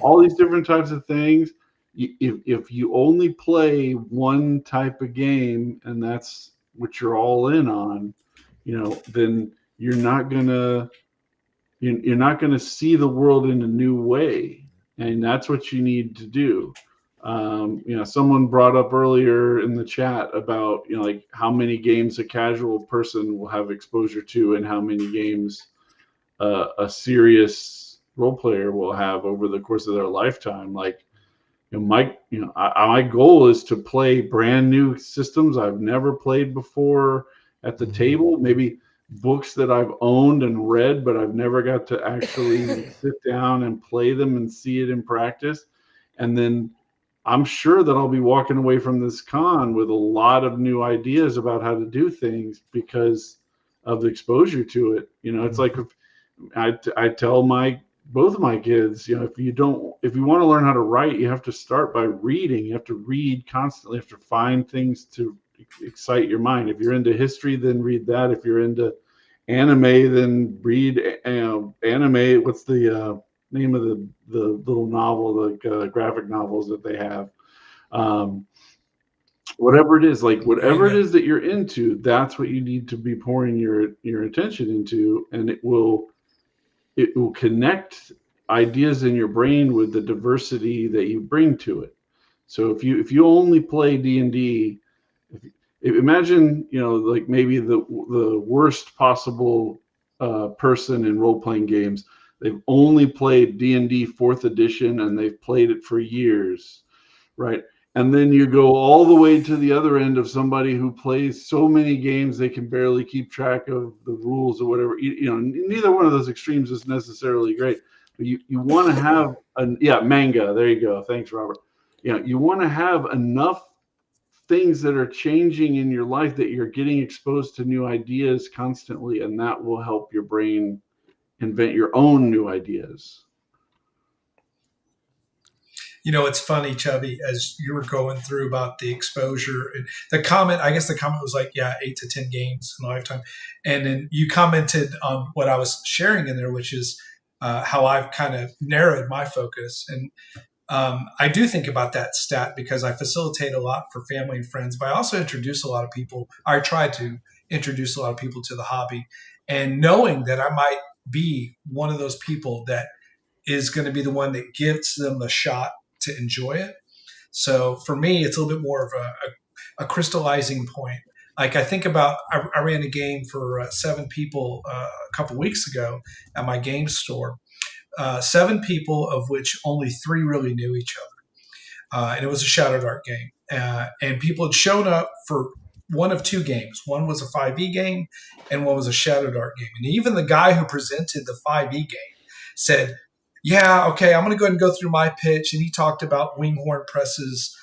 All these different types of things. If you only play one type of game and that's what you're all in on, then you're not gonna see the world in a new way, and that's what you need to do. Someone brought up earlier in the chat about like how many games a casual person will have exposure to and how many games a serious role player will have over the course of their lifetime. Like my goal is to play brand new systems I've never played before at the table, maybe books that I've owned and read, but I've never got to actually sit down and play them and see it in practice. And then I'm sure that I'll be walking away from this con with a lot of new ideas about how to do things because of the exposure to it. It's like if I tell both of my kids, if you want to learn how to write, you have to start by reading. You have to read constantly. You have to find things to excite your mind. If you're into history, then read that. If you're into anime, then read anime. What's the name of the little novel, the graphic novels that they have? Whatever it is, whatever it is that you're into, that's what you need to be pouring your attention into, and it will connect ideas in your brain with the diversity that you bring to it. So if you only play D&D, imagine like maybe the worst possible person in role-playing games. They've only played D&D 4th edition and they've played it for years, right? And then you go all the way to the other end of somebody who plays so many games they can barely keep track of the rules or whatever. Neither one of those extremes is necessarily great. But you want to have manga. There you go. Thanks, Robert. You want to have enough things that are changing in your life that you're getting exposed to new ideas constantly, and that will help your brain invent your own new ideas.
It's funny, Chubby, as you were going through about the exposure and the comment was like, 8 to 10 games in a lifetime. And then you commented on what I was sharing in there, which is how I've kind of narrowed my focus. And I do think about that stat because I facilitate a lot for family and friends, but I also introduce a lot of people. I try to introduce a lot of people to the hobby, and knowing that I might be one of those people that is going to be the one that gives them a shot to enjoy it. So for me, it's a little bit more of a crystallizing point. Like I think about, I ran a game for 7 people a couple weeks ago at my game store. 7 people, of which only 3 really knew each other. And it was a Shadow Dark game. And people had shown up for one of 2 games. One was a 5e game and one was a Shadow Dark game. And even the guy who presented the 5e game said, yeah, okay, I'm going to go ahead and go through my pitch. And he talked about Winghorn Press's,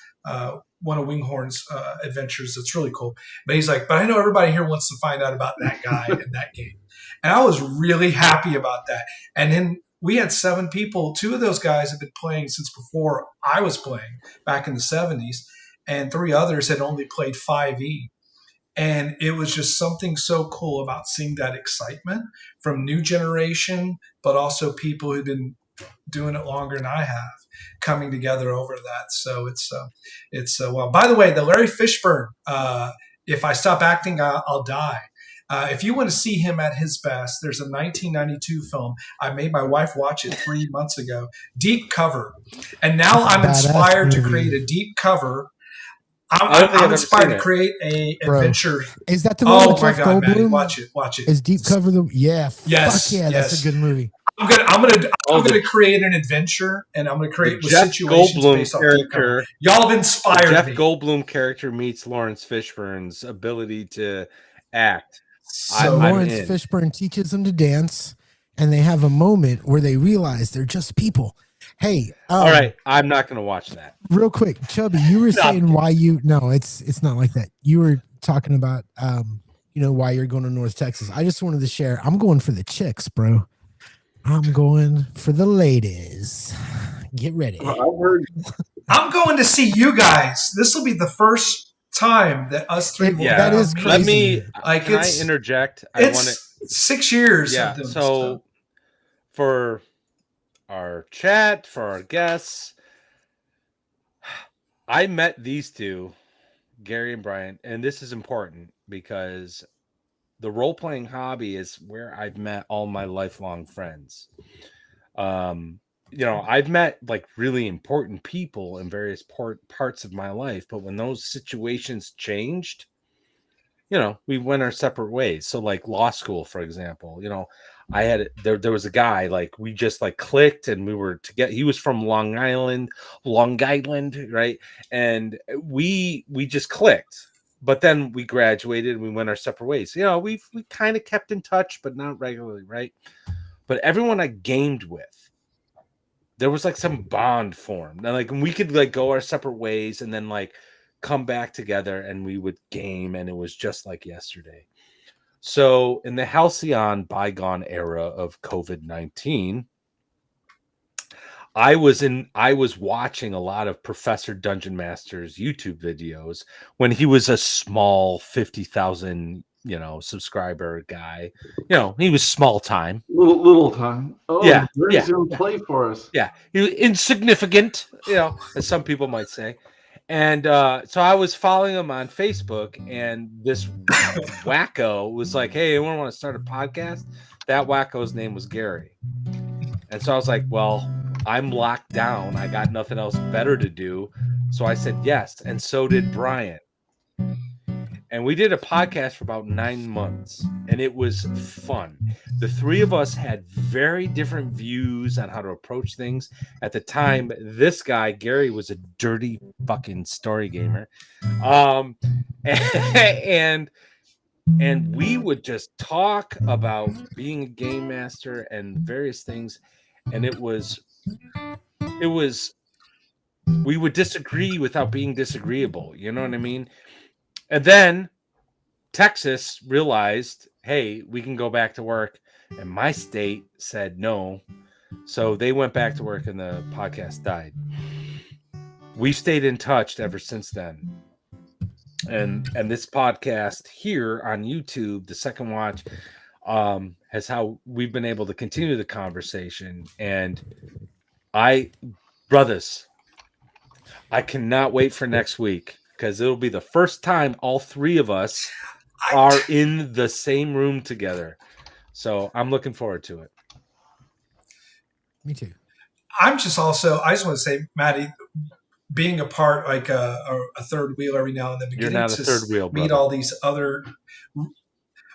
one of Winghorn's adventures. That's really cool. But he's like, but I know everybody here wants to find out about that guy in that game. And I was really happy about that. And then we had 7 people. 2 of those guys had been playing since before I was playing back in the 70s. And 3 others had only played 5e. And it was just something so cool about seeing that excitement from new generation, but also people who've been doing it longer than I have, coming together over that. So it's well. By the way, the Larry Fishburne, if I stop acting, I'll die. If you want to see him at his best, there's a 1992 film. I made my wife watch it 3 months ago, Deep Cover. And now I'm inspired to create a deep cover. I'm inspired to create a adventure.
Is that the one with Jeff Goldblum?
Maddie, watch it.
Is Deep Cover the? Yeah.
Yes.
Fuck yeah, that's a good movie.
I'm gonna create an adventure, and I'm gonna create situations based off Deep Cover. Y'all have inspired me.
Jeff Goldblum character meets Lawrence Fishburne's ability to act.
So Lawrence Fishburne teaches them to dance, and they have a moment where they realize they're just people. Hey,
all right, I'm not going to watch that.
Real quick, Chubby, you were saying why you? No, it's not like that. You were talking about why you're going to North Texas. I just wanted to share. I'm going for the chicks, bro. I'm going for the ladies. Get ready.
I'm going to see you guys. This will be the first time that us three will
that is crazy.
Let me can I interject?
It's 6 years.
Yeah.
Of doing
So
stuff.
for our chat, for our guests, I met these two, Gary and Brian, and this is important because the role-playing hobby is where I've met all my lifelong friends. I've met like really important people in various parts of my life, but when those situations changed, we went our separate ways. So like law school, for example, I had there was a guy, like we just like clicked and we were together. He was from Long Island, right? And we just clicked. But then we graduated and we went our separate ways. We kind of kept in touch, but not regularly, right? But everyone I gamed with, there was like some bond formed. And like we could like go our separate ways and then like come back together and we would game, and it was just like yesterday. So in the halcyon bygone era of COVID-19, I was watching a lot of Professor Dungeon Master's YouTube videos when he was a small 50,000, subscriber guy. He was small time.
Little time. Oh,
yeah.
He's going to play for us.
Yeah. He was insignificant, as some people might say. And so I was following him on Facebook, and this wacko was like, "Hey, anyone want to start a podcast?" That wacko's name was Gary. And so I was like, well, I'm locked down. I got nothing else better to do. So I said yes. And so did Brian. And we did a podcast for about 9 months, and it was fun. The three of us had very different views on how to approach things. At the time, this guy, Gary, was a dirty fucking story gamer. And we would just talk about being a game master and various things. And it was we would disagree without being disagreeable. You know what I mean? And then Texas realized, hey, we can go back to work. And my state said no. So they went back to work and the podcast died. We've stayed in touch ever since then. And this podcast here on YouTube, The Second Watch, has how we've been able to continue the conversation. And brothers, I cannot wait for next week, because it'll be the first time all three of us are in the same room together. So I'm looking forward to it.
Me too.
I just want to say, Maddie, being a part, like a third wheel every now and then,
you're not a third wheel,
meet
brother.
all these other.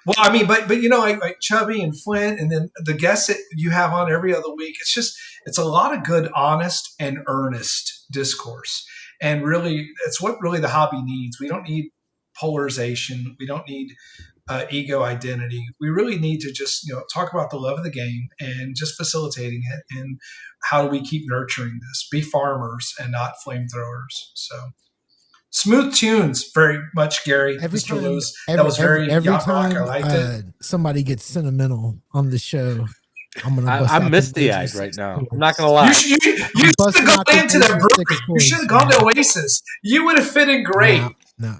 Well, I mean, but like Chubby and Flint, and then the guests that you have on every other week. It's a lot of good, honest, and earnest discourse, and really, it's what really the hobby needs. We don't need polarization. We don't need ego identity. We really need to just talk about the love of the game and just facilitating it, and how do we keep nurturing this? Be farmers and not flamethrowers. So. Smooth tunes, very much, Gary.
Every
Mr.
time,
Lewis. That was very yacht rock. I liked it.
Somebody gets sentimental on the show,
I'm misty-eyed right now. I'm not gonna lie.
You should have gone into that brewery. You should have gone to Oasis. You would have fit in great.
No.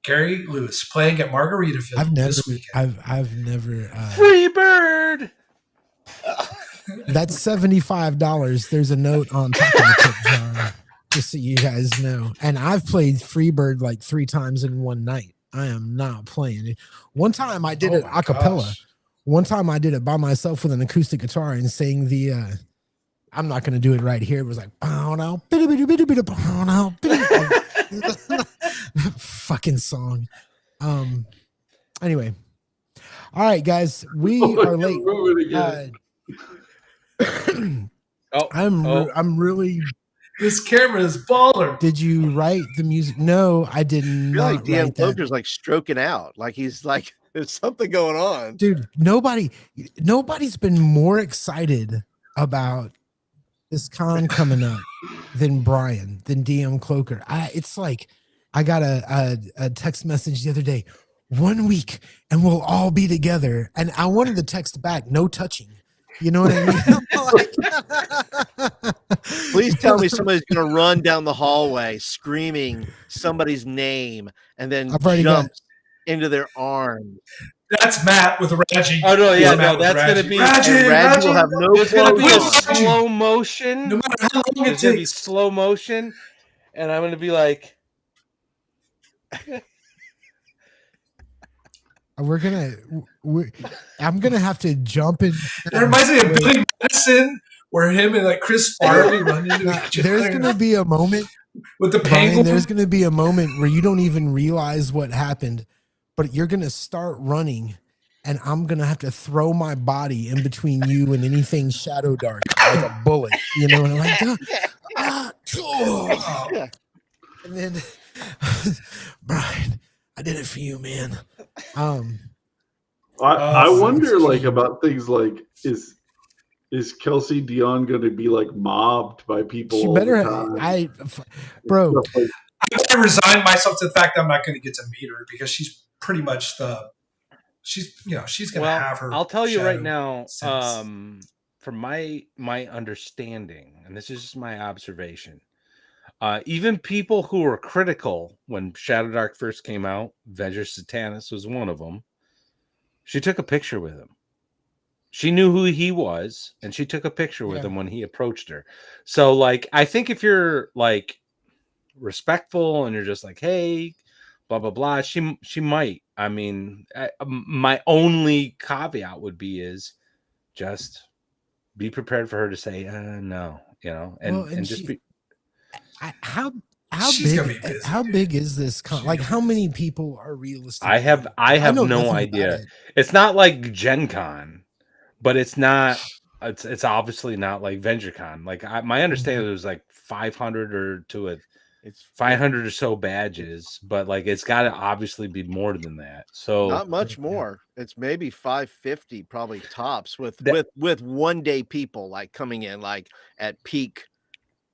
Gary Lewis playing at Margaritaville this weekend.
I've never.
Free bird.
That's $75. There's a note on top of the tip jar. Just so you guys know. And I've played Freebird like 3 times in one night. I am not playing it. One time I did it a cappella. Gosh. One time I did it by myself with an acoustic guitar and sang the I'm not going to do it right here. It was like fucking song. Anyway. All right, guys, we are late. I'm really.
This camera is baller.
Did you write the music? No, I did not.
Like DM Cloaker's like stroking out. Like he's like, there's something going on.
Dude, nobody's been more excited about this con coming up than Brian, than DM Cloaker. It's like I got a text message the other day. 1 week and we'll all be together. And I wanted to text back, no touching. You know what I mean?
Please tell me somebody's going to run down the hallway screaming somebody's name and then jumps into their arms.
That's Matt with Reggie.
Oh no, yeah, no, that's going to be
Reggie
will have no
there's going to be a
clothes on.
slow motion.
No matter how long
There's going to be slow motion, and I'm going to be like,
I'm gonna have to jump in.
It reminds me of Billy Madison, where him and like Chris Farley run into each other.
There's gonna be a moment
with the penguin.
There's gonna be a moment where you don't even realize what happened, but you're gonna start running, and I'm gonna have to throw my body in between you and anything shadow dark like a bullet. You know, and I'm like, and then Brian, I did it for you, man.
I wonder like about things like is Kelsey Dion going to be like mobbed by people?
She
all
better.
the time?
I
resigned myself to the fact that I'm not going to get to meet her because she's pretty much she's going to have her.
I'll tell you right now, from my understanding, and this is just my observation. Even people who were critical when Shadow Dark first came out, Vedra Satanis was one of them. She took a picture with him. She knew who he was, and she took a picture with him when he approached her. So, like, I think if you're like respectful and you're just like, "Hey, blah blah blah," she might. I mean, my only caveat would be is just be prepared for her to say no, you know, and just be.
How big is this? Like, how many people are realistic?
I have no idea. It's not like Gen Con, but it's not. It's obviously not like VentureCon. Like my understanding, it was like 500 or it's 500 or so badges, but like it's got to obviously be more than that. So
not much more. It's maybe 550, probably tops with 1 day people like coming in like at peak.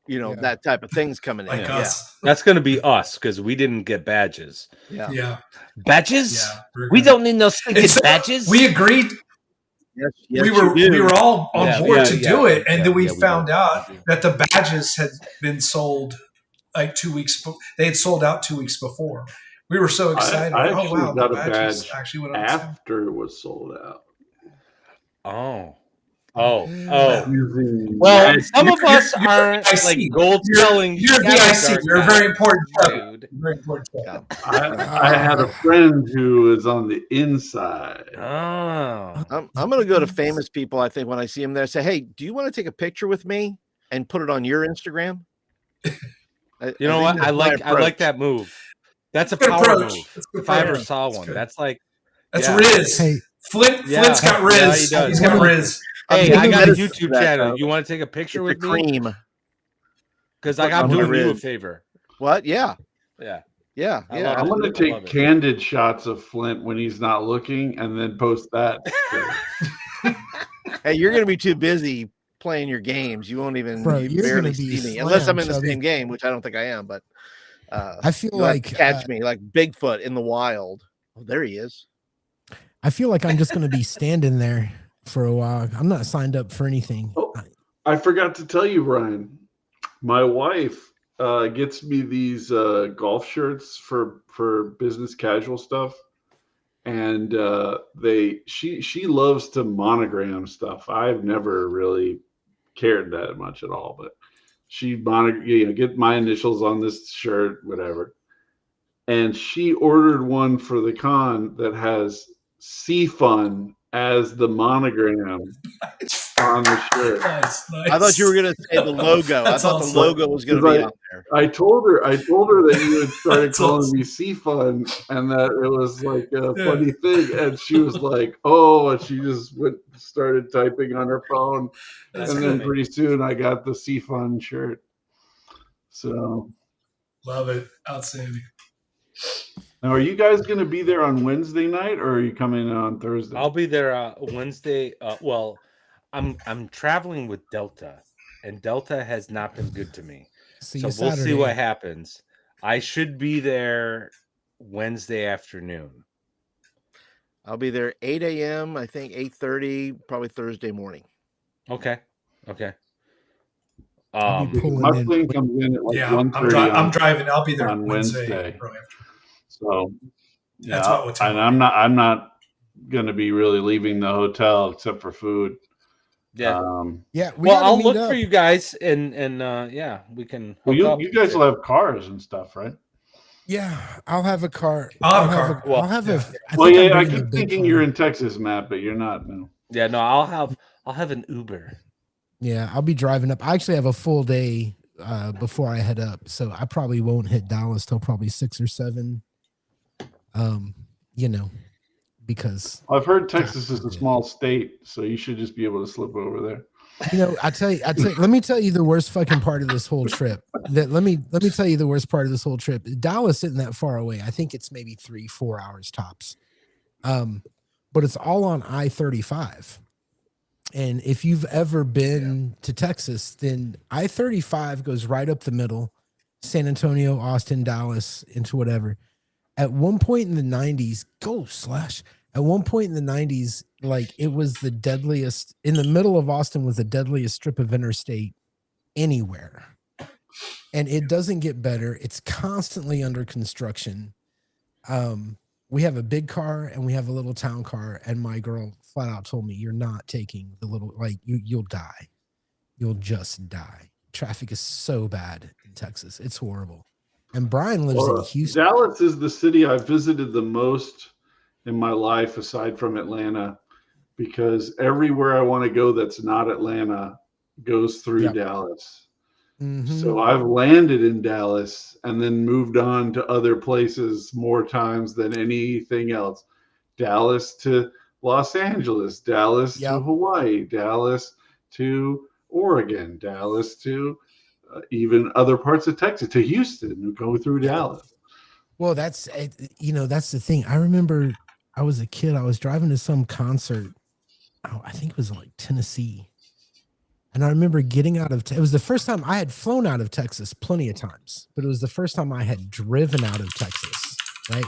You know, that type of things coming in.
Yeah.
That's going to be us because we didn't get badges.
Yeah.
Badges? Yeah, we don't need no stinking badges.
We agreed.
Yes,
we were all on board to do it. And then we found out that the badges had been sold like 2 weeks. They had sold out 2 weeks before. We were so excited.
I actually got a badge after it was sold out.
Well, some of us are like gold selling.
You're VIC. You're a very important dude. Very important.
I had a friend who is on the inside.
I'm going to go to famous people. I think when I see them there, say, "Hey, do you want to take a picture with me and put it on your Instagram?"
You know what? I like that move. That's a power move. If I ever saw one, that's
Riz. Hey. Flint's got Riz.
Yeah,
he's got Riz.
Hey, I got a YouTube channel. You want to take a picture with me? Because I'm doing you a favor.
What? Yeah.
I'm going to take candid shots of Flint when he's not looking and then post that.
Hey, you're going to be too busy playing your games. You won't even barely see me unless I'm in the same game, which I don't think I am. But
I feel like
catch me like Bigfoot in the wild. Oh, there he is.
I feel like I'm just going to be standing there for a while. I'm not signed up for anything.
Oh, I forgot to tell you, Ryan. My wife gets me these golf shirts for business casual stuff, and she loves to monogram stuff. I've never really cared that much at all, but she get my initials on this shirt, whatever. And she ordered one for the con that has Sea Fun as the monogram on the shirt.
Nice.
I thought you were going to say the logo. I thought the logo was going to be out there.
I told her that you had started calling me Sea Fun and that it was like a funny thing. And she was like, "Oh," and she just started typing on her phone. Then pretty soon I got the Sea Fun shirt. So
love it. Outstanding.
Now, are you guys going to be there on Wednesday night, or are you coming on Thursday?
I'll be there Wednesday. Well, I'm traveling with Delta, and Delta has not been good to me. So we'll see what happens. I should be there Wednesday afternoon.
I'll be there 8 a.m. I think 8:30, probably Thursday morning.
Okay.
I'll be pulling
my
in.
plane comes in at like
Yeah,
1:30
I'm driving. I'll be there
on Wednesday. So yeah,
That's what time
and I'm not going to be really leaving the hotel except for food.
Yeah.
Yeah.
Well, I'll look
up
for you guys, and yeah, we can.
Well,
hook up.
you guys will have cars and stuff, right?
Yeah, I'll have a car.
I'll have a car.
I'll have
yeah.
I keep thinking you're in Texas, Matt, but you're not. No.
Yeah, no, I'll have an Uber.
Yeah, I'll be driving up. I actually have a full day before I head up, so I probably won't hit Dallas till probably 6 or 7. Because
I've heard Texas is a small state, so you should just be able to slip over there.
I tell you, let me tell you the worst fucking part of this whole trip. Let me tell you the worst part of this whole trip. Dallas isn't that far away. I think it's maybe 3-4 hours tops. But it's all on I-35. And if you've ever been to Texas, then I-35 goes right up the middle, San Antonio, Austin, Dallas, into whatever. At one point in the 90s, at one point in the 90s, like it was the deadliest, in the middle of Austin was the deadliest strip of interstate anywhere. And it doesn't get better. It's constantly under construction. We have a big car and we have a little town car. And my girl flat out told me, you're not taking the little, like you'll die. You'll just die. Traffic is so bad in Texas. It's horrible. And Brian lives in Houston.
Dallas is the city I visited the most in my life, aside from Atlanta, because everywhere I want to go that's not Atlanta goes through Dallas.
Mm-hmm.
So I've landed in Dallas and then moved on to other places more times than anything else. Dallas to Los Angeles, Dallas to Hawaii, Dallas to Oregon, Dallas to even other parts of Texas, to Houston, and go through Dallas.
Well, that's the thing. I remember I was a kid. I was driving to some concert. I think it was like Tennessee. And I remember getting out of, it was the first time I had flown out of Texas plenty of times, but it was the first time I had driven out of Texas. Right.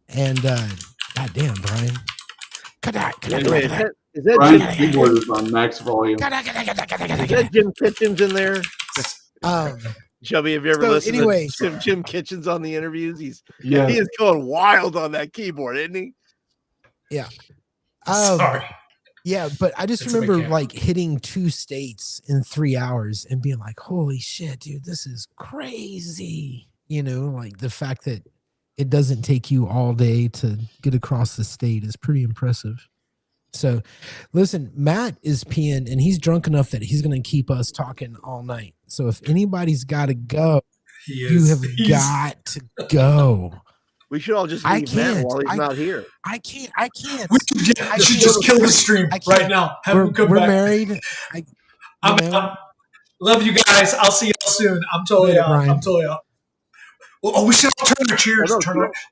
And goddamn, Brian.
Is that
Brian's keyboard is on max volume.
Is that Jim Kitchens in there? Shelby, have you ever listened to Jim Kitchens on the interviews? He is going wild on that keyboard, isn't he?
Yeah.
Sorry.
Yeah, but I just remember like hitting 2 states in 3 hours and being like, holy shit, dude, this is crazy. Like the fact that it doesn't take you all day to get across the state is pretty impressive. So listen, Matt is peeing and he's drunk enough that he's going to keep us talking all night. So if anybody's got to go, you have got to go.
We should all just leave Matt while he's not here.
I can't.
We should just kill the stream right now. Have him come back.
We're married.
I'm love you guys. I'll see y'all soon. I'm totally out. Oh, we should all turn our chairs.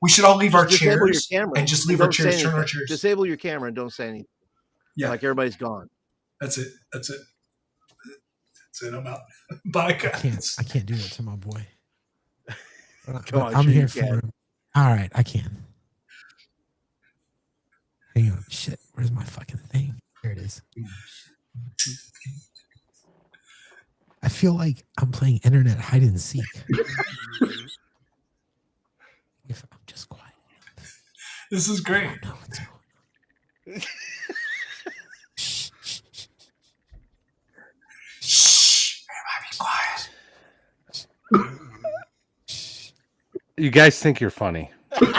We should all leave our chairs and just leave our chairs. Turn our chairs.
Disable your camera and don't say anything. Yeah, like everybody's gone.
That's it. I'm out. Bye, guys.
I can't do that to my boy.
Come on,
I'm here for him. All right, I can. Hang on. Shit, where's my fucking thing? There it is. I feel like I'm playing internet hide and seek. If I'm just quiet.
This is great.
I don't know what's going on.
Shh. Everybody be quiet.
You guys think you're funny.
It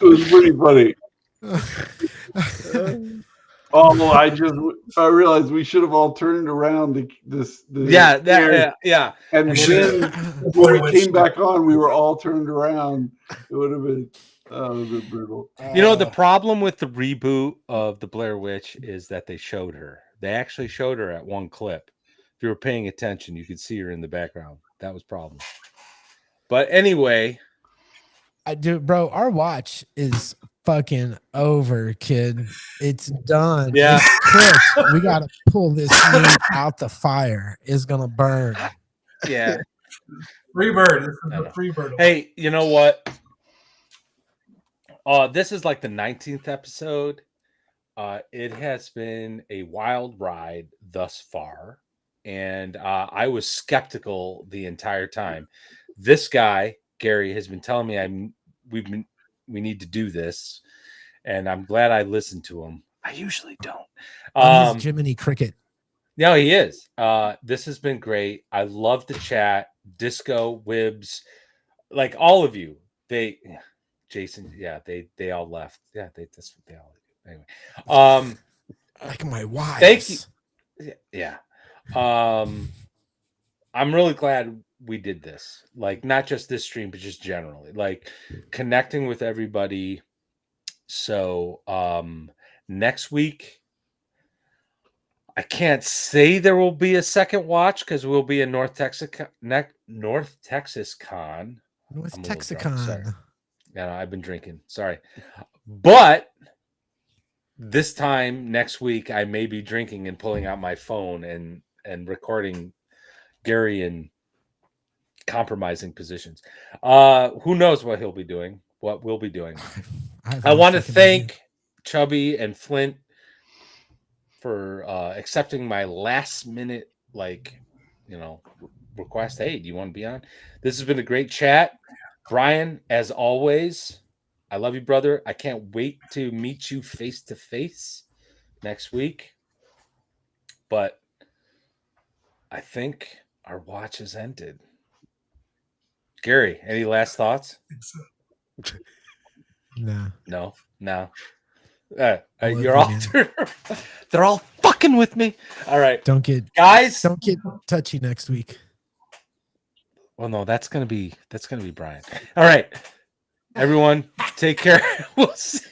was pretty funny. I realized we should have all turned around
Yeah.
And then when we came back on, we were all turned around. It would have been brutal.
The problem with the reboot of the Blair Witch is that they showed her. They actually showed her at one clip. If you were paying attention, you could see her in the background. That was a problem. But anyway,
I do, bro. Our watch is fucking over, kid. It's done.
Yeah.
It's cooked. We got to pull this meat out the fire. It's going to burn.
Yeah.
Freebird. This is the Freebird.
Hey, you know what? This is like the 19th episode. It has been a wild ride thus far, and I was skeptical the entire time. This guy, Gary, has been telling me we need to do this, and I'm glad I listened to him. I usually don't.
He's Jiminy Cricket.
No, he is. This has been great. I love the chat. Disco, Wibbs, like all of you. Jason, yeah, they all left. Yeah, that's what they all do. Anyway,
like my wives.
Thank you. Yeah. I'm really glad we did this. Like, not just this stream, but just generally, like connecting with everybody. So next week, I can't say there will be a second watch because we'll be in North Texas Con.
North Texicon.
Yeah, I've been drinking. Sorry. But this time next week, I may be drinking and pulling out my phone and recording Gary in compromising positions. Who knows what he'll be doing, what we'll be doing. I want to thank Chubby and Flint for accepting my last minute, request. Hey, do you want to be on? This has been a great chat. Brian, as always, I love you, brother. I can't wait to meet you face to face next week. But I think our watch has ended. Gary, any last thoughts?
No.
You're all they're all fucking with me. All right.
Don't get touchy next week. Well,
no, that's gonna be Brian. All right. Everyone, take care. We'll see.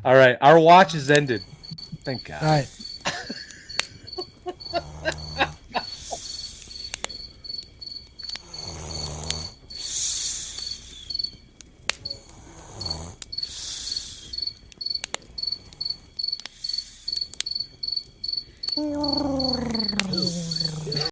All right. Our watch is ended. Thank God.
All right.
Thank you.